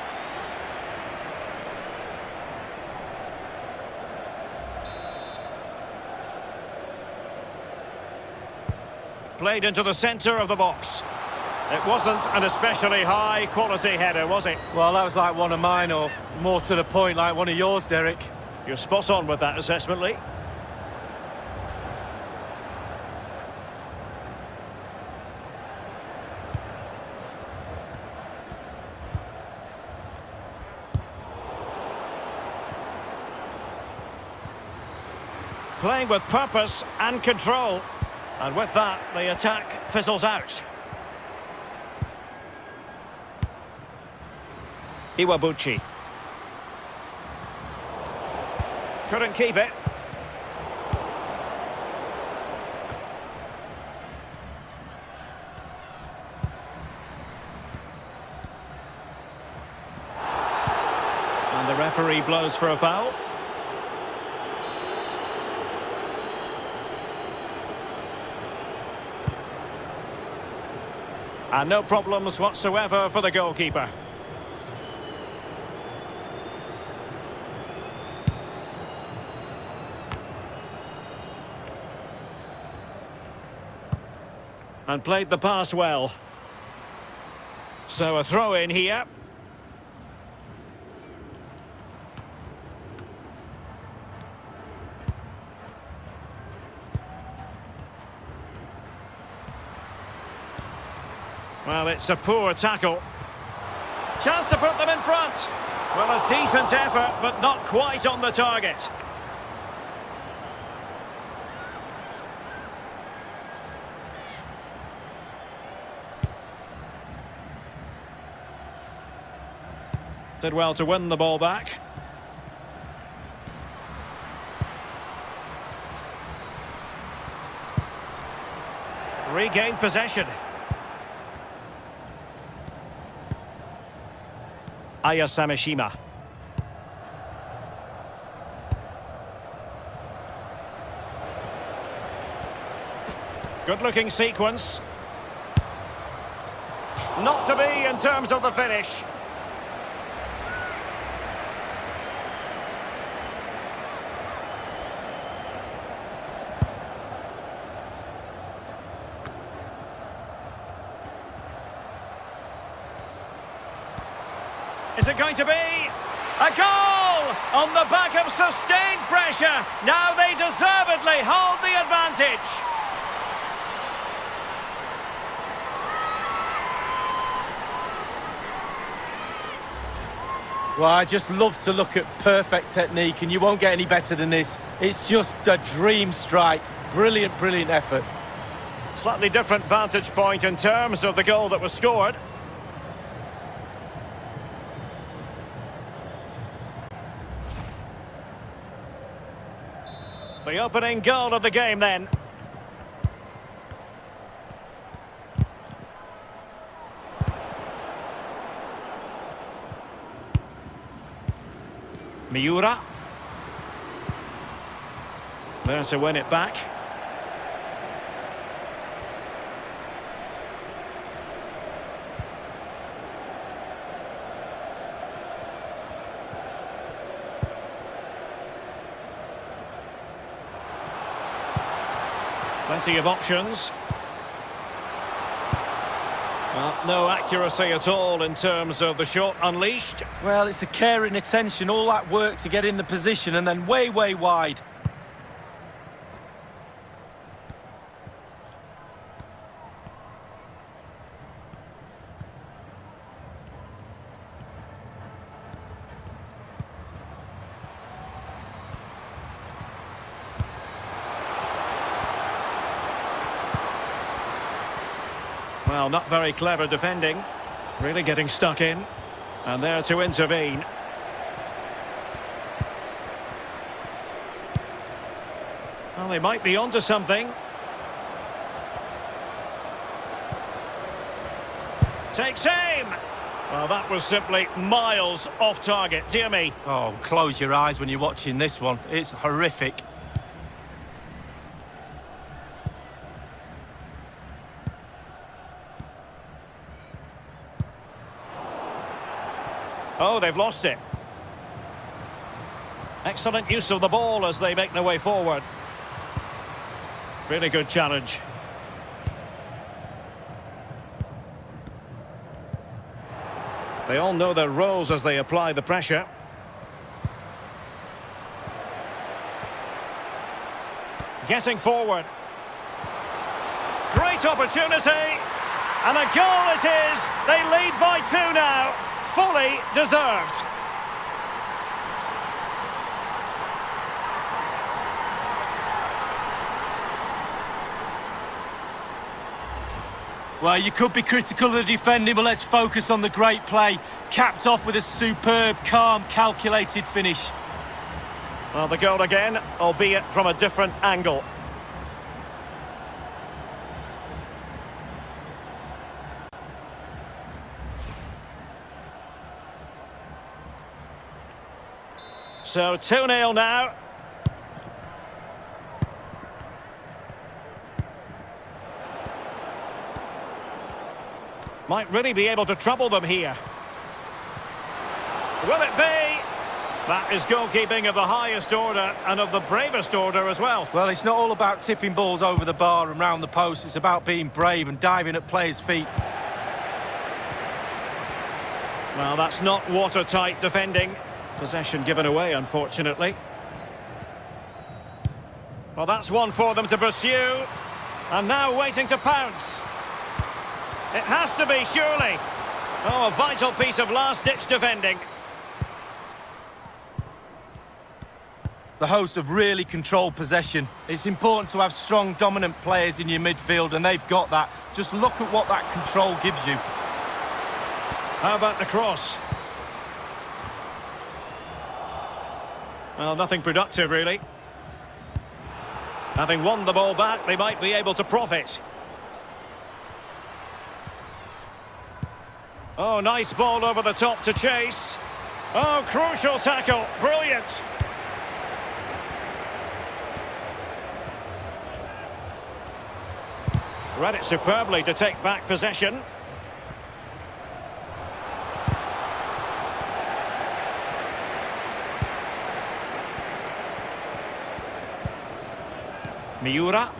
Played into the centre of the box. It wasn't an especially high-quality header, was it? Well, that was like one of mine, or more to the point, like one of yours, Derek. You're spot on with that assessment, Lee. Playing with purpose and control. And with that, the attack fizzles out. Iwabuchi. Couldn't keep it. And the referee blows for a foul. And no problems whatsoever for the goalkeeper. And played the pass well. So a throw in here. Well, it's a poor tackle. Chance to put them in front. Well, a decent effort, but not quite on the target. Did well to win the ball back. Regained possession. Aya Samishima. Good-looking sequence. Not to be in terms of the finish. Is it going to be a goal on the back of sustained pressure? Now they deservedly hold the advantage. Well, I just love to look at perfect technique, and you won't get any better than this. It's just a dream strike. Brilliant, brilliant effort. Slightly different vantage point in terms of the goal that was scored. The opening goal of the game then. Miura. There to win it back. Plenty of options. Well, no accuracy at all in terms of the shot unleashed. Well, it's the care and attention, all that work to get in the position, and then way, way wide. Well, not very clever defending. Really getting stuck in. And there to intervene. Well, they might be onto something. Takes aim! Well, that was simply miles off target, dear me. Oh, close your eyes when you're watching this one. It's horrific. Oh, they've lost it. Excellent use of the ball as they make their way forward. Really good challenge. They all know their roles as they apply the pressure. Getting forward. Great opportunity. And a goal it is. They lead by 2 now. Fully deserved. Well, you could be critical of the defending, but let's focus on the great play. Capped off with a superb, calm, calculated finish. Well, the goal again, albeit from a different angle. So 2-0 now. Might really be able to trouble them here. Will it be? That is goalkeeping of the highest order and of the bravest order as well. Well, it's not all about tipping balls over the bar and round the post. It's about being brave and diving at players' feet. Well, that's not watertight defending. Possession given away, unfortunately. Well, that's one for them to pursue. And now waiting to pounce. It has to be, surely. Oh, a vital piece of last-ditch defending. The hosts have really controlled possession. It's important to have strong, dominant players in your midfield, and they've got that. Just look at what that control gives you. How about the cross? Well, nothing productive, really. Having won the ball back, they might be able to profit. Oh, nice ball over the top to chase. Oh, crucial tackle. Brilliant. Read it superbly to take back possession. Miura.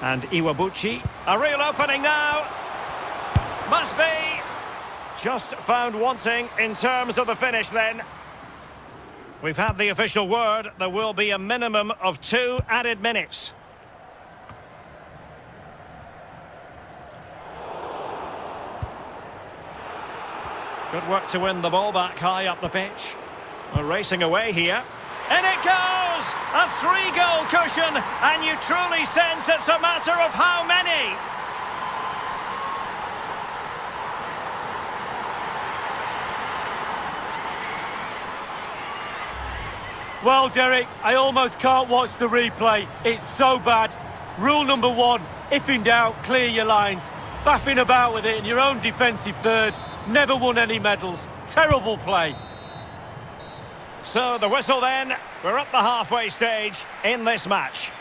And Iwabuchi. A real opening now. Must be. Just found wanting in terms of the finish then. We've had the official word. There will be a minimum of 2 added minutes. Good work to win the ball back high up the pitch. We're racing away here. And it goes! A 3-goal cushion, and you truly sense it's a matter of how many. Well, Derek, I almost can't watch the replay. It's so bad. Rule number 1, if in doubt, clear your lines. Faffing about with it in your own defensive third. Never won any medals. Terrible play. So the whistle then. We're up the halfway stage in this match.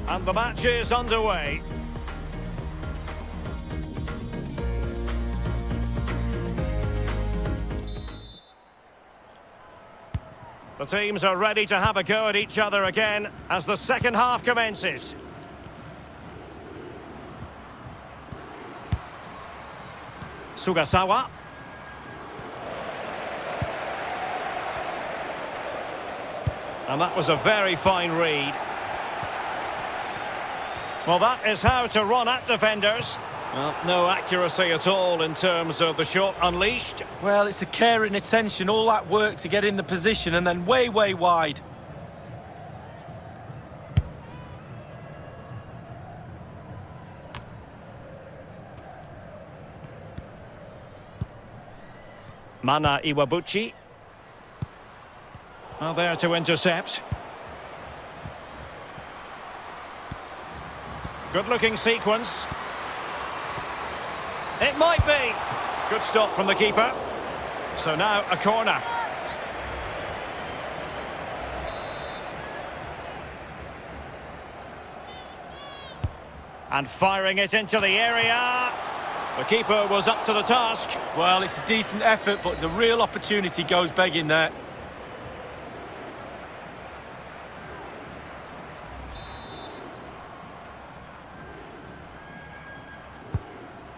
And the match is underway. The teams are ready to have a go at each other again as the second half commences. Sugasawa. And that was a very fine read. Well, that is how to run at defenders. Well, no accuracy at all in terms of the shot unleashed. Well, it's the care and attention, all that work to get in the position and then way, way wide. Mana Iwabuchi. Well, there to intercept. Good-looking sequence. It might be. Good stop from the keeper. So now a corner. And firing it into the area. The keeper was up to the task. Well, it's a decent effort, but it's a real opportunity goes begging there.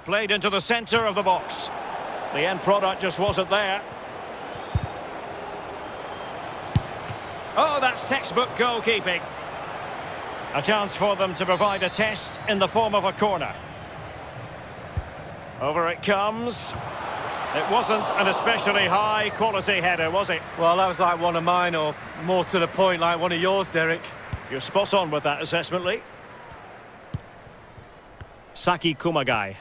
Played into the centre of the box. The end product just wasn't there. Oh, that's textbook goalkeeping. A chance for them to provide a test in the form of a corner. Over it comes. It wasn't an especially high-quality header, was it? Well, that was like one of mine, or more to the point, like one of yours, Derek. You're spot on with that assessment, Lee. Saki Kumagai.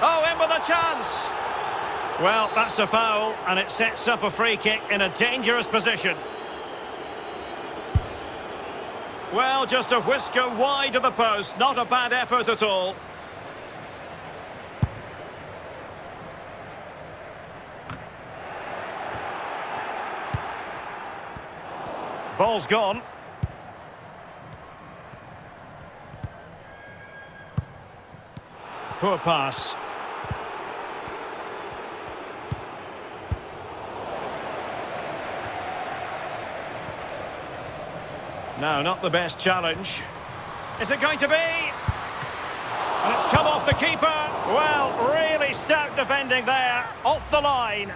Oh, in with a chance! Well, that's a foul, and it sets up a free kick in a dangerous position. Well, just a whisker wide of the post, not a bad effort at all. Ball's gone. Poor pass. No, not the best challenge. Is it going to be? And it's come off the keeper. Well, really stout defending there. Off the line.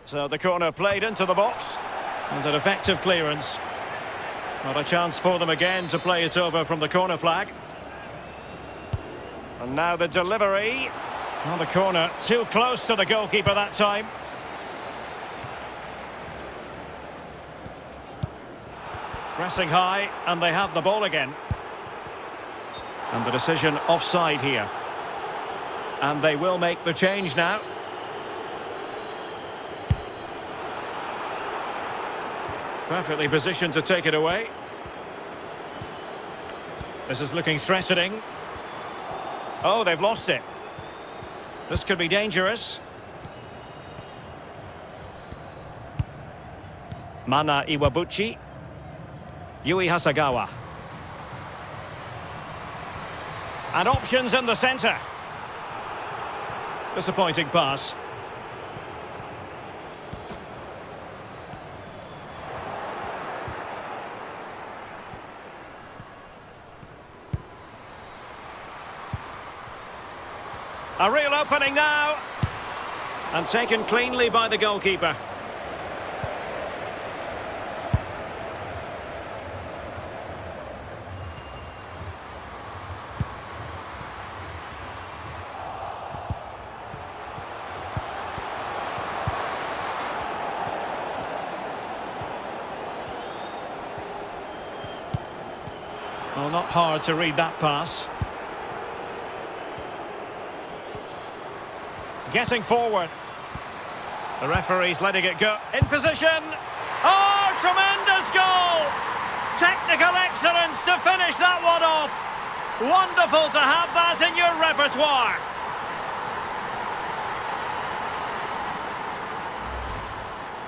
So the corner played into the box. And an effective clearance. Not a chance for them again to play it over from the corner flag. And now the delivery. On the corner, too close to the goalkeeper that time. Pressing high, and they have the ball again. And the decision offside here. And they will make the change now. Perfectly positioned to take it away. This is looking threatening. Oh, they've lost it. This could be dangerous. Mana Iwabuchi. Yui Hasagawa. And options in the centre. Disappointing pass. A real opening now. And taken cleanly by the goalkeeper. Well, not hard to read that pass. Getting forward. The referee's letting it go. In position. Oh, tremendous goal! Technical excellence to finish that one off. Wonderful to have that in your repertoire.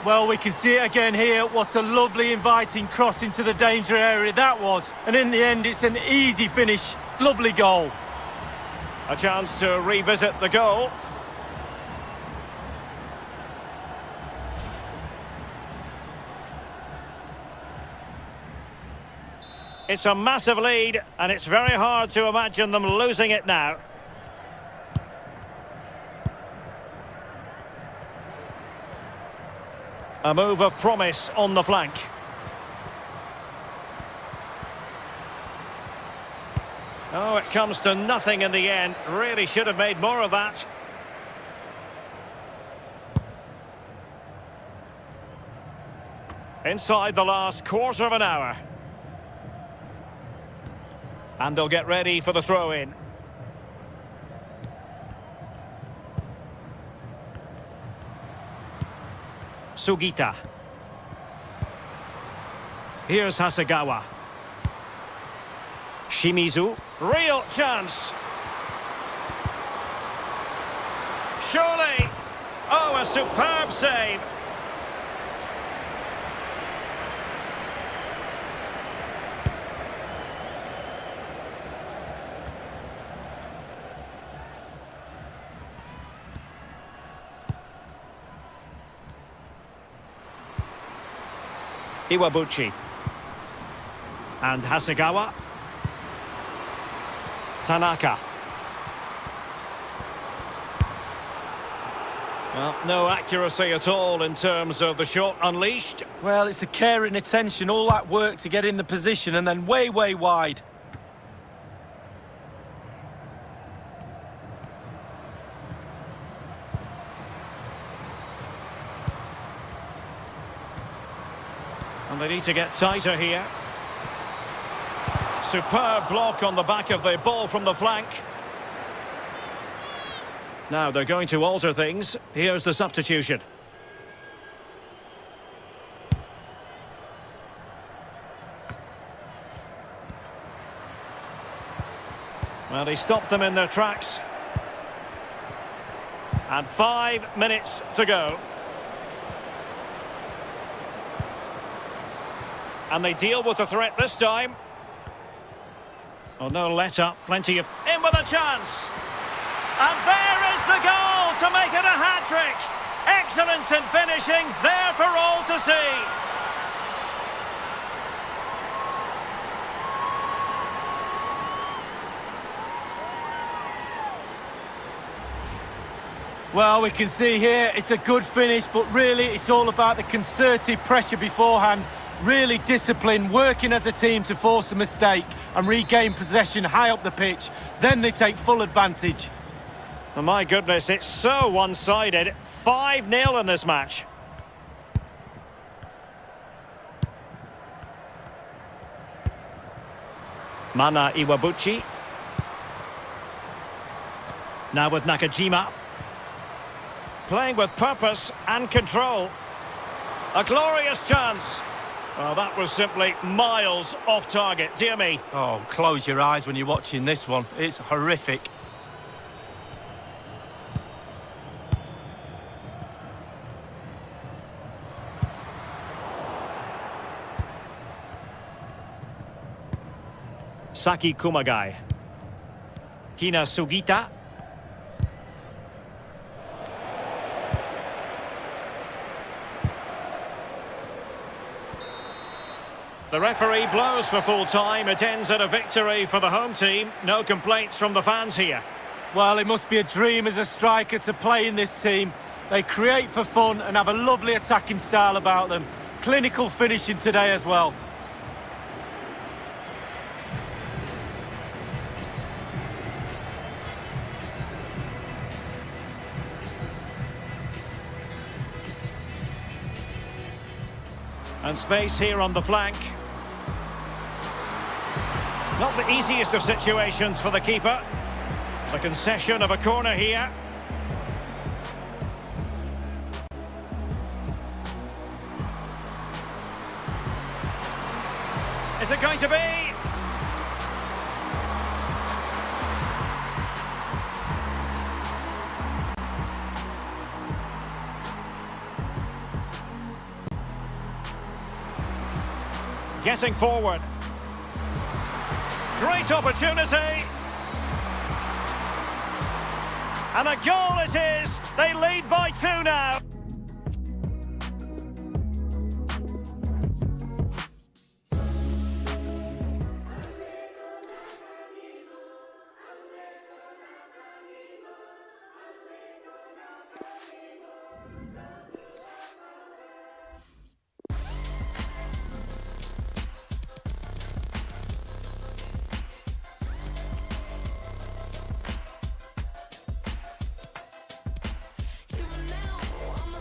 Well, we can see it again here. What a lovely, inviting cross into the danger area that was. And in the end, it's an easy finish. Lovely goal. A chance to revisit the goal. It's a massive lead, and it's very hard to imagine them losing it now. A move of promise on the flank. Oh, it comes to nothing in the end. Really should have made more of that. Inside the last quarter of an hour. And they'll get ready for the throw-in. Sugita. Here's Hasegawa. Shimizu. Real chance. Surely. Oh, a superb save. Iwabuchi. And Hasegawa. Tanaka. Well, no accuracy at all in terms of the shot unleashed. Well, it's the care and attention, all that work to get in the position and then way, way wide. And they need to get tighter here. Superb block on the back of the ball from the flank. Now they're going to alter things. Here's the substitution. Well, he stopped them in their tracks. And 5 minutes to go. And they deal with the threat this time. Oh, no let up. Plenty of... In with a chance. And there is the goal to make it a hat-trick. Excellence in finishing, there for all to see. Well, we can see here it's a good finish, but really it's all about the concerted pressure beforehand. Really disciplined, working as a team to force a mistake and regain possession high up the pitch. Then they take full advantage. Oh, my goodness, it's so one-sided. 5-0 in this match. Mana Iwabuchi. Now with Nakajima. Playing with purpose and control. A glorious chance. Well, that was simply miles off target, dear me. Oh, close your eyes when you're watching this one. It's horrific. Saki Kumagai. Hina Sugita. The referee blows for full time. It ends at a victory for the home team. No complaints from the fans here. Well, it must be a dream as a striker to play in this team. They create for fun and have a lovely attacking style about them. Clinical finishing today as well. And space here on the flank. Not the easiest of situations for the keeper. The concession of a corner here. Is it going to be? Getting forward. Great opportunity. And a goal it is. They lead by 2 now. Even now, I'm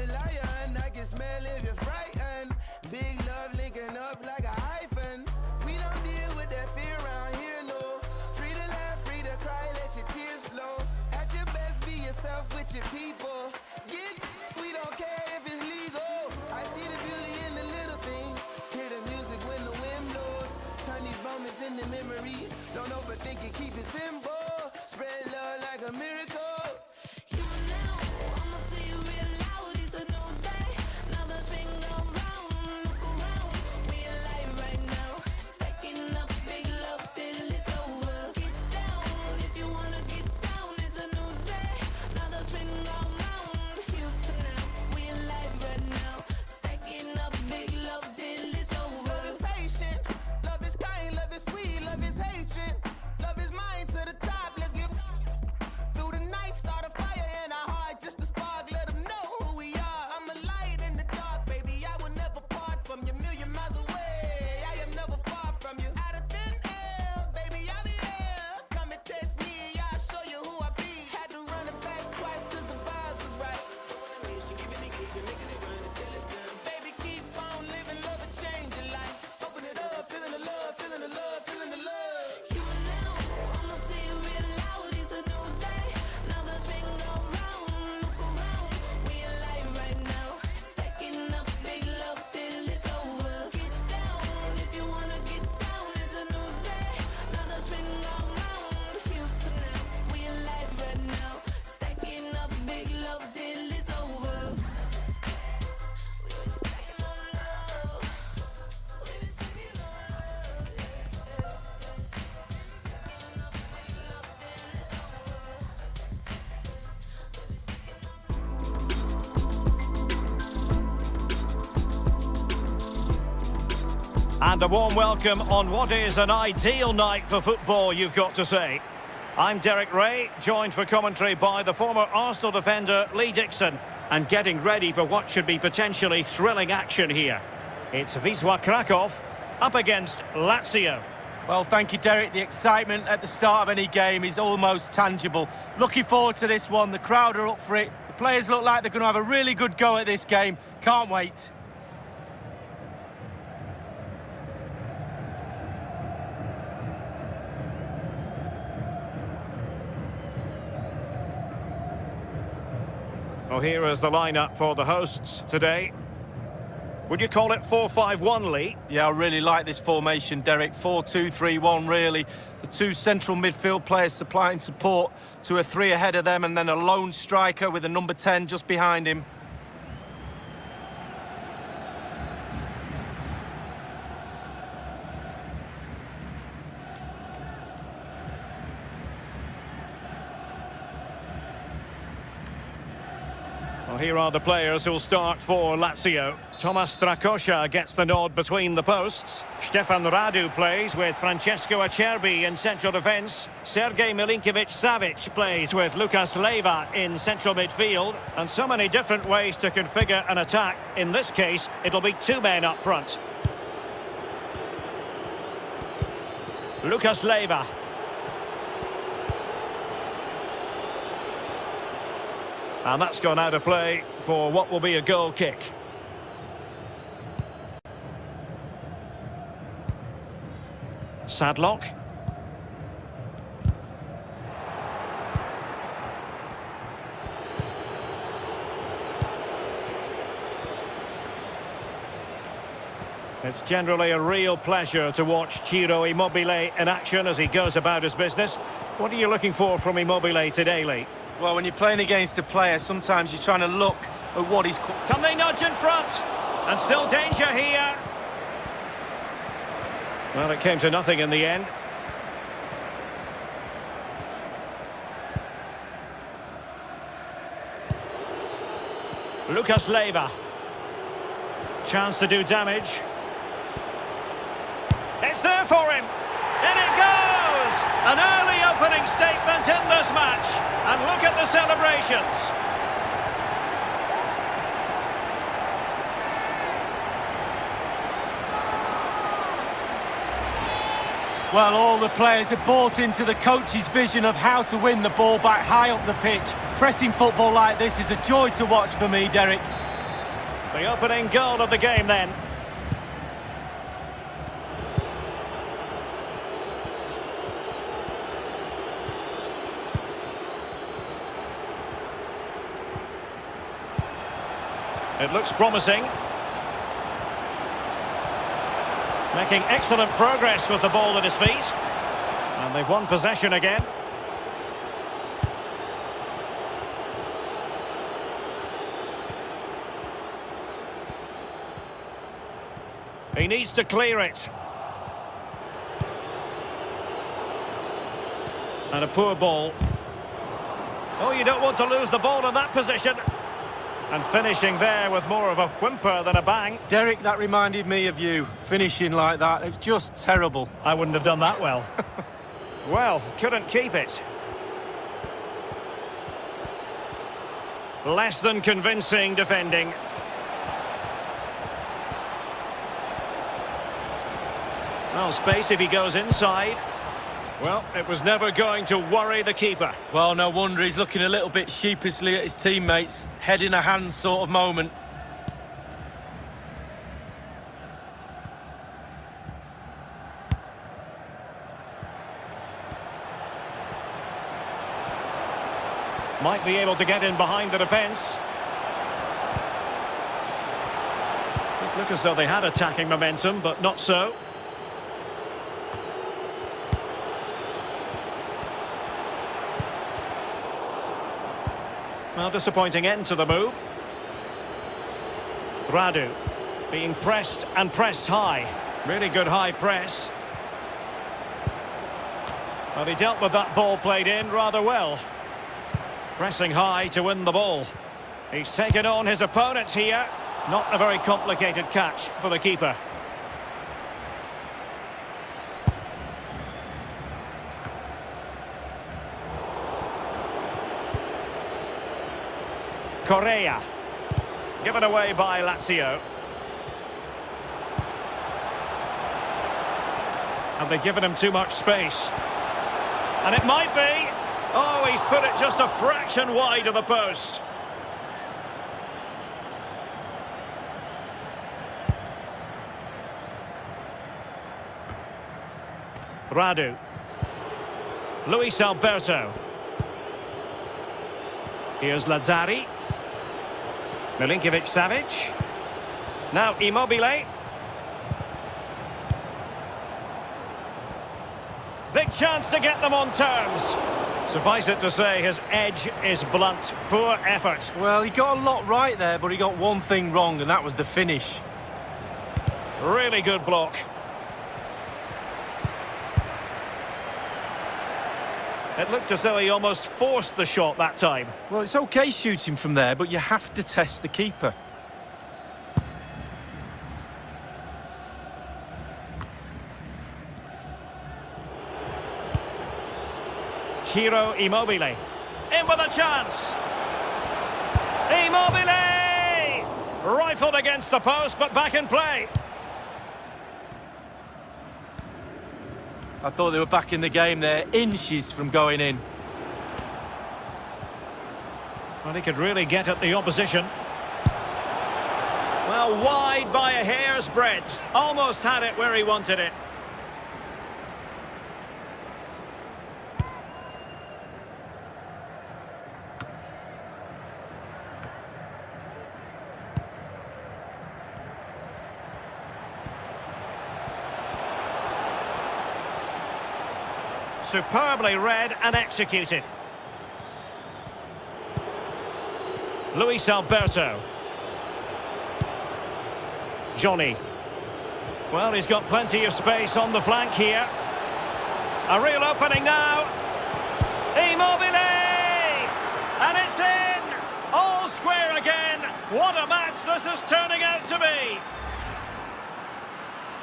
a liar and I can smell if you're frightened. Big love linking up like a hyphen. We don't deal with that fear around here, no. Free to laugh, free to cry, let your tears flow. At your best, be yourself with your people. We don't care if it's legal. I see the beauty in the little things. Hear the music when the wind blows. Turn these moments into memories. Don't overthink it, keep it simple. Spread love like a miracle. You know, I'ma say it real loud. It's a new day. Another spin go round. Look around. We alive right now. Stacking up big love till it's over. Get down if you wanna get down. It's a new day. Another spin go round. Here for now. We alive right now. Stacking up big love till it's over. Love is patient. Love is kind. Love is sweet. Love is hatred. Love is mine to the top. Let's get through the night. Start a fire in our heart just to spark. Let them know who we are. I'm a light in the dark, baby. I will never part from you. Million miles away. I am never far from you. Out of thin air, baby, I'll be here. Come and test me. I'll show you who I be. Had to run it back twice cause the vibes was right. Baby, keep on living. Love will change your life. Open it up. Feeling the love. Feeling the love. Feeling the love. You know, I'ma say it real loud. It's a new day. Another spin go round. Look around. We alive right now. Stacking up big love till it's over. Get down if you wanna get down. It's a new day. Another spin go round. Here for now. We alive right now. Stacking up big love till it's over. We've been stacking on love. We've been stacking on love. Stacking up big love till it's over. And a warm welcome on what is an ideal night for football, you've got to say. I'm Derek Ray, joined for commentary by the former Arsenal defender Lee Dixon, and getting ready for what should be potentially thrilling action here. It's Wisła Krakow up against Lazio. Well, thank you, Derek. The excitement at the start of any game is almost tangible. Looking forward to this one. The crowd are up for it. The players look like they're going to have a really good go at this game. Can't wait. Well, here is the lineup for the hosts today. Would you call it 4-5-1, Lee? Yeah, I really like this formation, Derek. 4-2-3-1, really. The two central midfield players supplying support to a three ahead of them, and then a lone striker with a number 10 just behind him. Well, here are the players who'll start for Lazio. Tomasz Strakosha gets the nod between the posts. Stefan Radu plays with Francesco Acerbi in central defence. Sergej Milinkovic-Savic plays with Lucas Leiva in central midfield. And so many different ways to configure an attack. In this case, it'll be two men up front. Lucas Leiva. And that's gone out of play for what will be a goal kick. Sadlock. It's generally a real pleasure to watch Ciro Immobile in action as he goes about his business. What are you looking for from Immobile today, Lee? Well, when you're playing against a player, sometimes you're trying to look at what he's... Can they nudge in front? And still danger here. Well, it came to nothing in the end. Lucas Leiva. Chance to do damage. It's there for him. In it goes! An early opening statement in this match. And look at the celebrations. Well, all the players have bought into the coach's vision of how to win the ball back high up the pitch. Pressing football like this is a joy to watch for me, Derek. The opening goal of the game then. It looks promising. Making excellent progress with the ball at his feet. And they've won possession again. He needs to clear it. And a poor ball. Oh, you don't want to lose the ball in that position. And finishing there with more of a whimper than a bang. Derek, that reminded me of you, finishing like that. It's just terrible. I wouldn't have done that well. Well, couldn't keep it. Less than convincing defending. Well, space if he goes inside. Well, it was never going to worry the keeper. Well, no wonder he's looking a little bit sheepishly at his teammates. Head in a hand sort of moment. Might be able to get in behind the defence. Did look as though they had attacking momentum, but not so. Well, disappointing end to the move. Radu being pressed and pressed high. Really good high press. Well, he dealt with that ball played in rather well. Pressing high to win the ball. He's taken on his opponents here. Not a very complicated catch for the keeper. Correa. Given away by Lazio. Have they given him too much space? And it might be. Oh, he's put it just a fraction wide of the post. Radu. Luis Alberto. Here's Lazzari. Milinkovic-Savic. Now Immobile. Big chance to get them on terms. Suffice it to say, his edge is blunt. Poor effort. Well, he got a lot right there, but he got one thing wrong, and that was the finish. Really good block. It looked as though he almost forced the shot that time. Well, it's okay shooting from there, but you have to test the keeper. Ciro Immobile. In with a chance. Immobile! Rifled against the post, but back in play. I thought they were back in the game there, inches from going in. Well, he could really get at the opposition. Well, wide by a hair's breadth. Almost had it where he wanted it. Superbly read and executed. Luis Alberto. Johnny. Well, he's got plenty of space on the flank here. A real opening now. Immobile! And it's in! All square again. What a match this is turning out to be.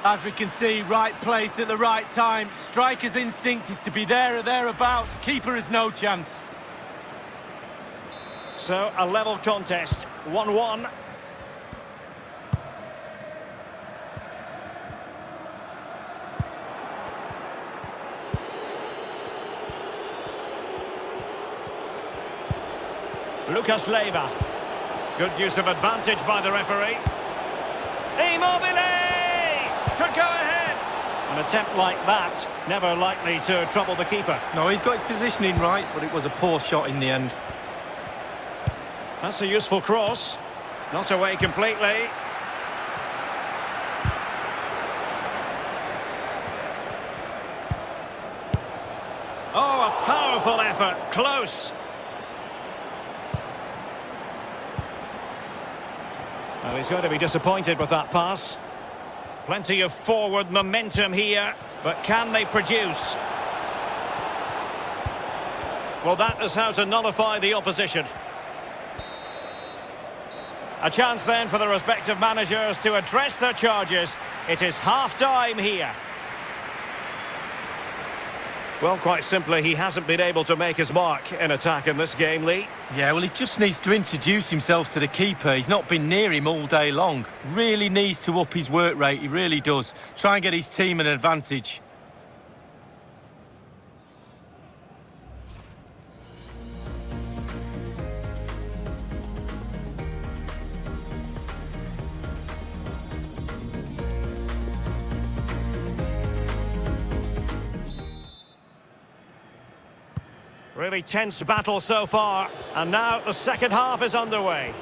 As we can see, right place at the right time. Striker's instinct is to be there or thereabouts. Keeper has no chance. So, a level contest, 1-1. Lucas Leiva. Good use of advantage by the referee. Immobile! Could go ahead. An attempt like that, never likely to trouble the keeper. No, he's got his positioning right, but it was a poor shot in the end. That's a useful cross. Not away completely. Oh, a powerful effort. Close. Well, he's going to be disappointed with that pass. Plenty of forward momentum here, but can they produce? Well, that is how to nullify the opposition. A chance then for the respective managers to address their charges. It is half-time here. Well, quite simply, he hasn't been able to make his mark in attack in this game, Lee. Yeah, well, he just needs to introduce himself to the keeper. He's not been near him all day long. Really needs to up his work rate, he really does. Try and get his team an advantage. Really tense battle so far, and now the second half is underway.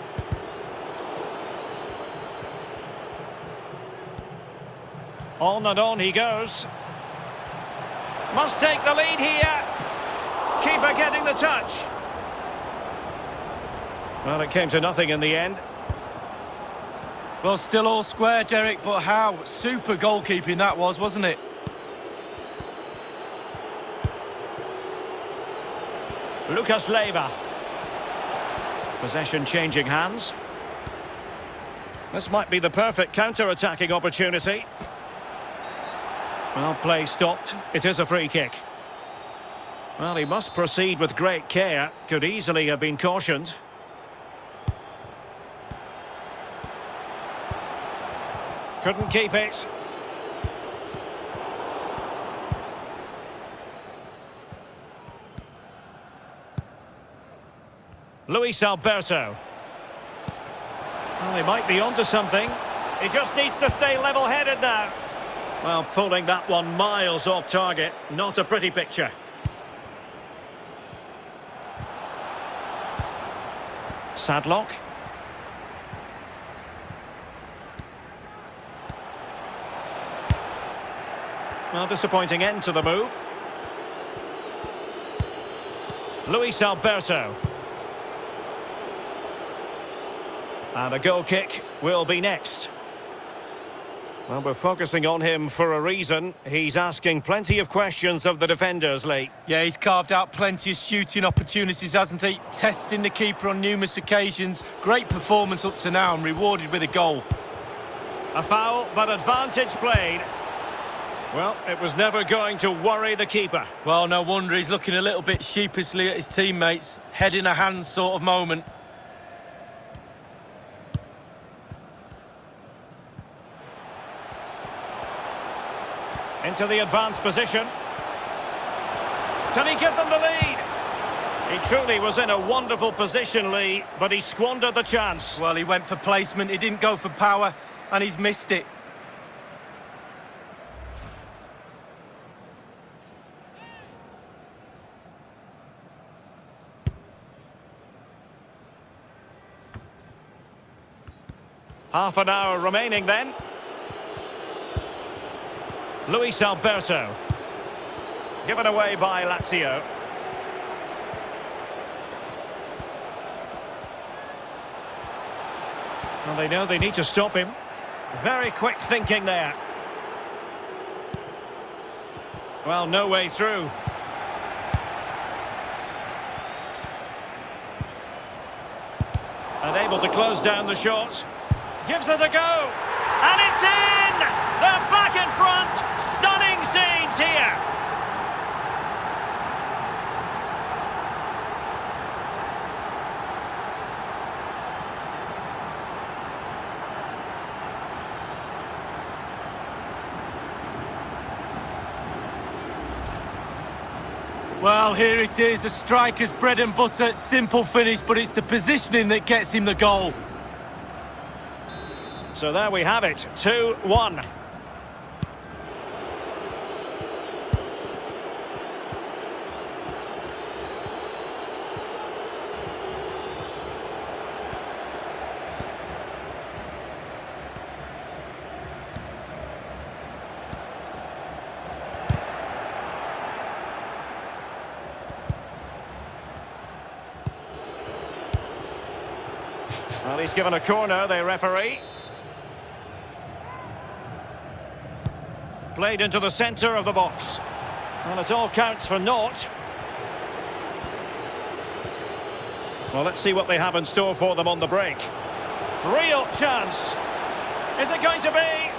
On and on he goes. Must take the lead here. Keeper getting the touch. Well, it came to nothing in the end. Well, still all square, Derek, but how? Super goalkeeping that was, wasn't it? Lucas Leiva. Possession changing hands. This might be the perfect counter-attacking opportunity. Well, play stopped. It is a free kick. Well, he must proceed with great care. Could easily have been cautioned. Couldn't keep it. Luis Alberto. Well, they might be onto something. He just needs to stay level-headed now. Well, pulling that one miles off target. Not a pretty picture. Sadlock. Well, disappointing end to the move. Luis Alberto. And a goal kick will be next. Well, we're focusing on him for a reason. He's asking plenty of questions of the defenders, Lee. Yeah, he's carved out plenty of shooting opportunities, hasn't he? Testing the keeper on numerous occasions. Great performance up to now and rewarded with a goal. A foul, but advantage played. Well, it was never going to worry the keeper. Well, no wonder he's looking a little bit sheepishly at his teammates. Head in a hand sort of moment. Into the advanced position. Can he give them the lead? He truly was in a wonderful position, Lee, but he squandered the chance. Well, he went for placement, he didn't go for power, and he's missed it. Half an hour remaining then. Luis Alberto. Given away by Lazio. Well, they know they need to stop him. Very quick thinking there. Well, no way through. And able to close down the shot. Gives it a go. And it's in! They're back in front! Stunning scenes here! Well, here it is, a striker's bread and butter, simple finish, but it's the positioning that gets him the goal. So there we have it, 2-1. Well, he's given a corner, the referee. Played into the centre of the box. Well, it all counts for naught. Well, let's see what they have in store for them on the break. Real chance. Is it going to be?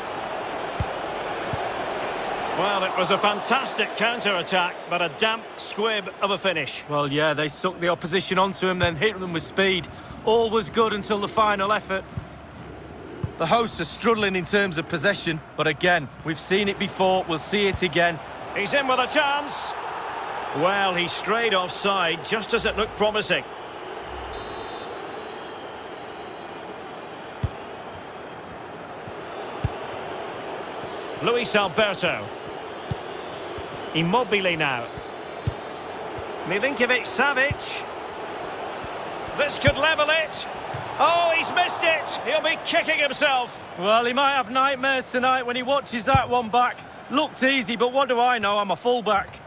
Well, it was a fantastic counter-attack, but a damp squib of a finish. Well, yeah, they sucked the opposition onto him, then hit them with speed. All was good until the final effort. The hosts are struggling in terms of possession, but again, we've seen it before, we'll see it again. He's in with a chance. Well, he strayed offside just as it looked promising. Luis Alberto. Immobile now. Milinkovic-Savic. This could level it. Oh, he's missed it. He'll be kicking himself. Well, he might have nightmares tonight when he watches that one back. Looked easy, but what do I know? I'm a fullback.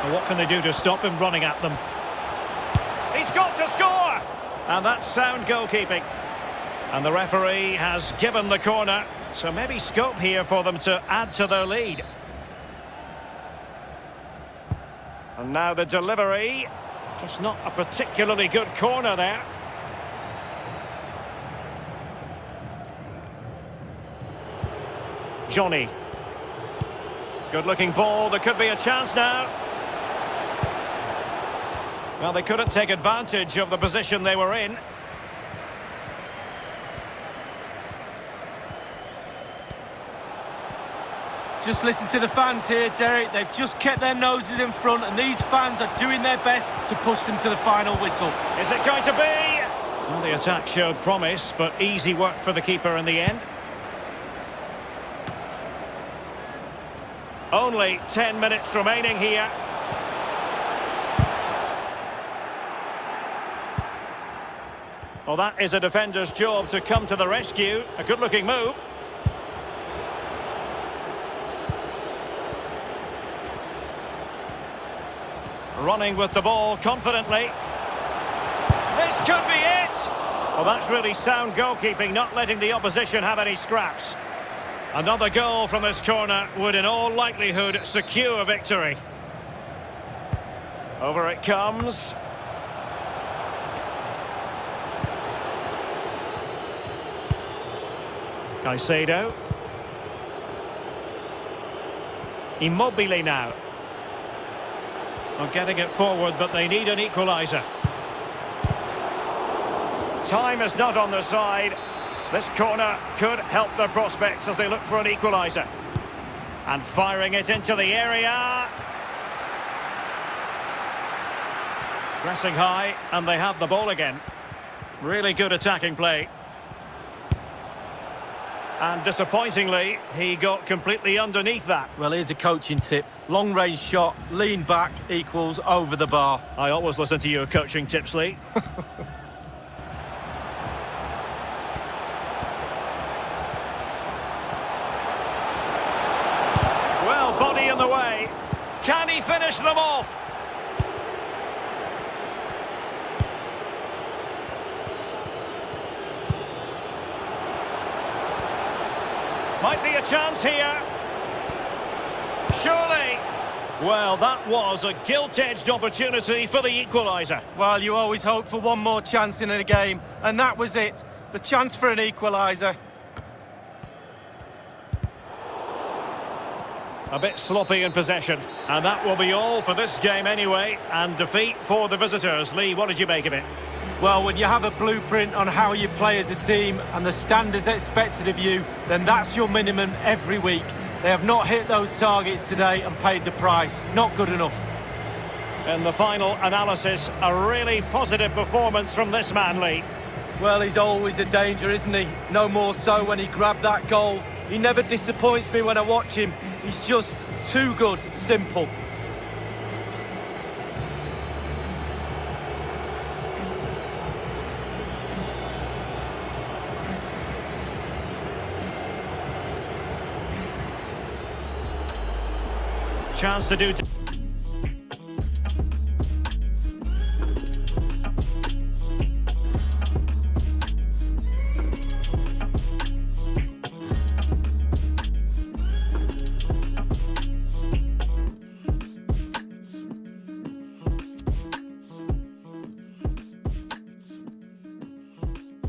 Well, what can they do to stop him running at them? He's got to score! And that's sound goalkeeping. And the referee has given the corner, so maybe scope here for them to add to their lead. And now the delivery. Just not a particularly good corner there. Johnny. Good-looking ball. There could be a chance now. Well, they couldn't take advantage of the position they were in. Just listen to the fans here, Derek. They've just kept their noses in front, and these fans are doing their best to push them to the final whistle. Is it going to be? Well, the attack showed promise, but easy work for the keeper in the end. Only 10 minutes remaining here. Well, that is a defender's job to come to the rescue. A good-looking move. Running with the ball confidently. This could be it! Well, that's really sound goalkeeping, not letting the opposition have any scraps. Another goal from this corner would in all likelihood secure victory. Over it comes. Caicedo. Immobile now. Well, getting it forward, but they need an equaliser. Time is not on their side. This corner could help their prospects as they look for an equaliser. And firing it into the area. Pressing high, and they have the ball again. Really good attacking play. And disappointingly, he got completely underneath that. Well, here's a coaching tip. Long-range shot, lean back, equals over the bar. I always listen to your coaching tips, Lee. Well, body in the way. Can he finish them off? Might be a chance here. Surely. Well, that was a gilt-edged opportunity for the equaliser. Well, you always hope for one more chance in a game, and that was it. The chance for an equaliser. A bit sloppy in possession. And that will be all for this game anyway. And defeat for the visitors. Lee, what did you make of it? Well, when you have a blueprint on how you play as a team and the standards expected of you, then that's your minimum every week. They have not hit those targets today and paid the price. Not good enough. In the final analysis, a really positive performance from this man, Lee. Well, he's always a danger, isn't he? No more so when he grabbed that goal. He never disappoints me when I watch him. He's just too good, simple. Chance to do...